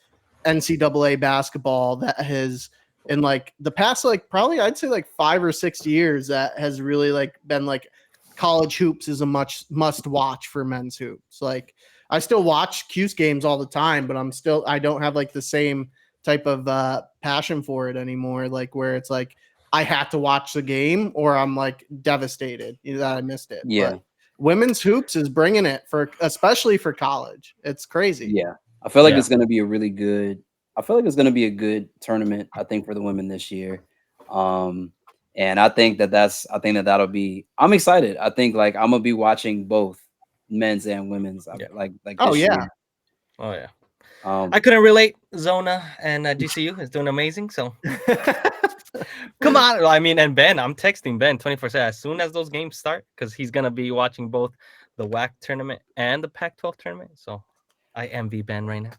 NCAA basketball that has in like the past, like probably I'd say like 5 or 6 years that has really like been like college hoops is a must watch for men's hoops. Like I still watch Cuse games all the time, but I don't have like the same type of passion for it anymore. Like where it's like I have to watch the game or I'm like devastated that I missed it. Yeah. But women's hoops is bringing it especially for college. It's crazy. Yeah. I feel like it's going to be a good tournament, I think, for the women this year. And I think that'll be, I'm excited. I think like I'm gonna be watching both men's and women's. Like oh this yeah. year. Oh yeah. I couldn't relate. Zona and GCU is doing amazing. So come on. I mean, and Ben, I'm texting Ben 24/7 as soon as those games start because he's gonna be watching both the WAC tournament and the Pac-12 tournament. So I envy Ben right now.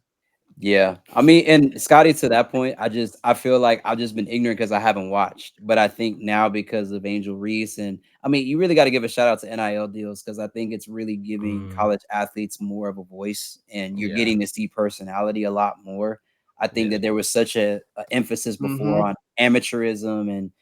Yeah, I mean, and Scotty, to that point, I feel like I've just been ignorant because I haven't watched. But I think now because of Angel Reese, and I mean, you really got to give a shout out to NIL deals because I think it's really giving college athletes more of a voice, and you're getting to see personality a lot more. I think that there was such a emphasis before on amateurism and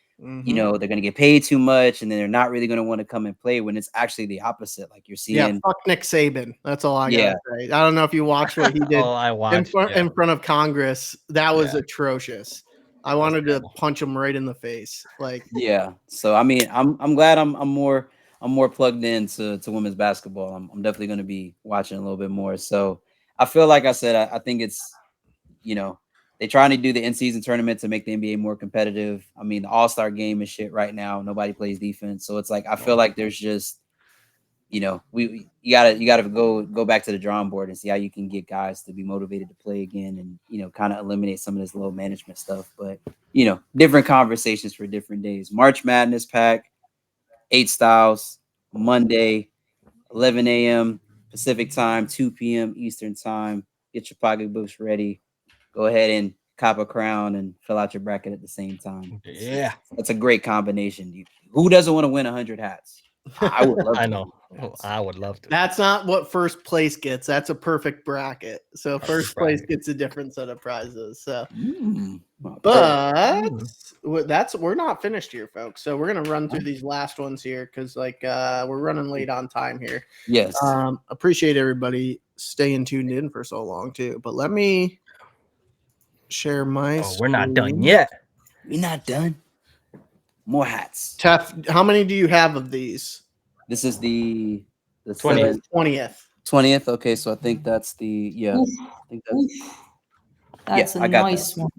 you know, they're going to get paid too much and then they're not really going to want to come and play when it's actually the opposite. Like you're seeing. Yeah, fuck Nick Saban. That's all I got to say. I don't know if you watched what he did I watched, in front of Congress. That was atrocious. I wanted to punch him right in the face. Like, yeah. So, I mean, I'm glad I'm more plugged into women's basketball. I'm definitely going to be watching a little bit more. So I feel like I said, I think it's, you know, they're trying to do the in-season tournament to make the NBA more competitive. I mean, the All-Star game is shit right now. Nobody plays defense. So it's like I feel like there's just, you know, you gotta go back to the drawing board and see how you can get guys to be motivated to play again and, you know, kind of eliminate some of this low management stuff. But, you know, different conversations for different days. March Madness pack, 8 styles, Monday, 11 a.m. Pacific time, 2 p.m. Eastern time. Get your pocketbooks ready. Go ahead and cop a crown and fill out your bracket at the same time. Yeah. That's a great combination. Who doesn't want to win 100 hats? I would love to. I know. I would love to. That's not what first place gets. That's a perfect bracket. So first place gets a different set of prizes. So, but we're not finished here, folks. So we're gonna run through these last ones here because like we're running late on time here. Yes. Appreciate everybody staying tuned in for so long too. But let me share my we're not done yet. We're not done. More hats. Tef, how many do you have of these? This is the 20th. Okay, so I think that's the Oof. I think that's a nice one.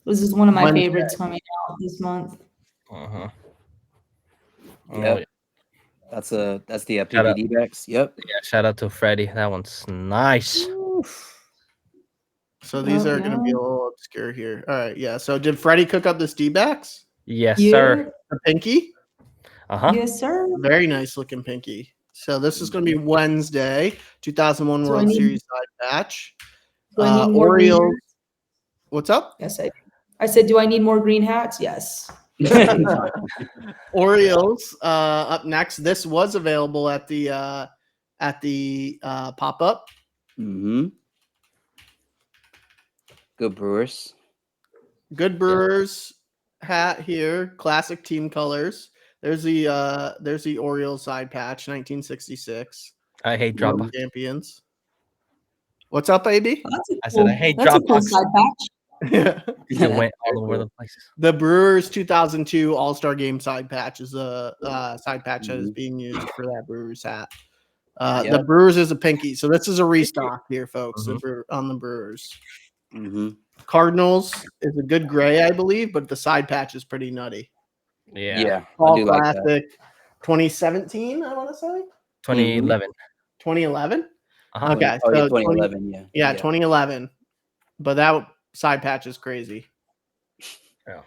This is one of my favorites coming out this month. Yeah. That's the PPD backs. Yep. Yeah, shout out to Freddie. That one's nice. So these are going to be a little obscure here. All right, yeah. So did Freddie cook up this D-backs? Yes, sir. The pinky? Yes, sir. Very nice looking pinky. So this is going to be Wednesday, 2001 World Series side patch. Orioles. What's up? Yes, I said, do I need more green hats? Yes. Orioles up next. This was available at the pop-up. Good Brewers. Good Brewers hat here. Classic team colors. There's the Orioles side patch, 1966. I hate Dropbox champions. What's up, AB? I said I hate Dropbox. Cool side patch. It went all over the place. The Brewers 2002 All-Star Game side patch is a side patch that is being used for that Brewers hat. The Brewers is a pinky, so this is a restock here, folks. On the Brewers. Cardinals is a good gray, I believe, but the side patch is pretty nutty. Yeah. Fall Classic, like 2017, I want to say. 2011. 2011. Okay, so 2011. Yeah, 2011. But that side patch is crazy. Yeah.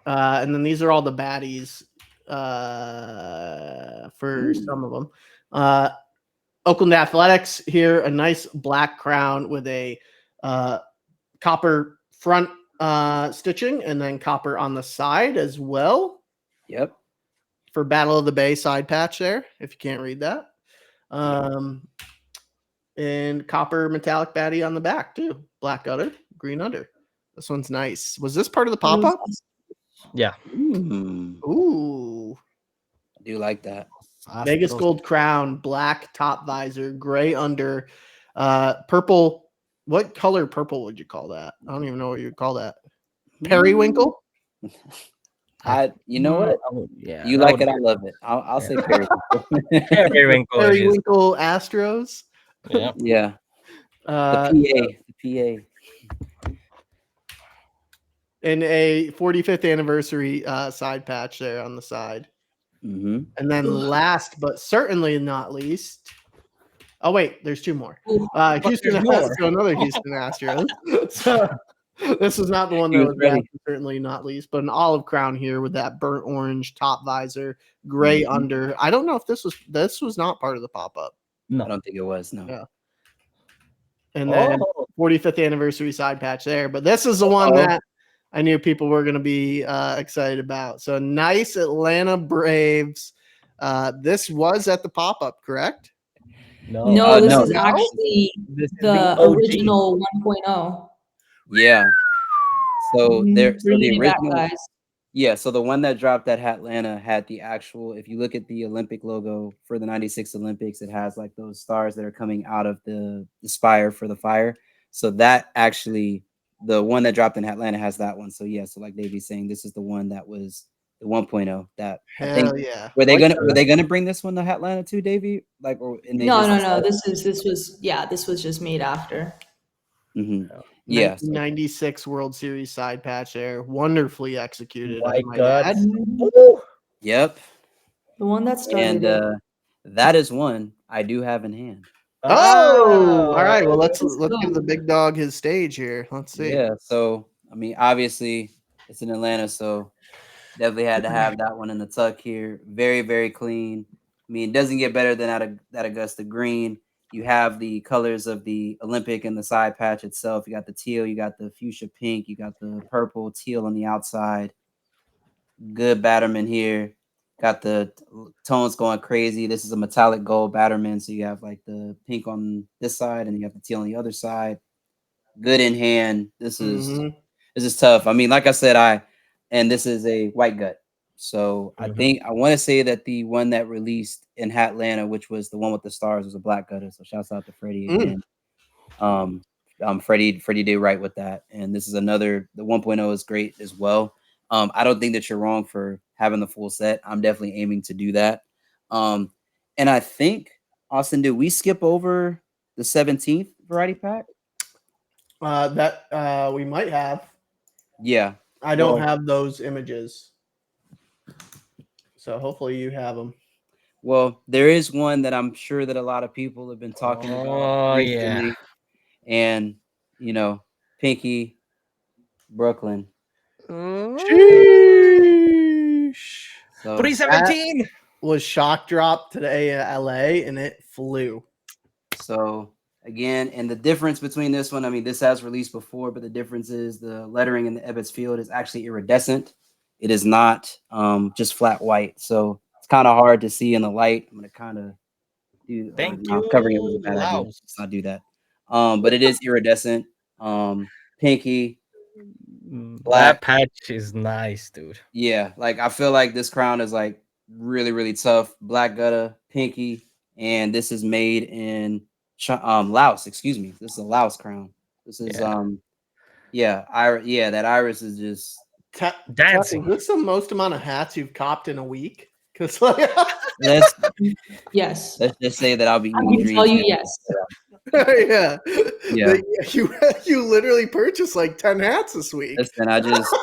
And then these are all the baddies for some of them. Oakland Athletics here, a nice black crown with a copper front stitching and then copper on the side as well. Yep. For Battle of the Bay side patch there, if you can't read that. And copper metallic baddie on the back too. Black udder, green under. This one's nice. Was this part of the pop-up? Yeah. Ooh. I do like that. Vegas gold crown, black top visor, gray under, purple. What color purple would you call that? I don't even know what you'd call that. Periwinkle? You know what? Yeah. You like it, I love it. I'll say periwinkle. Periwinkle. Periwinkle Astros. Yeah. Yeah. The PA. And a 45th anniversary side patch there on the side. Mm-hmm. And then last but certainly not least, oh wait, there's two more. Houston Astros, so another Houston Astros. So this was not the one that was last, certainly not least, but an olive crown here with that burnt orange top visor, gray under. I don't know if this was not part of the pop-up. No, I don't think it was. No. Yeah. And then 45th anniversary side patch there, but this is the one that I knew people were going to be excited about. So nice Atlanta Braves. This was at the pop-up, correct? No, this is actually the original 1.0. Yeah. So the original, guys. Yeah. So the one that dropped at Atlanta had the actual. If you look at the Olympic logo for the '96 Olympics, it has like those stars that are coming out of the spire for the fire. So that actually, the one that dropped in Atlanta has that one. So yeah. So like Davey's saying, this is the one that was the 1.0. That hell yeah. Were they gonna bring this one to Atlanta too, Davey? Like, no. This was just made after. Mm-hmm. Yeah. 1996 World Series side patch there, wonderfully executed. My God. Yep. The one that started. And that is one I do have in hand. Oh, all right. Well, let's give the big dog his stage here. Let's see. Yeah. So I mean, obviously it's in Atlanta, so definitely had to have that one in the tuck here. Very, very clean. I mean, it doesn't get better than that Augusta green. You have the colors of the Olympic and the side patch itself. You got the teal, you got the fuchsia pink, you got the purple teal on the outside. Good batterman here. Got the tones going crazy. This is a metallic gold batterman, so you have like the pink on this side and you have the teal on the other side. Good in hand. This is tough. I mean, like I said, this is a white gut. So I want to say that the one that released in Atlanta, which was the one with the stars, was a black gutter. So shouts out to Freddie again. Freddie did right with that. And this is another, the 1.0 is great as well. I don't think that you're wrong for having the full set. I'm definitely aiming to do that. And I think, Austin, did we skip over the 17th variety pack? That we might have. Yeah. I don't have those images. So hopefully you have them. Well, there is one that I'm sure that a lot of people have been talking about recently. Yeah. And, Pinky, Brooklyn. Sheesh. So 317 was shock drop today at LA and it flew. So again, and the difference between this one, I mean, this has released before, but the difference is the lettering in the Ebbets field is actually iridescent. It is not just flat white. So it's kind of hard to see in the light. I'm going to kind of do Thank you. Covering it was a bad idea. Let's not do that. But it is iridescent. Pinky. Black. That patch is nice, dude. Yeah, like I feel like this crown is like really, really tough. Black gutta, pinky, and this is made in Laos. Excuse me, this is a Laos crown. This is that iris is just dancing. Is this the most amount of hats you've copped in a week? Because let's just say that I'll be. I can tell you yes. Yeah. You literally purchased like 10 hats this week. Listen, I just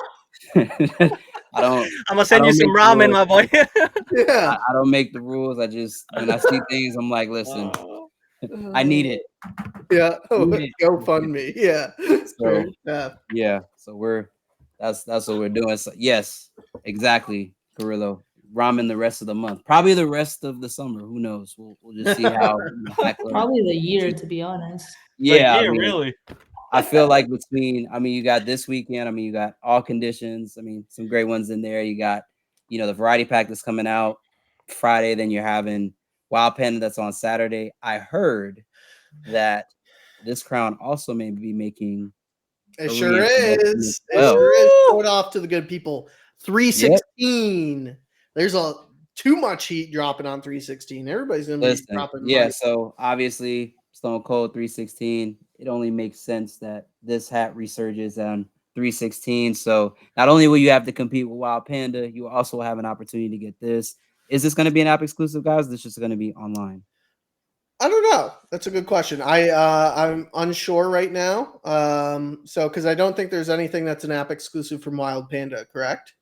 I'm gonna send you some ramen, my boy. Yeah. I don't make the rules. I just when I see things, I'm like, listen, I need it. Yeah. Go fund me. Yeah. So, yeah. So that's what we're doing. So, yes, exactly, Carrillo. Ramen the rest of the month, probably the rest of the summer. Who knows? We'll just see how. Probably the year, to be honest. Yeah, really. I feel like you got this weekend. You got all conditions. Some great ones in there. You got, the variety pack that's coming out Friday. Then you're having Wild Panda that's on Saturday. I heard that this crown also may be making It a sure reintroduction as is. It well. sure is. Throw it off to the good people. 316. There's too much heat dropping on 316. Everybody's gonna be Listen, dropping yeah. money. So obviously, Stone Cold 316. It only makes sense that this hat resurges on 316. So not only will you have to compete with Wild Panda, you also have an opportunity to get this. Is this going to be an app exclusive, guys? This is just going to be online. I don't know. That's a good question. I'm unsure right now. So because I don't think there's anything that's an app exclusive from Wild Panda, correct?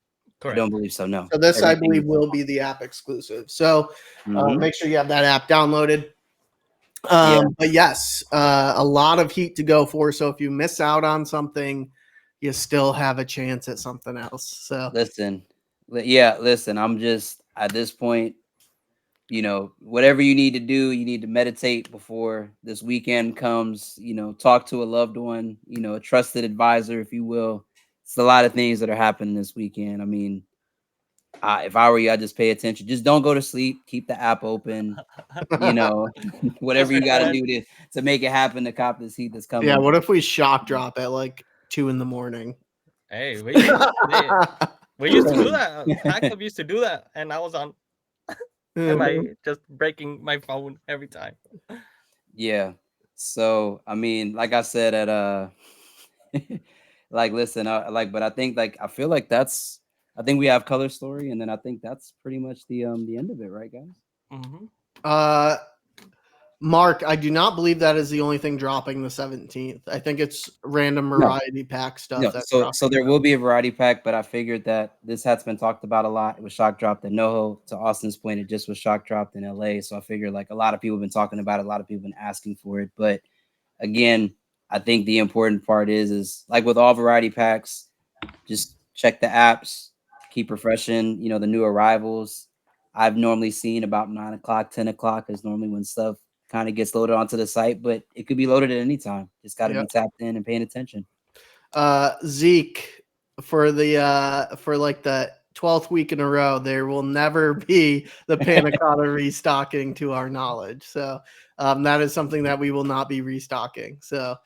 I don't believe so. No. So this, I Everything believe, is will be the app exclusive. So Mhm. make sure you have that app downloaded. Yeah. But yes, a lot of heat to go for. So if you miss out on something, you still have a chance at something else. So Listen, listen. I'm just at this point, whatever you need to do, you need to meditate before this weekend comes, talk to a loved one, a trusted advisor, if you will. It's a lot of things that are happening this weekend. I mean, if I were you, I'd just pay attention. Just don't go to sleep. Keep the app open, whatever you got to do to make it happen to cop this heat that's coming. yeah, what if we shock drop at like 2 a.m? Hey, we used to do that. Hack Club used to do that, and I was on. Am I just breaking my phone every time? Yeah. So I mean, like I said at like listen, but I think I feel like I think we have color story, and then I think that's pretty much the end of it, right, guys? Mm-hmm. Mark, I do not believe that is the only thing dropping the 17th. I think it's random variety pack stuff. No, so there will be a variety pack, but I figured that this hat's been talked about a lot. It was shock dropped in NoHo. To Austin's point, it just was shock dropped in LA. So I figured like a lot of people have been talking about it, a lot of people have been asking for it. But again, I think the important part is like with all variety packs, just check the apps, keep refreshing, the new arrivals. I've normally seen about 9 o'clock, 10 o'clock is normally when stuff kind of gets loaded onto the site, but it could be loaded at any time. Just got to be tapped in and paying attention. Zeke, for like the 12th week in a row, there will never be the Panna Cotta restocking to our knowledge. So that is something that we will not be restocking. So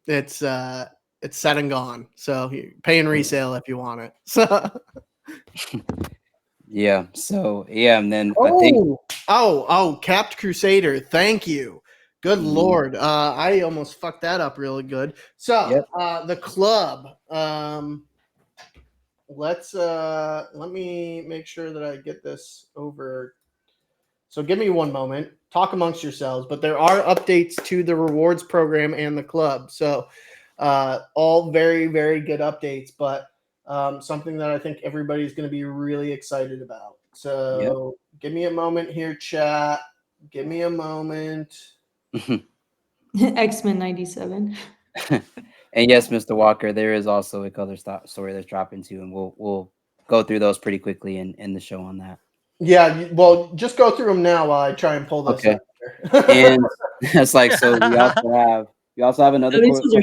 it's set and gone. So pay and resale if you want it. So yeah. So yeah, and then I think Capped Crusader, thank you. Good Lord. I almost fucked that up really good. So the club. Let me make sure that I get this over. So give me one moment. Talk amongst yourselves, but there are updates to the rewards program and the club. So all very, very good updates, but something that I think everybody's going to be really excited about. So give me a moment here, chat. Give me a moment. X-Men 97. And yes, Mr. Walker, there is also a color story that's dropping too, and we'll go through those pretty quickly and end the show on that. Yeah, well, just go through them now while I try and pull this. Okay. And it's like, so we also have another color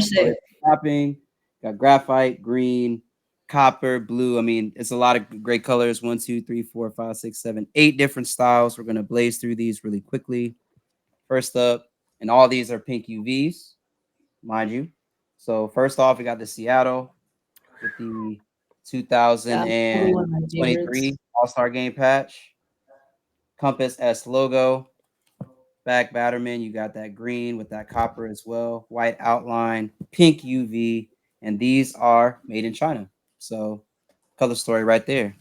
dropping. Got graphite, green, copper, blue. I mean, it's a lot of great colors. 1, 2, 3, 4, 5, 6, 7, 8 different styles. We're gonna blaze through these really quickly. First up, and all these are pink UVs, mind you. So first off, we got the Seattle with the 2023 All-Star Game patch. Compass S logo. Back Batterman, you got that green with that copper as well. White outline, pink UV, and these are made in China. So color story right there.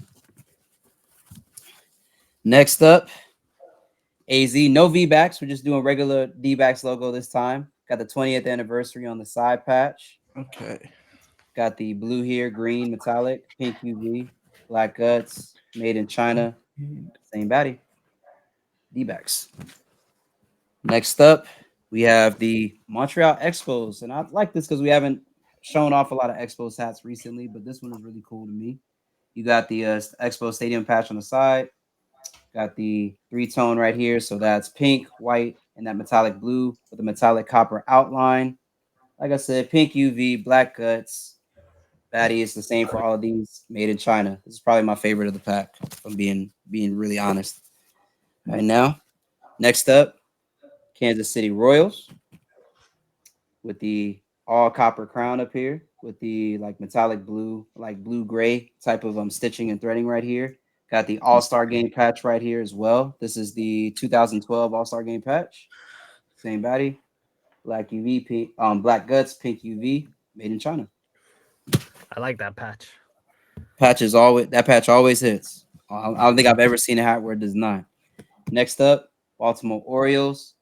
Next up, AZ. No V-backs. We're just doing regular D-backs logo this time. Got the 20th anniversary on the side patch. Okay. Got the blue here, green, metallic, pink UV, black guts, made in China. Same baddie. D-backs. Next up, we have the Montreal Expos. And I like this because we haven't shown off a lot of Expos hats recently, but this one is really cool to me. You got the Expo Stadium patch on the side. Got the 3-tone right here. So that's pink, white, and that metallic blue with a metallic copper outline. Like I said, pink UV, black guts. Baddie is the same for all of these, made in China. This is probably my favorite of the pack, if I'm being really honest. Right now, next up, Kansas City Royals with the all copper crown up here with the like metallic blue, like blue gray type of stitching and threading right here. Got the All-Star Game patch right here as well. This is the 2012 All-Star Game patch. Same body, black UV, pink, black guts, pink UV, made in China. I like that patch. That patch always hits. I don't think I've ever seen a hat where it does not. Next up, Baltimore Orioles,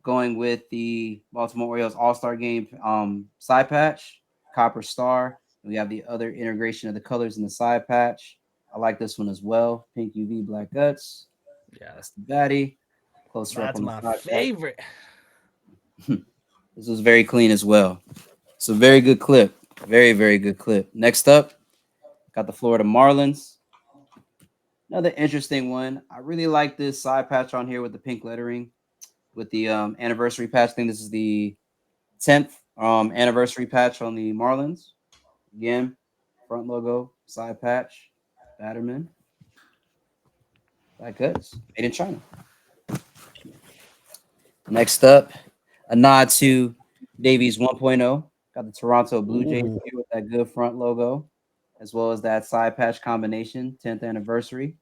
going with the Baltimore Orioles All-Star Game side patch, copper star. We have the other integration of the colors in the side patch. I like this one as well. Pink UV, black guts. Yeah, That's the baddie. Closer up that's on the my side favorite. patch. This was very clean as well. It's a very good clip. Very, very good clip. Next up, got the Florida Marlins. Another interesting one. I really like this side patch on here with the pink lettering, with the anniversary patch. I think this is the 10th anniversary patch on the Marlins. Again, front logo, side patch, Batterman. Black guts, made in China. Next up, a nod to Davies 1.0. Got the Toronto Blue Jays here with that good front logo, as well as that side patch combination, 10th anniversary.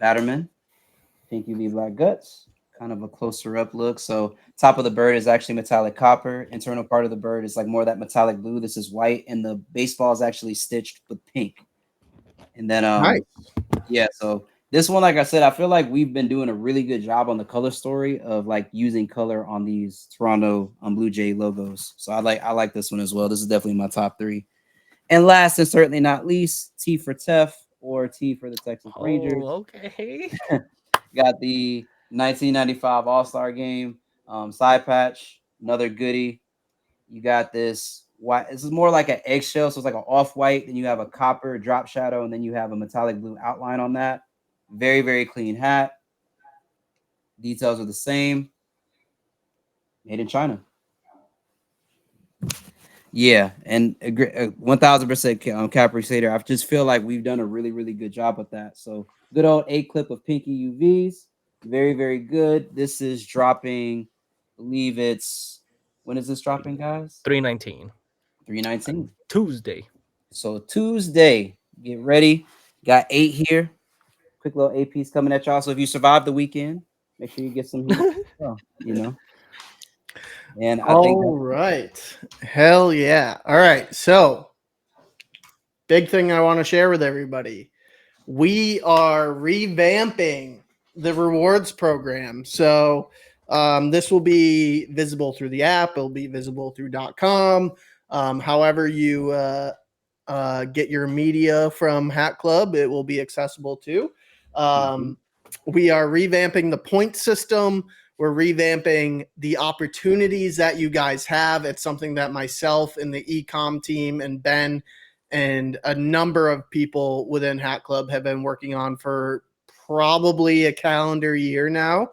Batterman, pink UV black guts, kind of a closer up look. So top of the bird is actually metallic copper. Internal part of the bird is like more that metallic blue. This is white, and the baseball is actually stitched with pink. And then Nice. yeah, so this one, like I said, I feel like we've been doing a really good job on the color story of like using color on these Toronto Blue Jay logos. So I like this one as well. This is definitely my top 3. And last and certainly not least, T for Tef or T for the Texas Rangers. Okay. Got the 1995 All-Star Game side patch, another goodie. You got this white. This is more like an eggshell, so it's like an off-white. Then you have a copper drop shadow, and then you have a metallic blue outline on that. Very, very clean hat. Details are the same. Made in China. Yeah, and 1000% Cap Crusader. I just feel like we've done a really, really good job with that. So good old 8 clip of Pinky UVs. Very, very good. This is dropping, I believe it's, when is this dropping, guys? 319. 319. Tuesday. So Tuesday, get ready. Got 8 here. Quick little 8 piece coming at y'all. So if you survive the weekend, make sure you get some heat. You know. And I think all right. Hell yeah. All right. So, big thing I want to share with everybody. We are revamping the rewards program. So, this will be visible through the app. It'll be visible through .com. However you get your media from Hat Club, it will be accessible too. We are revamping the point system. We're revamping the opportunities that you guys have. It's something that myself and the e-com team and Ben and a number of people within Hat Club have been working on for probably a calendar year now.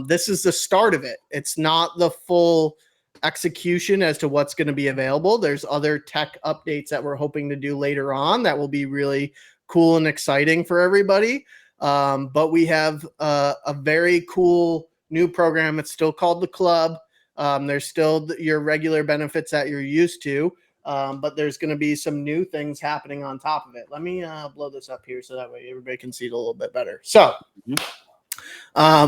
This is the start of it. It's not the full execution as to what's going to be available. There's other tech updates that we're hoping to do later on that will be really cool and exciting for everybody. But we have a very cool new program. It's still called the Club. There's still your regular benefits that you're used to, but there's going to be some new things happening on top of it. Let me blow this up here so that way everybody can see it a little bit better. So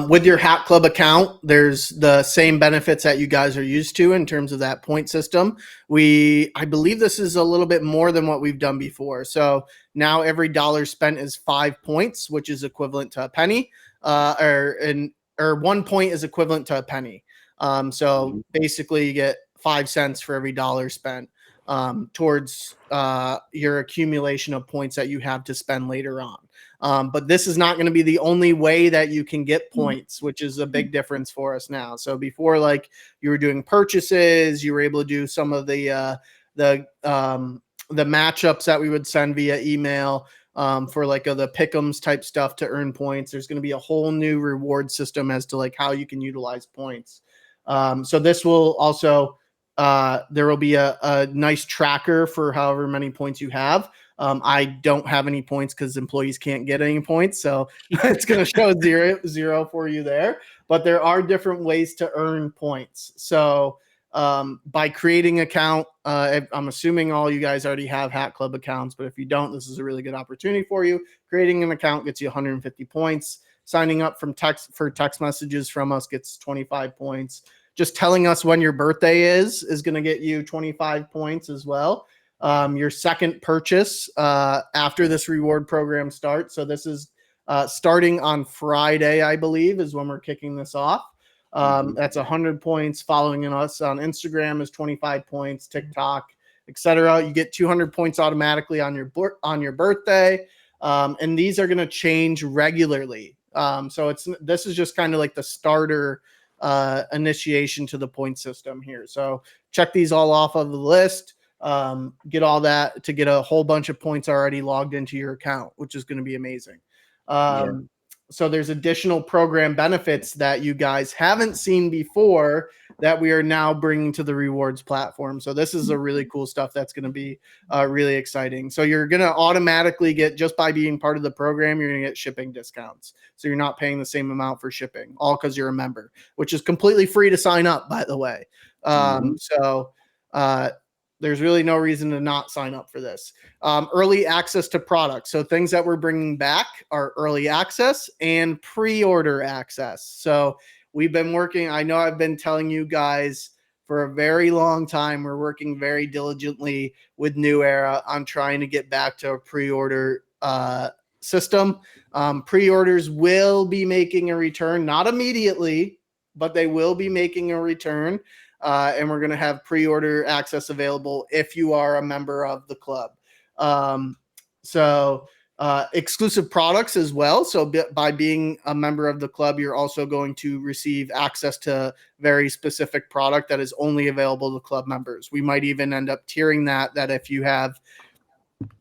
with your Hat Club account, there's the same benefits that you guys are used to in terms of that point system. I believe this is a little bit more than what we've done before. So now every dollar spent is 5 points, which is equivalent to a penny, or 1 point is equivalent to a penny. So basically you get 5 cents for every dollar spent towards your accumulation of points that you have to spend later on. But this is not going to be the only way that you can get points, which is a big difference for us now. So before, like, you were doing purchases, you were able to do some of the matchups that we would send via email for like the pick'ems type stuff to earn points. There's going to be a whole new reward system as to like how you can utilize points. So this will also there will be a nice tracker for however many points you have. I don't have any points because employees can't get any points, so it's going to show zero for you there. but there are different ways to earn points. So by creating an account, I'm assuming all you guys already have Hat Club accounts, but if you don't, this is a really good opportunity for you. Creating an account gets you 150 points. Signing up for text messages from us gets 25 points. Just telling us when your birthday is going to get you 25 points as well. Your second purchase after this reward program starts. So this is starting on Friday, I believe, is when we're kicking this off. That's 100 points. Following us on Instagram is 25 points, TikTok, etc. You get 200 points automatically on your birthday. And these are going to change regularly. So this is just kind of like the starter initiation to the point system here. So check these all off of the list. Get all that to get a whole bunch of points already logged into your account, which is going to be amazing. So there's additional program benefits that you guys haven't seen before that we are now bringing to the rewards platform. So this is a really cool stuff that's going to be really exciting. So you're going to automatically get, just by being part of the program, you're going to get shipping discounts. So you're not paying the same amount for shipping, all because you're a member, which is completely free to sign up, by the way. There's really no reason to not sign up for this. Early access to products. So things that we're bringing back are early access and pre-order access. So we've been working, I know I've been telling you guys for a very long time, we're working very diligently with New Era on trying to get back to a pre-order system. Pre-orders will be making a return, not immediately, but they will be making a return. And we're going to have pre-order access available if you are a member of the club. Exclusive products as well. So by being a member of the club, you're also going to receive access to very specific product that is only available to club members. We might even end up tiering that if you have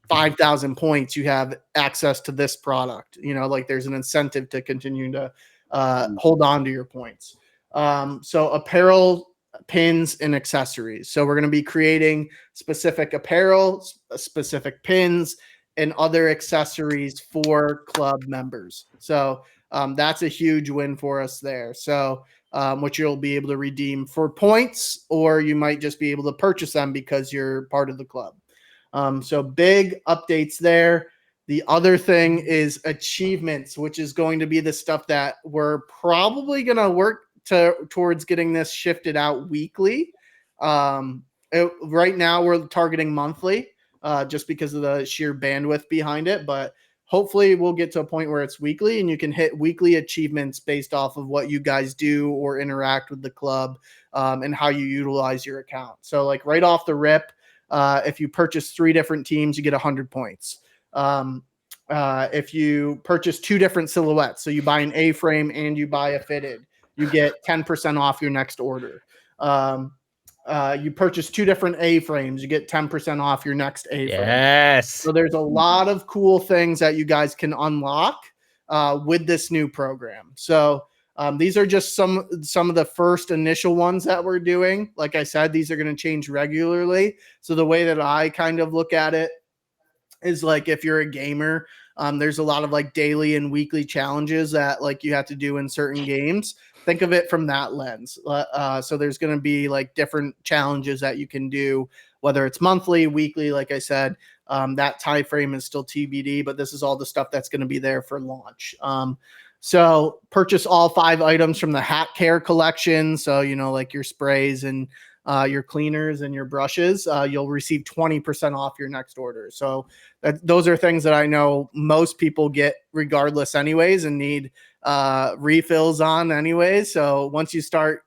5,000 points, you have access to this product. Like there's an incentive to continue to hold on to your points. So apparel, pins, and accessories. So we're going to be creating specific apparel, specific pins, and other accessories for club members. So that's a huge win for us there. So which you'll be able to redeem for points, or you might just be able to purchase them because you're part of the club. So big updates there. The other thing is achievements, which is going to be the stuff that we're probably going to work towards getting this shifted out weekly. Right now we're targeting monthly, just because of the sheer bandwidth behind it, but hopefully we'll get to a point where it's weekly and you can hit weekly achievements based off of what you guys do or interact with the club, and how you utilize your account. So like right off the rip, if you purchase 3 different teams, you get 100 points. If you purchase 2 different silhouettes, so you buy an A-frame and you buy a fitted, you get 10% off your next order. You purchase 2 different A-frames, you get 10% off your next A-frame. Yes. So there's a lot of cool things that you guys can unlock with this new program. So these are just some of the first initial ones that we're doing. Like I said, these are going to change regularly. So the way that I kind of look at it is like, if you're a gamer, there's a lot of like daily and weekly challenges that like you have to do in certain games. Think of it from that lens. So there's going to be like different challenges that you can do, whether it's monthly, weekly. Like I said, that time frame is still TBD, but this is all the stuff that's going to be there for launch. So purchase all 5 items from the Hat Care collection. So, like your sprays and your cleaners and your brushes, you'll receive 20% off your next order. So those are things that I know most people get regardless anyways and need refills on anyways. So once you start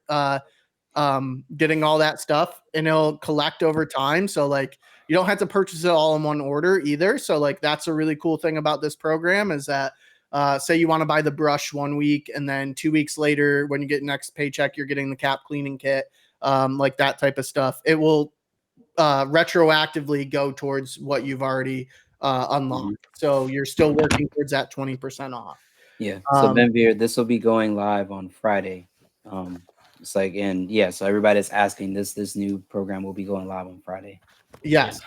getting all that stuff, and it'll collect over time. So like you don't have to purchase it all in one order either. So like that's a really cool thing about this program is that say you want to buy the brush 1 week, and then 2 weeks later when you get next paycheck, you're getting the cap cleaning kit. Like that type of stuff, it will retroactively go towards what you've already unlocked. So you're still working towards that 20% off. Yeah. So Benveer, this will be going live on Friday. It's like, and yeah, so everybody's asking this new program will be going live on Friday. Yes.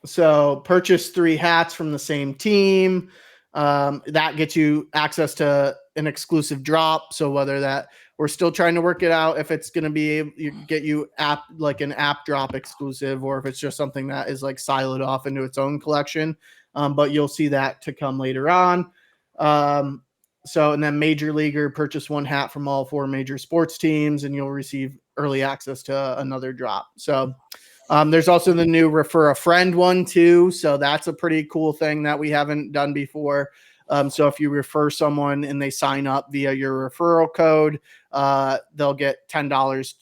So purchase 3 hats from the same team. That gets you access to an exclusive drop. So whether that We're still trying to work it out if it's going to be get you an app drop exclusive, or if it's just something that is like siloed off into its own collection. But you'll see that to come later on. So, and then Major Leaguer, purchase one hat from all 4 major sports teams, and you'll receive early access to another drop. So, there's also the new refer a friend one too. So that's a pretty cool thing that we haven't done before. So if you refer someone and they sign up via your referral code, they'll get $10.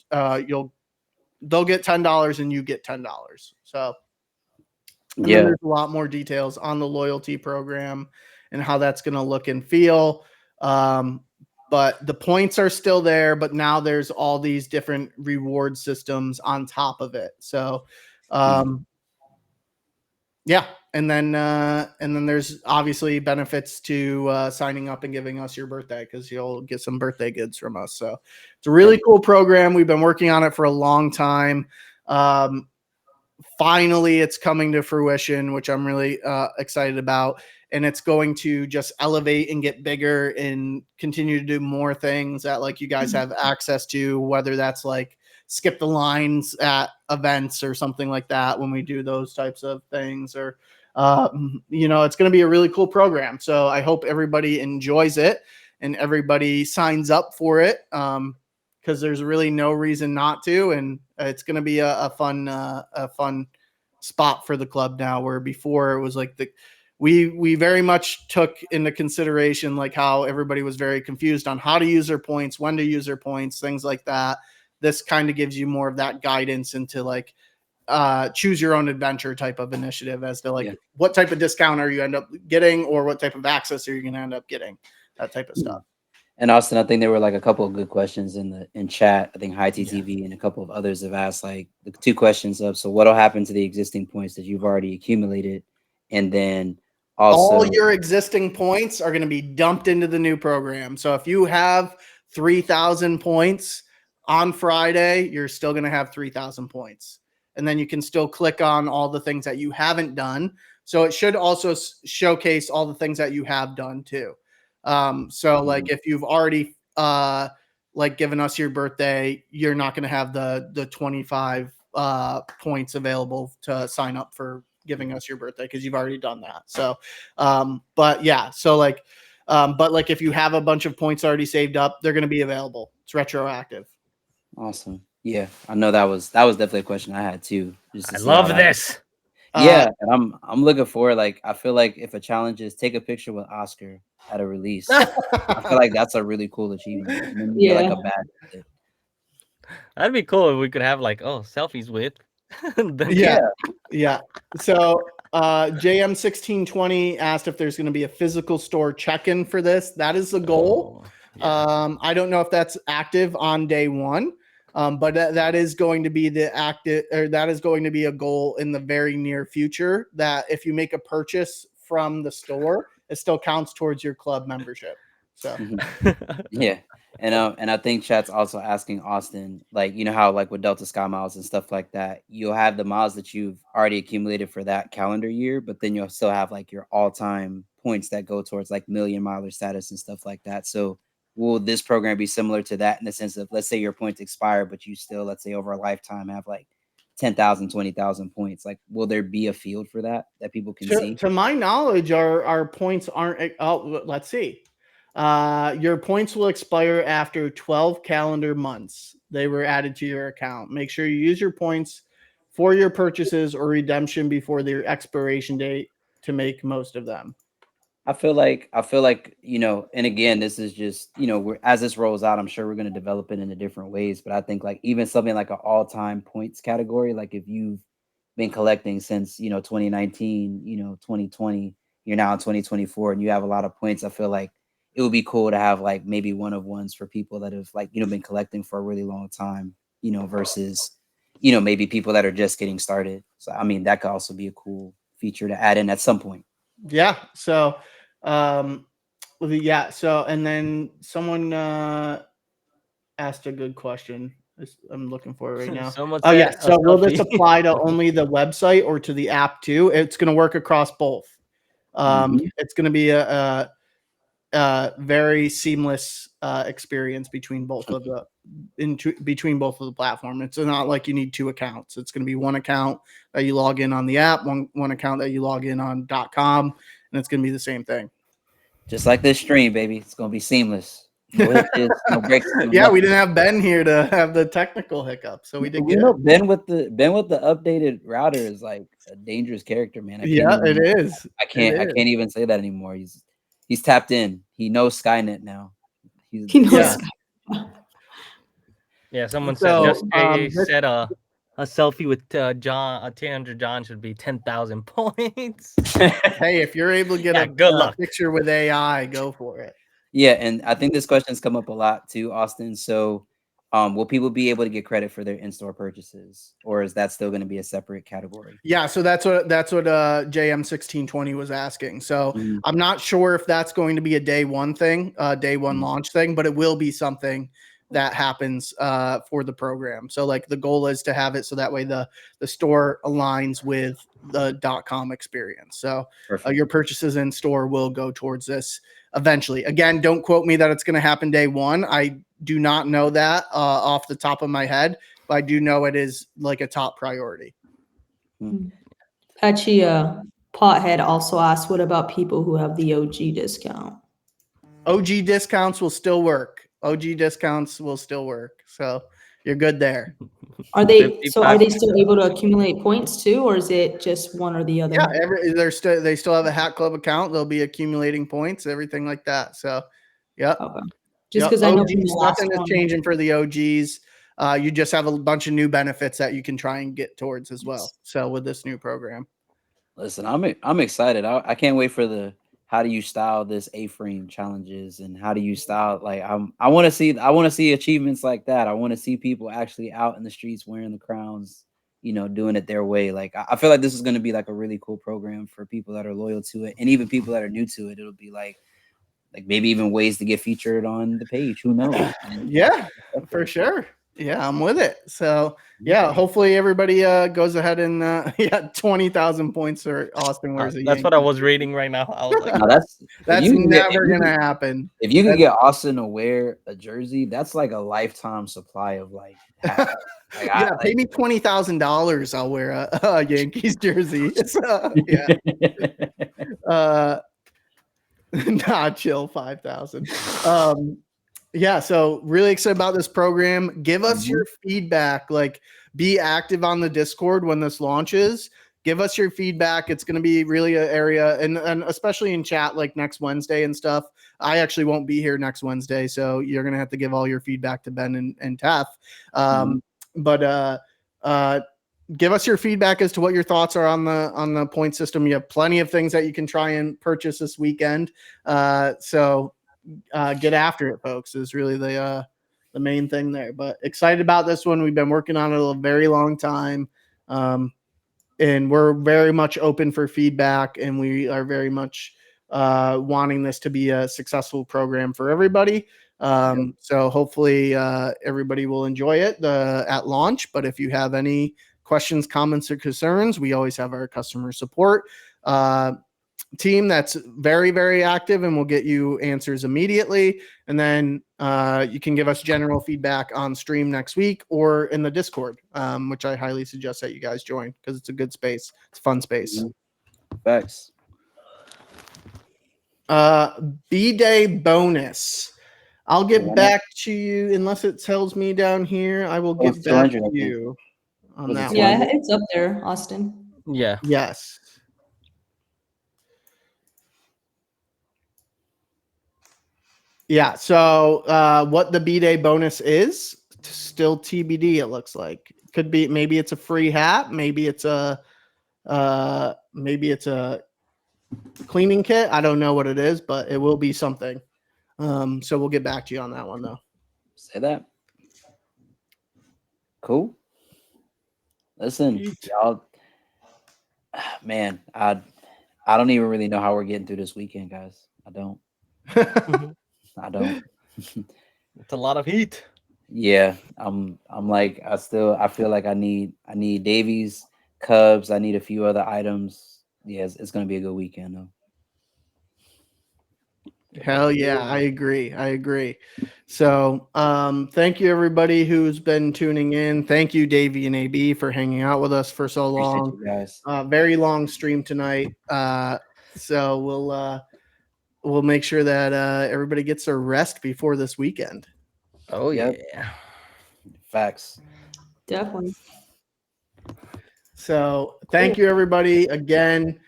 They'll get $10 and you get $10. So, and then there's a lot more details on the loyalty program and how that's going to look and feel. But the points are still there, but now there's all these different reward systems on top of it. So, yeah. And then there's obviously benefits to finning up and giving us your birthday, because you'll get some birthday goods from us. So it's a really cool program. We've been working on it for a long time. Finally, it's coming to fruition, which I'm really excited about. And it's going to just elevate and get bigger and continue to do more things that like you guys have access to, whether that's like skip the lines at events or something like that when we do those types of things, or it's going to be a really cool program. So I hope everybody enjoys it and everybody signs up for it, because there's really no reason not to. And it's going to be a fun spot for the club now, where before it was like we very much took into consideration like how everybody was very confused on how to use their points, when to use their points, things like that. This kind of gives you more of that guidance into like choose your own adventure type of initiative as to what type of discount are you end up getting, or what type of access are you going to end up getting, that type of stuff. And Austin, I think there were like a couple of good questions in chat. I think High TTV and a couple of others have asked like the 2 questions of, so what'll happen to the existing points that you've already accumulated? And then also all your existing points are going to be dumped into the new program. So if you have 3,000 points on Friday, you're still going to have 3,000 points. And then you can still click on all the things that you haven't done. So it should also showcase all the things that you have done too. So like if you've already like given us your birthday, you're not going to have the 25 points available to sign up for giving us your birthday, because you've already done that. So but yeah, so like but like if you have a bunch of points already saved up, they're going to be available. It's retroactive. Awesome. Yeah, I know that was definitely a question I had too. I love this. Yeah, and I'm looking for, like, I feel like if a challenge is take a picture with Oscar at a release, I feel like that's a really cool achievement. And then you get like a badge with it. That'd be cool if we could have like selfies with. Yeah. So JM1620 asked if there's going to be a physical store check-in for this. That is the goal. I don't know if that's active on day 1. But that is going to be that is going to be a goal in the very near future, that if you make a purchase from the store, it still counts towards your club membership. So yeah. And I think chat's also asking Austin, like, you know how like with Delta Sky Miles and stuff like that, you'll have the miles that you've already accumulated for that calendar year, but then you'll still have like your all-time points that go towards like million miler status and stuff like that. So will this program be similar to that in the sense of, let's say your points expire, but you still, let's say over a lifetime, have like 10,000, 20,000 points? Like, will there be a field for that people can see? To my knowledge, our points aren't. Oh, let's see. Your points will expire after 12 calendar months. They were added to your account. Make sure you use your points for your purchases or redemption before their expiration date to make most of them. I feel like, and again, this is just, as this rolls out, I'm sure we're going to develop it in different ways. But I think like even something like an all-time points category, like if you've been collecting since, 2019, 2020, you're now in 2024 and you have a lot of points, I feel like it would be cool to have like maybe one of ones for people that have like, been collecting for a really long time, versus, maybe people that are just getting started. So, I mean, that could also be a cool feature to add in at some point. Yeah. So, and then someone asked a good question. I'm looking for it right now. So will this apply to only the website or to the app too? It's going to work across both. It's going to be very seamless experience between both of the between both of the platform. It's not like you need 2 accounts. It's going to be one account that you log in on the app, one account that you log in on .com, and it's going to be the same thing. Just like this stream, baby. It's gonna be seamless. No hitches, no breaks. No Yeah, nothing. we didn't have Ben here to have the technical hiccup, so we did You good. know, Ben with the updated router is like a dangerous character, man. It is. I can't even say that anymore. He's tapped in. He knows Skynet now. He knows. Yeah, someone So, said said a selfie with John, 300 John should be 10,000 points. Hey, if you're able to get Yeah, a good luck. picture with AI, go for it. Yeah, and I think this question's come up a lot too, Austin. So, will people be able to get credit for their in-store purchases, or is that still going to be a separate category? Yeah, so that's what JM1620 was asking. So I'm not sure if that's going to be a day one thing, day one launch thing, but it will be something that happens for the program. So like the goal is to have it so that way the store aligns with the .com experience. So your purchases in store will go towards this eventually. Again, don't quote me that it's going to happen day one. I do not know that off the top of my head, but I do know it is like a top priority. Patchy Pothead also asked, what about people who have the OG discount? OG discounts will still work. OG discounts will still work. So you're good there. Are they still able to accumulate points too, or is it just one or the other? Yeah, they still have a Hat Club account. They'll be accumulating points, everything like that. So, yeah. Okay. Just because I know from the last nothing is changing for the OGs. You just have a bunch of new benefits that you can try and get towards as well. So with this new program. Listen, I'm excited. I can't wait for the how do you style this A-frame challenges and how do you style like I want to see achievements like that. I want to see people actually out in the streets wearing the crowns, you know, doing it their way. Like I feel like this is going to be like a really cool program for people that are loyal to it, and even people that are new to it. It'll be like maybe even ways to get featured on the page. Who knows? Yeah, for sure. Yeah, I'm with it. So yeah, hopefully everybody goes ahead and 20,000 points for Austin wears a That's what I was reading right now. I was like, no, that's never gonna happen. If you can get Austin to wear a jersey, that's like a lifetime supply of like hats. Pay me $20,000. I'll wear a Yankees jersey. Nah, chill 5,000. Yeah, so really excited about this program. Give us your feedback. Like, be active on the Discord when this launches. Give us your feedback. It's going to be really an area, and especially in chat, like next Wednesday and stuff. I actually won't be here next Wednesday, so you're going to have to give all your feedback to Ben and Tef. But give us your feedback as to what your thoughts are on the point system. You have plenty of things that you can try and purchase this weekend. So get after it, folks, is really the main thing there. But excited about this one. We've been working on it a very long time. And we're very much open for feedback, and we are very much wanting this to be a successful program for everybody. So hopefully everybody will enjoy it at launch. But if you have any questions, comments, or concerns, we always have our customer support team that's very, very active, and we'll get you answers immediately. And then you can give us general feedback on stream next week or in the Discord, which I highly suggest that you guys join because it's a good space. It's a fun space. Facts. B-Day bonus. I'll get back to you unless it tells me down here. I will get back to you on that one. Yeah, it's up there, Austin. Yeah. Yes. Yeah, so what the B-Day bonus is still TBD. It looks like could be maybe it's a free hat, maybe it's a cleaning kit. I don't know what it is, but it will be something. So we'll get back to you on that one though. Say that. Cool. Listen, y'all. Man, I don't even really know how we're getting through this weekend, guys. I don't. I don't. It's a lot of heat. Yeah, I'm like I feel like I need Davies, Cubs. I need a few other items. Yeah, it's gonna be a good weekend though. Hell yeah, I agree. So thank you everybody who's been tuning in. Thank you, Davey and AB, for hanging out with us for so Appreciate long. you guys. Very long stream tonight. So we'll make sure that everybody gets their rest before this weekend. Oh Yep. yeah. Facts. Definitely. So thank you everybody again.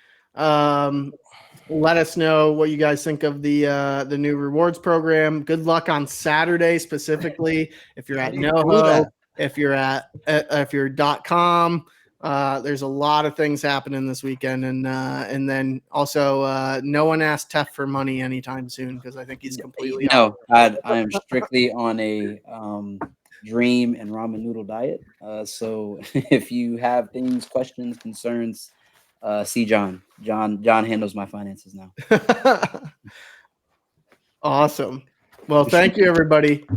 Let us know what you guys think of the new rewards program. Good luck on Saturday specifically. If you're at NoHo, if you're at if you're .com, there's a lot of things happening this weekend, and then also no one asked Tef for money anytime soon because I think he's completely No. I am strictly on a dream and ramen noodle diet. So if you have things, questions, concerns, see John. John handles my finances now. Awesome. Well, thank you everybody.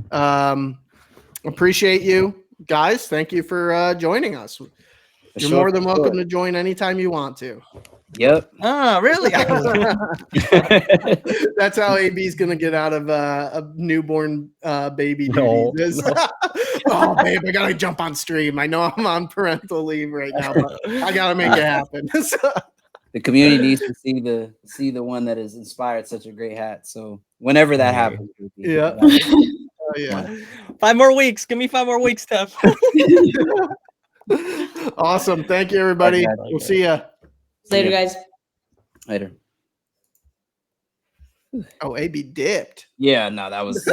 Appreciate you guys. Thank you for joining us. You're more than welcome to join anytime you want to. Yep. Ah, really? That's how AB's gonna get out of a newborn baby duties. Oh, babe, I gotta jump on stream. I know I'm on parental leave right now, but I gotta make it happen. The community needs to see the one that has inspired such a great hat. So whenever that happens, yeah. Yeah. 5 more weeks. Give me 5 more weeks, Tef. Awesome. Thank you, everybody. Okay. We'll see ya. Later, guys. Later. Oh, AB dipped. Yeah, no, that was